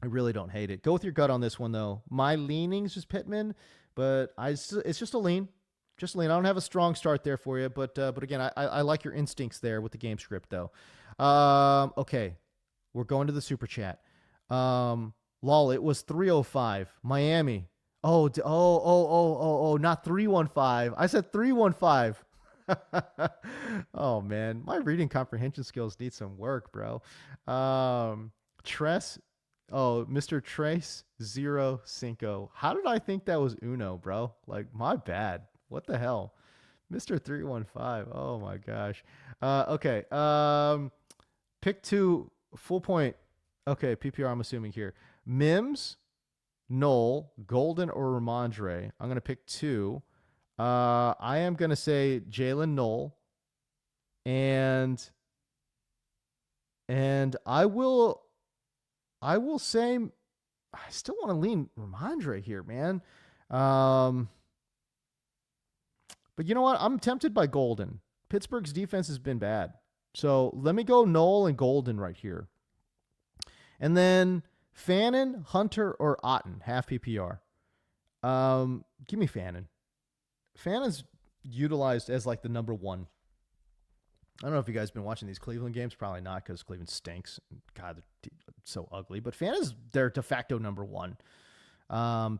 I really don't hate it. Go with your gut on this one though. My leaning's just Pittman, but it's just a lean. Just lean. I don't have a strong start there for you, but again, I like your instincts there with the game script though. Okay, we're going to the super chat. Lol, it was 305 Miami. Not 315. I said 315. Oh man, my reading comprehension skills need some work, bro. Tres, Mr. Trace 05. How did I think that was Uno, bro? Like, my bad. What the hell, Mr. 315? Oh my gosh. Okay. Pick two, full point. Okay, PPR. I'm assuming here. Mims, Knoll, Golden, or Ramondre. I'm gonna pick two. I am gonna say Jalen Knoll, and I will say I still want to lean Ramondre here, man. But you know what? I'm tempted by Golden. Pittsburgh's defense has been bad, so let me go Knoll and Golden right here, and then Fannin, Hunter, or Otten, half PPR. Give me Fannin. Fannin's utilized as like the number one. I don't know if you guys have been watching these Cleveland games. Probably not, because Cleveland stinks. God, they're so ugly. But Fannon's their de facto number one.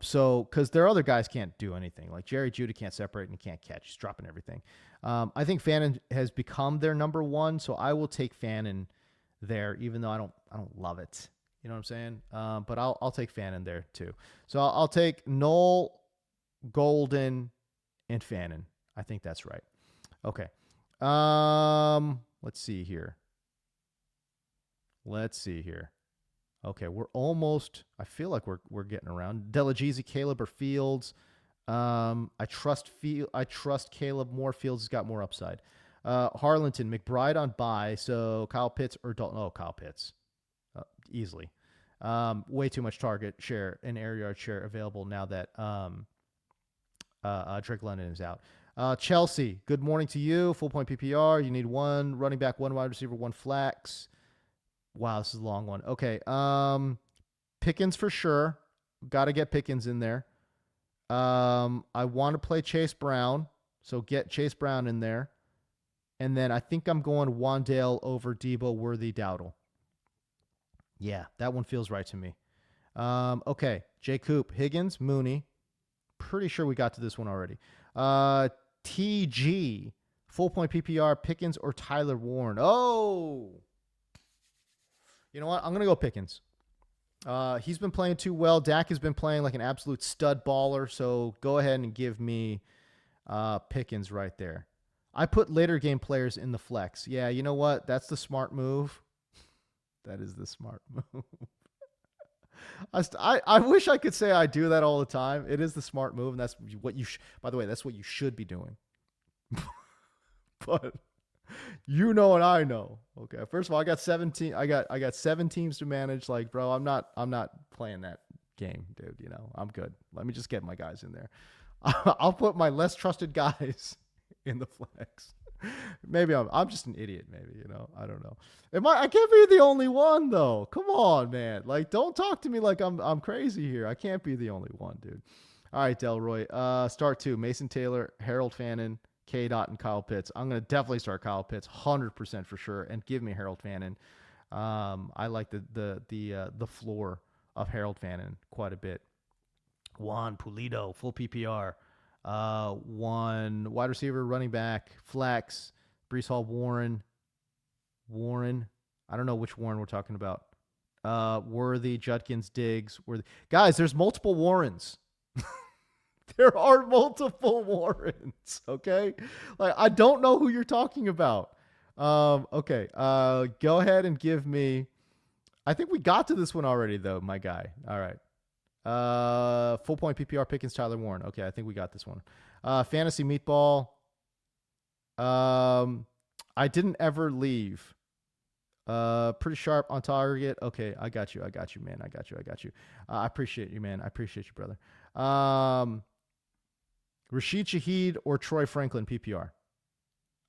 So because their other guys can't do anything. Like Jerry Jeudy can't separate and he can't catch. He's dropping everything. I think Fannin has become their number one. So I will take Fannin there, even though I don't love it. You know what I'm saying? But I'll take Fannin there too. So I'll take Knoll, Golden, and Fannin. I think that's right. Okay. Let's see here. Okay, we're almost. I feel like we're getting around. Delagizi, Caleb, or Fields. I trust Caleb more. Fields has got more upside. Harlington, McBride on bye. So Kyle Pitts or Dalton. Oh, Kyle Pitts, easily. Way too much target share and air yard share available now that Drake London is out. Chelsea, good morning to you. Full point PPR. You need one running back, one wide receiver, one flex. Wow, this is a long one. Okay. Pickens for sure. Got to get Pickens in there. I want to play Chase Brown, so get Chase Brown in there. And then I think I'm going Wandale over Debo, Worthy, Dowdle. Yeah, that one feels right to me. Okay, Jay Coop, Higgins, Mooney. Pretty sure we got to this one already. TG, full point PPR, Pickens or Tyler Warren. Oh, you know what? I'm going to go Pickens. He's been playing too well. Dak has been playing like an absolute stud baller. So go ahead and give me Pickens right there. I put later game players in the flex. Yeah, you know what? That's the smart move. That is the smart move. I wish I could say I do that all the time. It is the smart move, and that's what you. By the way, that's what you should be doing. But you know and I know. Okay, first of all, I got 17. I got 7 teams to manage. Like, bro, I'm not playing that game, dude. You know, I'm good. Let me just get my guys in there. I'll put my less trusted guys in the flex. Maybe I'm just an idiot. Maybe, you know, I don't know. I can't be the only one though. Come on, man. Like, don't talk to me like I'm crazy here. I can't be the only one, dude. All right, Delroy. Start 2. Mason Taylor, Harold Fannin, K. Dot, and Kyle Pitts. I'm gonna definitely start Kyle Pitts, 100% for sure, and give me Harold Fannin. I like the floor of Harold Fannin quite a bit. Juan Pulido, full PPR. One wide receiver, running back, flex, Breece Hall, Warren. I don't know which Warren we're talking about. Worthy, Judkins, Diggs. Worthy. Guys, there's multiple Warrens. There are multiple Warrens. Okay. Like, I don't know who you're talking about. Okay. Go ahead and give me, I think we got to this one already though, my guy. All right. Full point PPR, Pickens, Tyler Warren. Okay, I think we got this one. Fantasy Meatball. I didn't ever leave. Pretty sharp on target. Okay, I got you, man. I got you. I appreciate you, man. I appreciate you, brother. Rashid Shaheed or Troy Franklin PPR.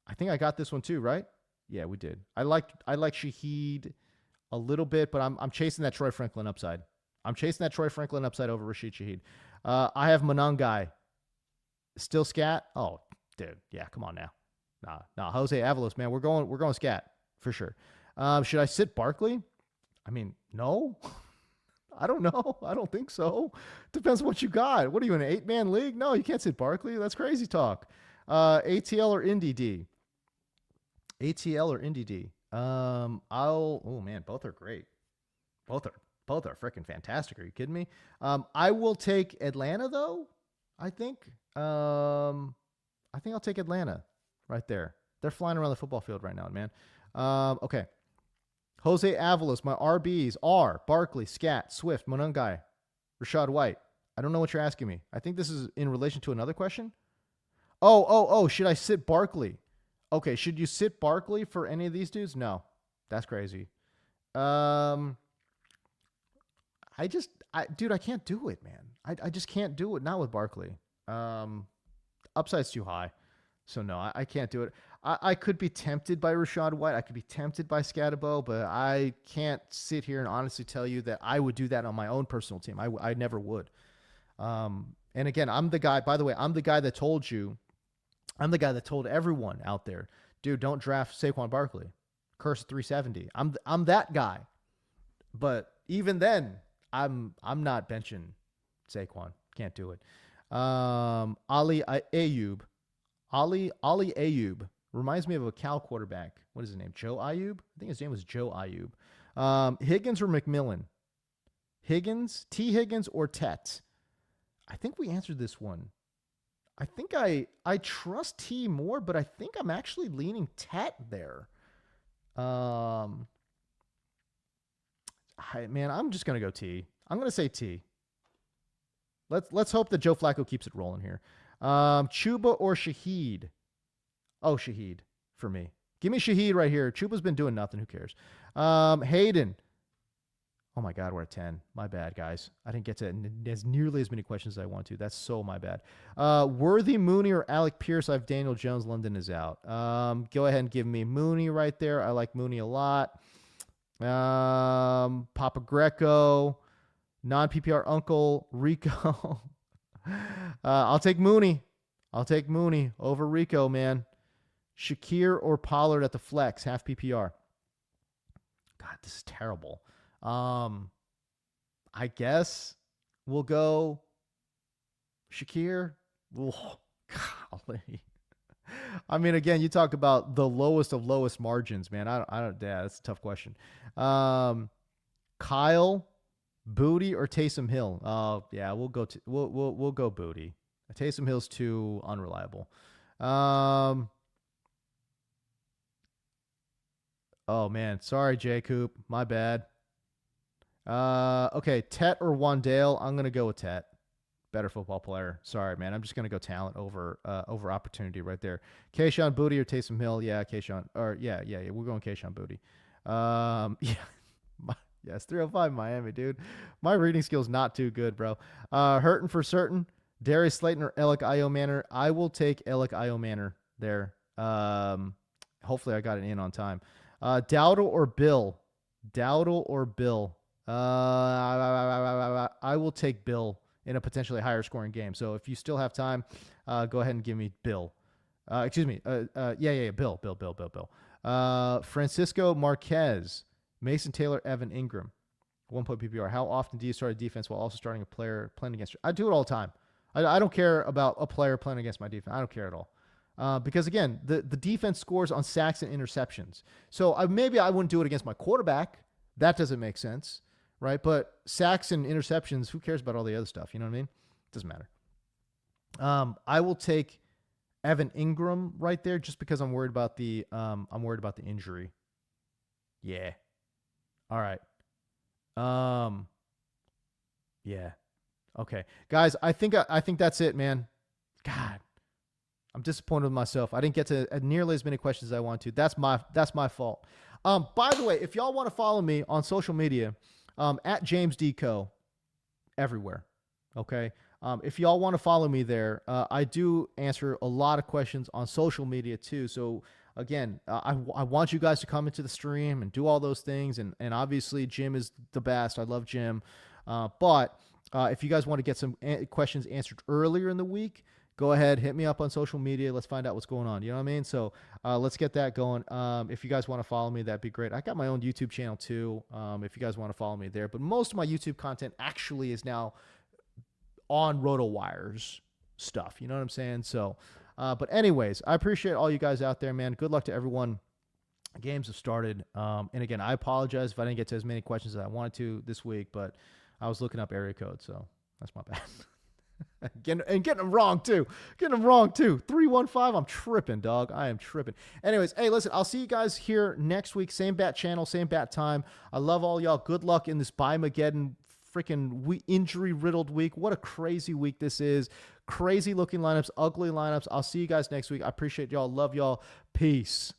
I think I got this one too, right? Yeah, we did. I like Shaheed a little bit, but I'm chasing that Troy Franklin upside. I'm chasing that Troy Franklin upside over Rashid Shaheed. I have Monangai Still scat? Oh, dude. Yeah, come on now. Nah. Jose Avalos, man. We're going scat for sure. Should I sit Barkley? I mean, no. I don't know. I don't think so. Depends what you got. What are you in an 8-man league? No, you can't sit Barkley. That's crazy talk. ATL or Indy D? ATL or Indy D? Oh man, both are great. Both are freaking fantastic. Are you kidding me? I will take Atlanta though. I think I'll take Atlanta right there. They're flying around the football field right now, man. Okay. Jose Avalos, my RBs are Barkley, Scat, Swift, Monungai, Rashad White. I don't know what you're asking me. I think this is in relation to another question. Oh, should I sit Barkley? Okay, should you sit Barkley for any of these dudes? No. That's crazy. Dude, I can't do it, man. I just can't do it. Not with Barkley. Upside's too high. So no, I can't do it. I could be tempted by Rashad White. I could be tempted by Scatabo, but I can't sit here and honestly tell you that I would do that on my own personal team. I never would. And again, I'm the guy, by the way, I'm the guy that told everyone out there, dude, don't draft Saquon Barkley. Curse 370. I'm that guy. But even then, I'm not benching Saquon. Can't do it. Ali Ayub reminds me of a Cal quarterback. What is his name? Joe Ayub? I think his name was Joe Ayub. Higgins or McMillan? T. Higgins or Tet? I think we answered this one. I think I trust T more, but I think I'm actually leaning Tet there. I'm just gonna go T. I'm gonna say T. Let's hope that Joe Flacco keeps it rolling here. Chuba or Shaheed? Oh, Shaheed for me. Give me Shaheed right here. Chuba's been doing nothing. Who cares? Hayden. Oh my God, we're at 10. My bad, guys. I didn't get to as nearly as many questions as I want to. That's so my bad. Worthy, Mooney, or Alec Pierce? I have Daniel Jones. London is out. Go ahead and give me Mooney right there. I like Mooney a lot. Papa Greco. Non-PPR Uncle Rico. I'll take Mooney. Over Rico, man. Shakir or Pollard at the flex, half PPR. God, this is terrible. I guess we'll go Shakir. Oh, golly. I mean, again, you talk about the lowest of lowest margins, man. I don't. Yeah, that's a tough question. Kyle, Booty or Taysom Hill? Yeah, we'll go Booty. Taysom Hill's too unreliable. Oh man, sorry, J Coop, my bad. Okay, Tet or Wandale? I'm gonna go with Tet. Better football player. Sorry, man. I'm just gonna go talent over opportunity right there. Kayshawn Booty or Taysom Hill? Yeah, Kayshawn. Or yeah. We're going Kayshawn Booty. Yeah. Yes, 305 Miami, dude. My reading skill's not too good, bro. Hurting for certain. Darius Slayton or Alec Io Manor? I will take Alec Io Manor there. Hopefully I got it in on time. Dowdle or Bill? I will take Bill in a potentially higher scoring game. So if you still have time, go ahead and give me Bill. Excuse me. Bill. Francisco Marquez, Mason Taylor, Evan Ingram, 1 point PPR. How often do you start a defense while also starting a player playing against you? I do it all the time. I don't care about a player playing against my defense. I don't care at all. Because again, the defense scores on sacks and interceptions. So maybe I wouldn't do it against my quarterback. That doesn't make sense, right? But sacks and interceptions, who cares about all the other stuff? You know what I mean? Doesn't matter. I will take Evan Ingram right there just because I'm worried about the injury. Yeah. All right. Yeah. Okay. Guys, I think that's it, man. God. I'm disappointed with myself. I didn't get to nearly as many questions as I want to. That's my fault. By the way, if y'all want to follow me on social media, at James D. Koh, everywhere. Okay. If y'all want to follow me there, I do answer a lot of questions on social media too. So again, I want you guys to come into the stream and do all those things. And obviously Jim is the best. I love Jim. But if you guys want to get some questions answered earlier in the week, go ahead, hit me up on social media. Let's find out what's going on. You know what I mean? So let's get that going. If you guys want to follow me, that'd be great. I got my own YouTube channel too. If you guys want to follow me there, but most of my YouTube content actually is now on RotoWire's stuff. You know what I'm saying? So, but anyways, I appreciate all you guys out there, man. Good luck to everyone. Games have started. And again, I apologize if I didn't get to as many questions as I wanted to this week, but I was looking up area code, so that's my bad. Getting them wrong too. 315. I'm tripping, dog. I am tripping. Anyways, hey, listen, I'll see you guys here next week. Same bat channel, same bat time. I love all y'all. Good luck in this Buymageddon freaking injury riddled week. What a crazy week this is. Crazy looking lineups, ugly lineups. I'll see you guys next week. I appreciate y'all. Love y'all. Peace.